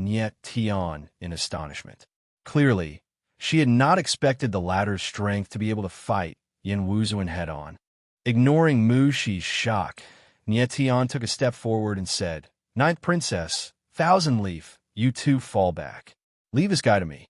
Tian in astonishment. Clearly, she had not expected the latter's strength to be able to fight Yin Wuzuan head-on. Ignoring Mushi's shock, Tian took a step forward and said, "Ninth Princess, Thousand Leaf, you two fall back. Leave this guy to me."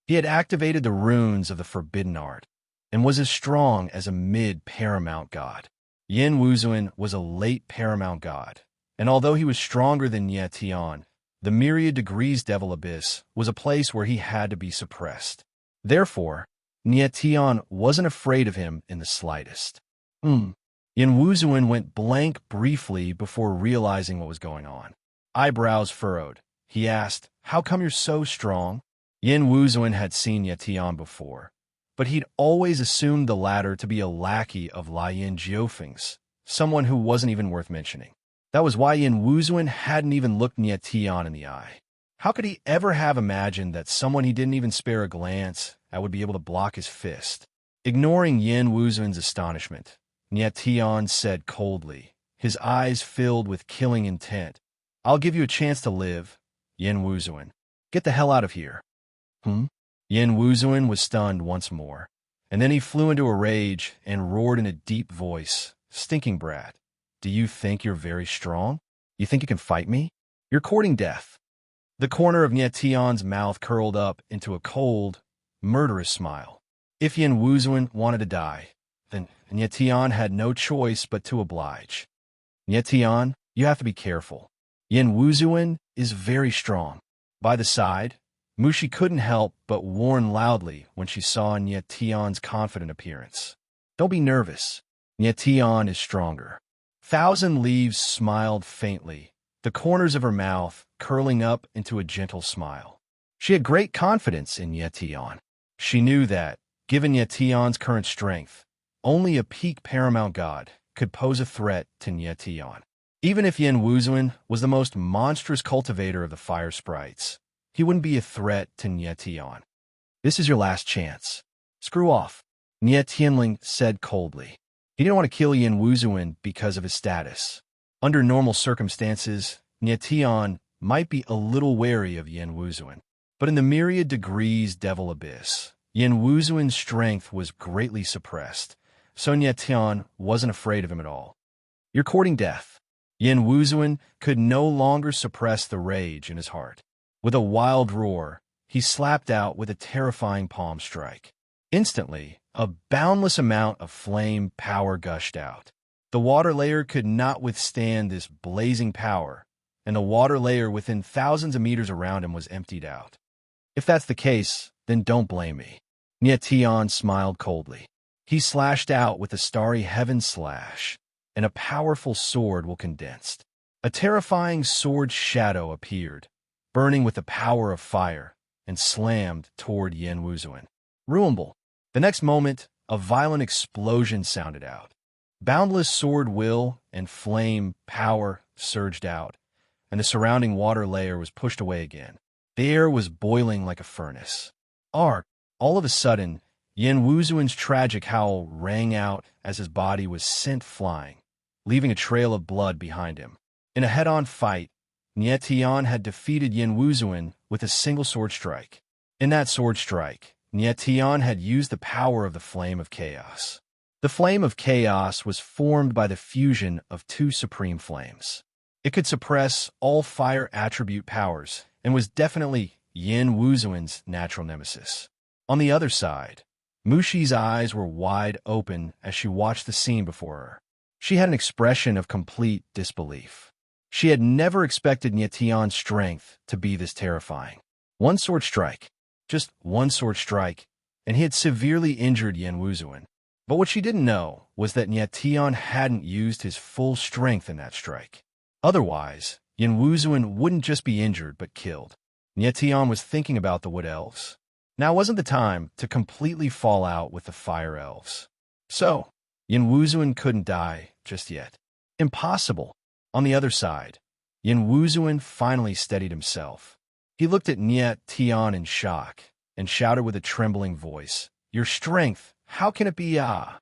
He had activated the runes of the forbidden art, and was as strong as a mid-paramount god. Yin Wuzuan was a late paramount god, and although he was stronger than Tian, the myriad degrees devil abyss was a place where he had to be suppressed. Therefore, Tian wasn't afraid of him in the slightest. Yin Wuzuan went blank briefly before realizing what was going on. Eyebrows furrowed. He asked, "How come you're so strong?" Yin Wuzuan had seen Tian before, but he'd always assumed the latter to be a lackey of Lian Jiufeng's, someone who wasn't even worth mentioning. That was why Yin Wuzuan hadn't even looked Tian in the eye. How could he ever have imagined that someone he didn't even spare a glance at would be able to block his fist? Ignoring Yin Wuzuan's astonishment, Tian said coldly, his eyes filled with killing intent, "I'll give you a chance to live, Yin Wuzuan. Get the hell out of here." Yin Wuzuan was stunned once more, and then he flew into a rage and roared in a deep voice, "Stinking brat, do you think you're very strong? You think you can fight me? You're courting death." The corner of Tian's mouth curled up into a cold, murderous smile. If Yin Wuzuan wanted to die, then Tian had no choice but to oblige. "Tian, you have to be careful. Yin Wuzuan is very strong." By the side, Mushi couldn't help but warn loudly when she saw Tian's confident appearance. "Don't be nervous. Tian is stronger." Thousand Leaves smiled faintly, the corners of her mouth curling up into a gentle smile. She had great confidence in Tian. She knew that, given Tian's current strength, only a peak paramount god could pose a threat to Tian. Even if Yin Wuzuan was the most monstrous cultivator of the fire sprites, he wouldn't be a threat to Tian. "This is your last chance. Screw off," Tianling said coldly. He didn't want to kill Yin Wuzuan because of his status. Under normal circumstances, Tian might be a little wary of Yin Wuzuan. But in the myriad degrees devil abyss, Yin Wuzuan's strength was greatly suppressed, so Tian wasn't afraid of him at all. "You're courting death." Yin Wuzuan could no longer suppress the rage in his heart. With a wild roar, he slapped out with a terrifying palm strike. Instantly, a boundless amount of flame power gushed out. The water layer could not withstand this blazing power, and the water layer within thousands of meters around him was emptied out. "If that's the case, then don't blame me." Tian smiled coldly. He slashed out with a starry heaven slash, and a powerful sword will condensed. A terrifying sword shadow appeared, burning with the power of fire, and slammed toward Yin Wuzuan. Rumble. The next moment, a violent explosion sounded out. Boundless sword will and flame power surged out, and the surrounding water layer was pushed away again. The air was boiling like a furnace. Arc. All of a sudden, Yin Wuzuan's tragic howl rang out as his body was sent flying, leaving a trail of blood behind him. In a head-on fight, Nie Tian had defeated Yin Wuzuan with a single sword strike. In that sword strike, Nie Tian had used the power of the Flame of Chaos. The Flame of Chaos was formed by the fusion of two supreme flames. It could suppress all fire attribute powers and was definitely Yin Wuzuan's natural nemesis. On the other side, Mushi's eyes were wide open as she watched the scene before her. She had an expression of complete disbelief. She had never expected Nie Tian's strength to be this terrifying. One sword strike, just one sword strike, and he had severely injured Yin Wuzuan. But what she didn't know was that Nie Tian hadn't used his full strength in that strike. Otherwise, Yin Wuzuan wouldn't just be injured but killed. Nie Tian was thinking about the Wood Elves. Now wasn't the time to completely fall out with the Fire Elves. So, Yin Wuzuan couldn't die just yet. Impossible. On the other side, Yin Wuzuan finally steadied himself. He looked at Nie Tian in shock and shouted with a trembling voice, "Your strength, how can it be ah?"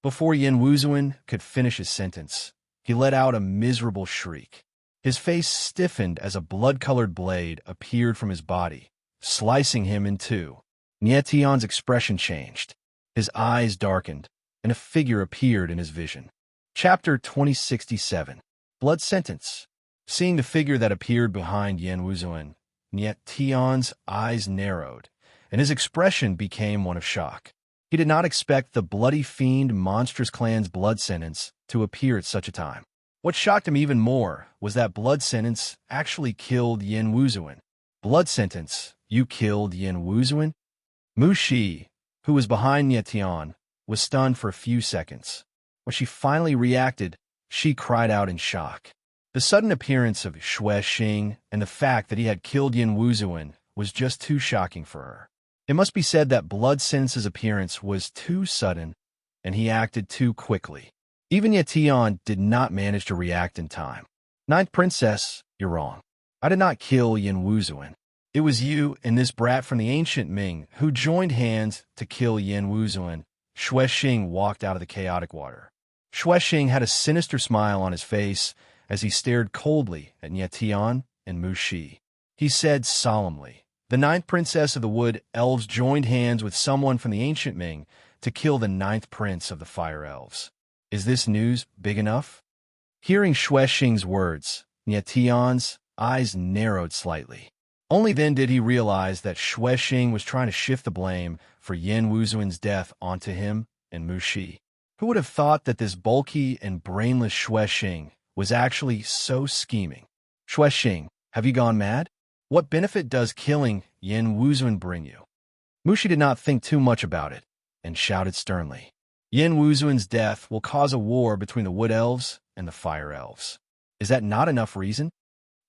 Before Yin Wuzuan could finish his sentence, he let out a miserable shriek. His face stiffened as a blood-colored blade appeared from his body, slicing him in two. Nie Tian's expression changed. His eyes darkened, and a figure appeared in his vision. Chapter 2067. Blood Sentence. Seeing the figure that appeared behind Yin Wuzuan, Nie Tian's eyes narrowed, and his expression became one of shock. He did not expect the bloody fiend monstrous clan's blood sentence to appear at such a time. What shocked him even more was that blood sentence actually killed Yin Wuzuan. Blood sentence, you killed Yin Wuzuan? Mu Shi, who was behind Nie Tian, was stunned for a few seconds. When she finally reacted, she cried out in shock. The sudden appearance of Xue Xing and the fact that he had killed Yin Wuzuan was just too shocking for her. It must be said that Blood Sentence's appearance was too sudden, and he acted too quickly. Even Nie Tian did not manage to react in time. Ninth Princess, you're wrong. I did not kill Yin Wuzuan. It was you and this brat from the ancient Ming who joined hands to kill Yin Wuzuan. Xue Xing walked out of the chaotic water. Xue Xing had a sinister smile on his face as he stared coldly at Nie Tian and Mu Shi. He said solemnly, "The ninth princess of the Wood Elves joined hands with someone from the ancient Ming to kill the ninth prince of the Fire Elves. Is this news big enough?" Hearing Xue Xing's words, Nie Tian's eyes narrowed slightly. Only then did he realize that Xue Xing was trying to shift the blame for Yin Wuzuan's death onto him and Mu Shi. Who would have thought that this bulky and brainless Xue Xing was actually so scheming? Xue Xing, have you gone mad? What benefit does killing Yin Wuzuan bring you? Mu Shi did not think too much about it and shouted sternly, "Yin Wuzuan's death will cause a war between the Wood Elves and the Fire Elves. Is that not enough reason?"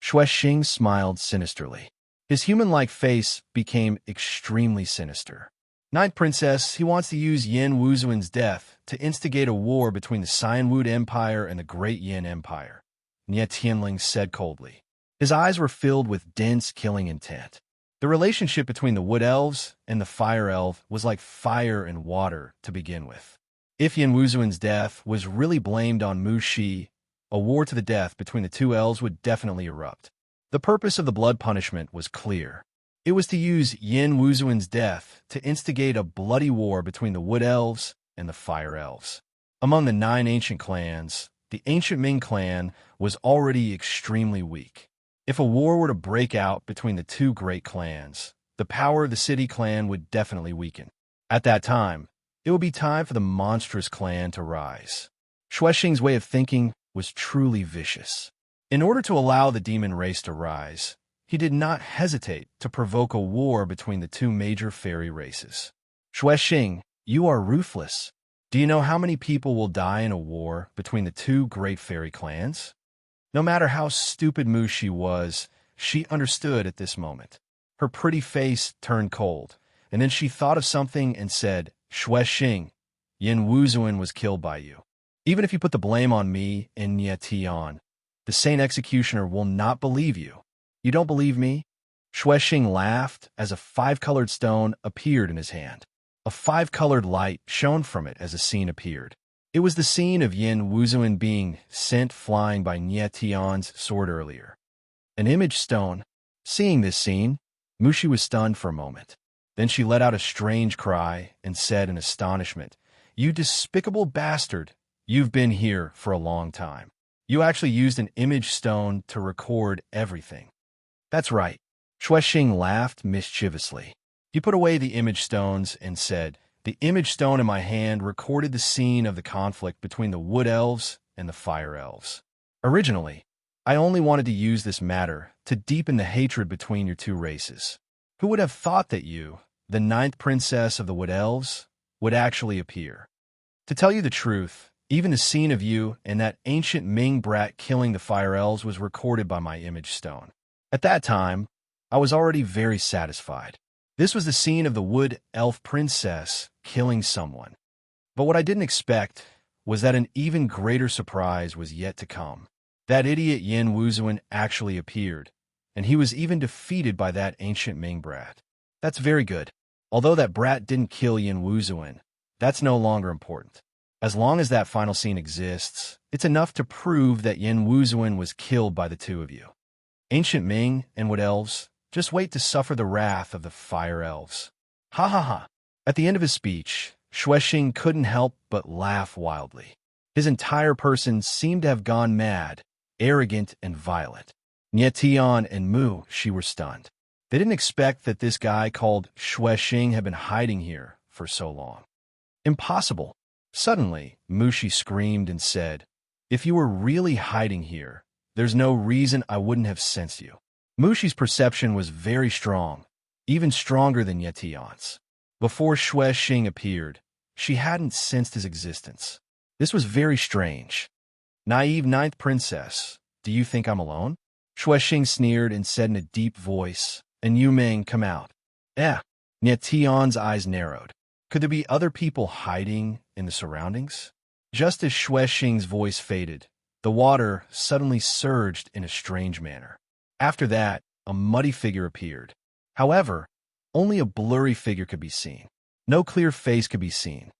Xue Xing smiled sinisterly. His human-like face became extremely sinister. Ninth Princess, he wants to use Yin Wuzuan's death to instigate a war between the Cyanwood Empire and the Great Yin Empire, Nie Tianling said coldly. His eyes were filled with dense killing intent. The relationship between the Wood Elves and the Fire Elf was like fire and water to begin with. If Yin Wuzuan's death was really blamed on Mu Shi, a war to the death between the two elves would definitely erupt. The purpose of the blood punishment was clear. It was to use Yin Wuzuan's death to instigate a bloody war between the Wood Elves and the Fire Elves. Among the 9 ancient clans, the ancient Ming clan was already extremely weak. If a war were to break out between the two great clans, the power of the City clan would definitely weaken. At that time, it would be time for the monstrous clan to rise. Xue Xing's way of thinking was truly vicious. In order to allow the demon race to rise, he did not hesitate to provoke a war between the two major fairy races. Xue Xing, you are ruthless. Do you know how many people will die in a war between the two great fairy clans? No matter how stupid Mu Shi was, she understood at this moment. Her pretty face turned cold, and then she thought of something and said, "Xue Xing, Yin Wuzuan was killed by you. Even if you put the blame on me and Nie Tian, the Saint Executioner will not believe you. You don't believe me?" Xue Xing laughed as a 5-colored stone appeared in his hand. A five-colored light shone from it as a scene appeared. It was the scene of Yin Wuzuan being sent flying by Nie Tian's sword earlier. An image stone. Seeing this scene, Mushi was stunned for a moment. Then she let out a strange cry and said in astonishment, "You despicable bastard! You've been here for a long time. You actually used an image stone to record everything." "That's right." Shuexing laughed mischievously. He put away the image stones and said, "The image stone in my hand recorded the scene of the conflict between the Wood Elves and the Fire Elves. Originally, I only wanted to use this matter to deepen the hatred between your two races. Who would have thought that you, the ninth princess of the Wood Elves, would actually appear? To tell you the truth, even the scene of you and that ancient Ming brat killing the Fire Elves was recorded by my image stone. At that time, I was already very satisfied. This was the scene of the Wood Elf princess killing someone. But what I didn't expect was that an even greater surprise was yet to come. That idiot Yin Wuzuan actually appeared, and he was even defeated by that ancient Ming brat. That's very good. Although that brat didn't kill Yin Wuzuan, that's no longer important. As long as that final scene exists, it's enough to prove that Yin Wuzuan was killed by the two of you. Ancient Ming and Wood Elves, just wait to suffer the wrath of the Fire Elves." Ha ha ha. At the end of his speech, Shuexing couldn't help but laugh wildly. His entire person seemed to have gone mad, arrogant and violent. Nie Tian and Mushi were stunned. They didn't expect that this guy called Shuexing had been hiding here for so long. Impossible. Suddenly, Mushi screamed and said, "If you were really hiding here, there's no reason I wouldn't have sensed you." Mushi's perception was very strong, even stronger than Nie Tian's. Before Shuexing appeared, she hadn't sensed his existence. This was very strange. "Naive ninth princess, do you think I'm alone?" Shuexing sneered and said in a deep voice, "And you, Ming, come out." Nie Tian's eyes narrowed. Could there be other people hiding in the surroundings? Just as Shuexing's voice faded, the water suddenly surged in a strange manner. After that, a muddy figure appeared. However, only a blurry figure could be seen. No clear face could be seen.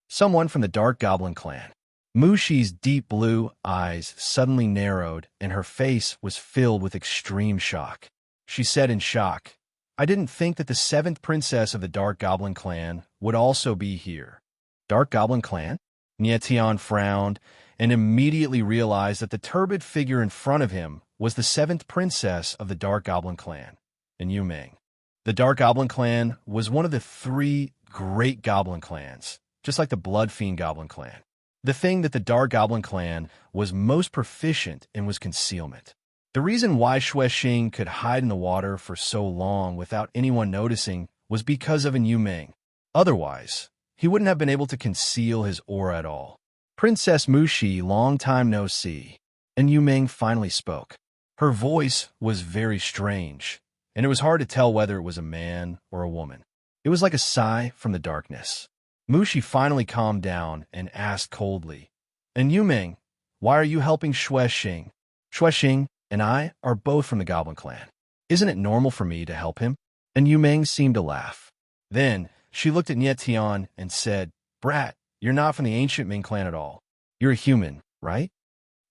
Someone from the Dark Goblin clan. Mushi's deep blue eyes suddenly narrowed, and her face was filled with extreme shock. She said in shock, "I didn't think that the seventh princess of the Dark Goblin clan would also be here." Dark Goblin clan? Nie Tian frowned and immediately realized that the turbid figure in front of him was the seventh princess of the Dark Goblin clan, and Yu Ming. The Dark Goblin clan was one of the three great goblin clans, just like the Blood Fiend Goblin clan. The thing that the Dark Goblin clan was most proficient in was concealment. The reason why Shuexing could hide in the water for so long without anyone noticing was because of an Yu Ming. Otherwise, he wouldn't have been able to conceal his aura at all. "Princess Mushi, long time no see." And Yu Ming finally spoke. Her voice was very strange, and it was hard to tell whether it was a man or a woman. It was like a sigh from the darkness. Mushi finally calmed down and asked coldly, "And Yu Ming, why are you helping Shuexing? Shuexing and I are both from the Goblin clan. Isn't it normal for me to help him?" And Yu Ming seemed to laugh. Then she looked at Nie Tian and said, "Brat, you're not from the ancient Ming clan at all. You're a human, right?"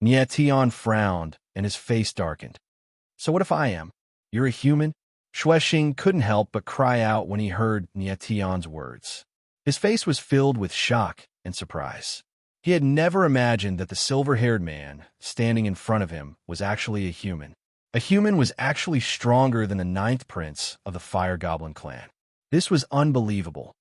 Nie Tian frowned and his face darkened. "So what if I am? You're a human?" Shuexing couldn't help but cry out when he heard Nie Tian's words. His face was filled with shock and surprise. He had never imagined that the silver-haired man standing in front of him was actually a human. A human was actually stronger than the ninth prince of the Fire Goblin clan. This was unbelievable.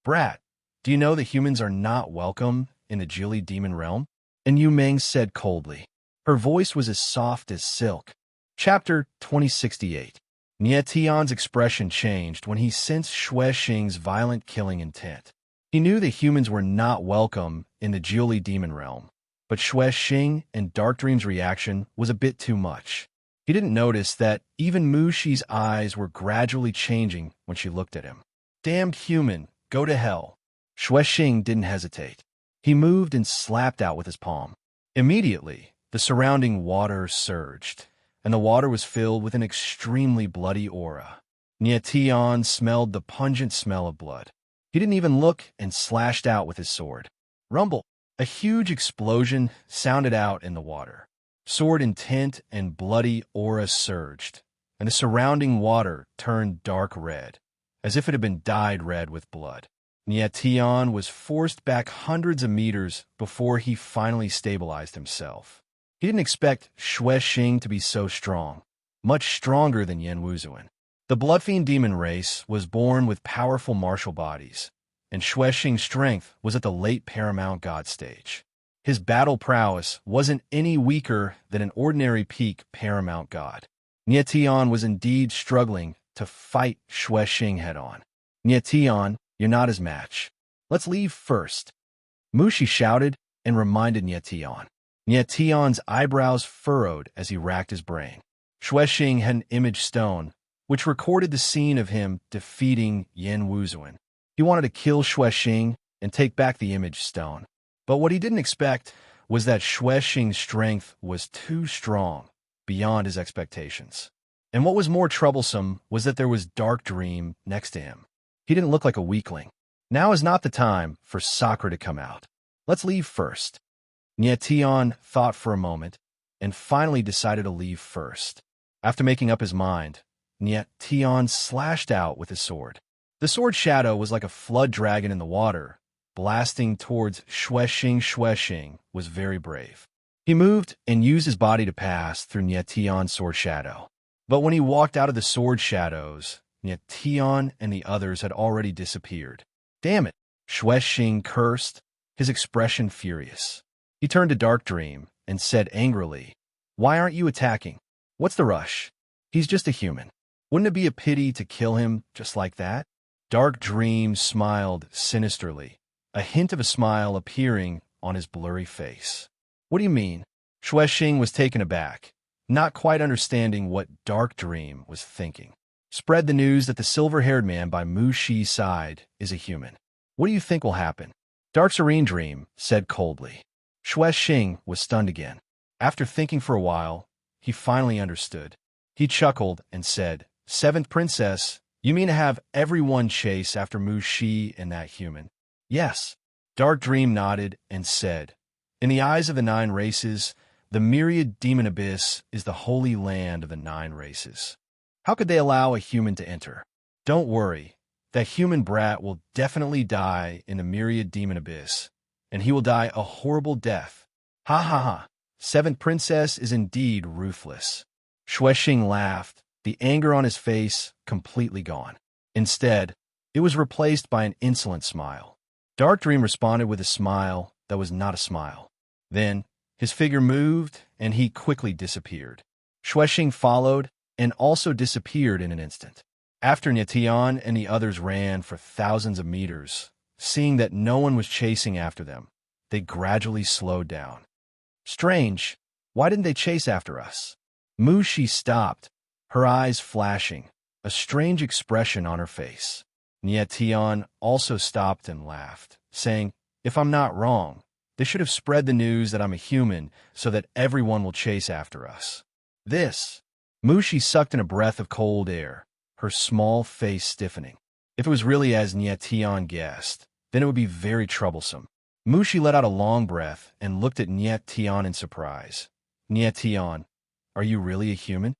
"Brat, do you know that humans are not welcome in the Jilly Demon Realm?" And Yu Ming said coldly. Her voice was as soft as silk. Chapter 2068. Nie Tian's expression changed when he sensed Shuexing's violent killing intent. He knew that humans were not welcome in the Jilly Demon Realm, but Shuexing and Dark Dream's reaction was a bit too much. He didn't notice that even Mushi's eyes were gradually changing when she looked at him. "Damned human, go to hell." Shuexing didn't hesitate. He moved and slapped out with his palm. Immediately, the surrounding water surged, and the water was filled with an extremely bloody aura. Nie Tian smelled the pungent smell of blood. He didn't even look and slashed out with his sword. Rumble! A huge explosion sounded out in the water. Sword intent and bloody aura surged, and the surrounding water turned dark red, as if it had been dyed red with blood. Nietion was forced back hundreds of meters before he finally stabilized himself. He didn't expect Xing to be so strong, much stronger than Yen Wuzuan. The Bloodfiend demon race was born with powerful martial bodies, and Xing's strength was at the late Paramount God stage. His battle prowess wasn't any weaker than an ordinary peak Paramount God. Nietion was indeed struggling to fight Xing head-on. Nietion, you're not his match. Let's leave first. Mushi shouted and reminded Nietion. Nietion's eyebrows furrowed as he racked his brain. Xing had an image stone, which recorded the scene of him defeating Yen Wuzuan. He wanted to kill Xing and take back the image stone. But what he didn't expect was that Xing's strength was too strong, beyond his expectations. And what was more troublesome was that there was Dark Dream next to him. He didn't look like a weakling. Now is not the time for Sakura to come out. Let's leave first. Nietion thought for a moment, and finally decided to leave first. After making up his mind, Nietion slashed out with his sword. The sword shadow was like a flood dragon in the water, blasting towards Xing. Xing was very brave. He moved and used his body to pass through Nietion's sword shadow. But when he walked out of the sword shadows, Nietion and the others had already disappeared. Damn it! Xing cursed, his expression furious. He turned to Dark Dream and said angrily, "Why aren't you attacking? What's the rush? He's just a human. Wouldn't it be a pity to kill him just like that?" Dark Dream smiled sinisterly, a hint of a smile appearing on his blurry face. "What do you mean?" Xing was taken aback, not quite understanding what Dark Dream was thinking. "Spread the news that the silver-haired man by Mushi's side is a human. What do you think will happen?" Dark Serene Dream said coldly. Xing was stunned again. After thinking for a while, he finally understood. He chuckled and said, "Seventh Princess, you mean to have everyone chase after Mushi and that human?" "Yes." Dark Dream nodded and said, "In the eyes of the 9 races, the myriad demon abyss is the holy land of the 9 races. How could they allow a human to enter? Don't worry, that human brat will definitely die in the myriad demon abyss, and he will die a horrible death. Ha ha ha. Seventh Princess is indeed ruthless." Xing laughed, the anger on his face completely gone. Instead, it was replaced by an insolent smile. Dark Dream responded with a smile that was not a smile. Then, his figure moved, and he quickly disappeared. Xing followed, and also disappeared in an instant. After Nietion and the others ran for thousands of meters, seeing that no one was chasing after them, they gradually slowed down. "Strange, why didn't they chase after us?" Mushi stopped, her eyes flashing, a strange expression on her face. Nietion also stopped and laughed, saying, "If I'm not wrong, they should have spread the news that I'm a human so that everyone will chase after us." Mushi sucked in a breath of cold air, her small face stiffening. If it was really as Nietion guessed, then it would be very troublesome. Mushi let out a long breath and looked at Nietion in surprise. "Nietion, are you really a human?"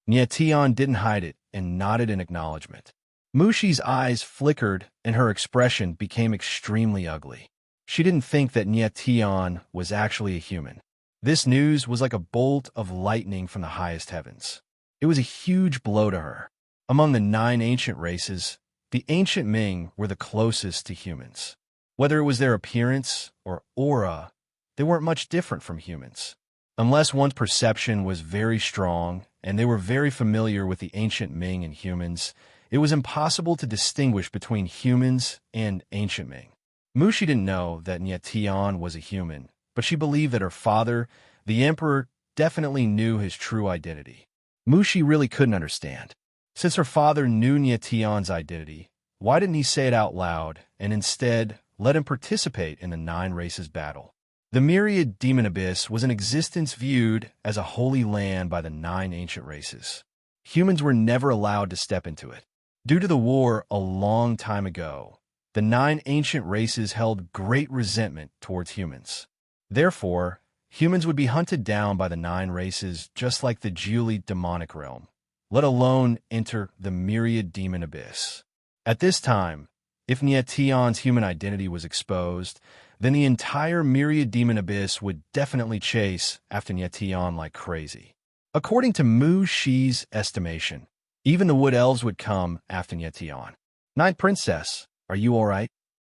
Nietion didn't hide it and nodded in acknowledgement. Mushi's eyes flickered and her expression became extremely ugly. She didn't think that Nietion was actually a human. This news was like a bolt of lightning from the highest heavens. It was a huge blow to her. Among the 9 ancient races, the ancient Ming were the closest to humans. Whether it was their appearance or aura, they weren't much different from humans. Unless one's perception was very strong and they were very familiar with the ancient Ming and humans, it was impossible to distinguish between humans and ancient Ming. Mushi didn't know that Nietion was a human, but she believed that her father, the emperor, definitely knew his true identity. Mushi really couldn't understand. Since her father knew Nietion's identity, why didn't he say it out loud and instead let him participate in the 9 races battle? The myriad demon abyss was an existence viewed as a holy land by the 9 ancient races. Humans were never allowed to step into it. Due to the war a long time ago, The 9 ancient races held great resentment towards humans. Therefore, humans would be hunted down by the 9 races just like the Geoly demonic realm, let alone enter the myriad demon abyss. At this time, if Nietion's human identity was exposed, then the entire myriad demon abyss would definitely chase after Nietion like crazy. According to Mu Shi's estimation, even the wood elves would come after Nietion. Ninth Princess, are you all right?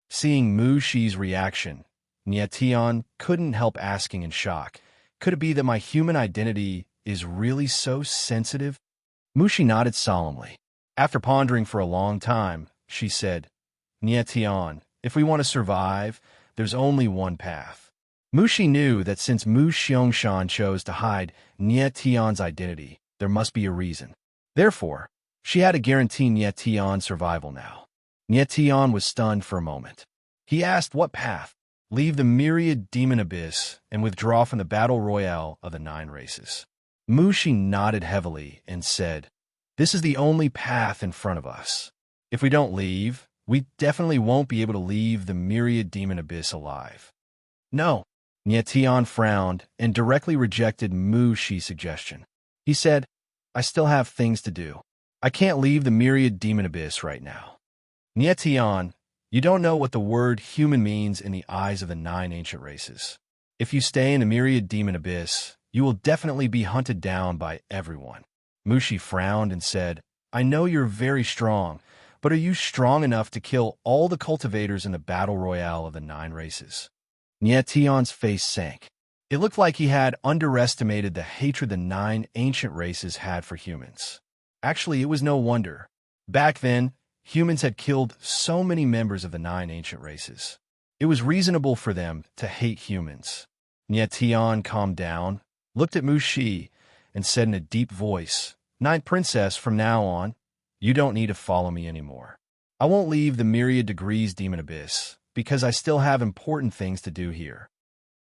Seeing Mu Shi's reaction, Nietion couldn't help asking in shock, could it be that my human identity is really so sensitive? Mu Shi nodded solemnly. After pondering for a long time, she said, Nietion, if we want to survive, there's only one path. Mu Shi knew that since Mu Xiangshan chose to hide Nietion's identity, there must be a reason. Therefore, she had to guarantee Nietion's survival now. Nietion was stunned for a moment. He asked what path? Leave the myriad demon abyss and withdraw from the battle royale of the 9 races. Mu Shi nodded heavily and said, this is the only path in front of us. If we don't leave, we definitely won't be able to leave the myriad demon abyss alive. No. Nietion frowned and directly rejected Mu Shi's suggestion. He said, I still have things to do. I can't leave the myriad demon abyss right now. Nietion, you don't know what the word human means in the eyes of the 9 ancient races. If you stay in the myriad demon abyss, you will definitely be hunted down by everyone. Mu Shi frowned and said, I know you're very strong, but are you strong enough to kill all the cultivators in the battle royale of the 9 races? Nietion's face sank. It looked like he had underestimated the hatred the 9 ancient races had for humans. Actually, it was no wonder. Back then, humans had killed so many members of the 9 ancient races. It was reasonable for them to hate humans. Nietion calmed down, looked at Mu Shi, and said in a deep voice, Ninth Princess, from now on, you don't need to follow me anymore. I won't leave the myriad degrees demon abyss, because I still have important things to do here.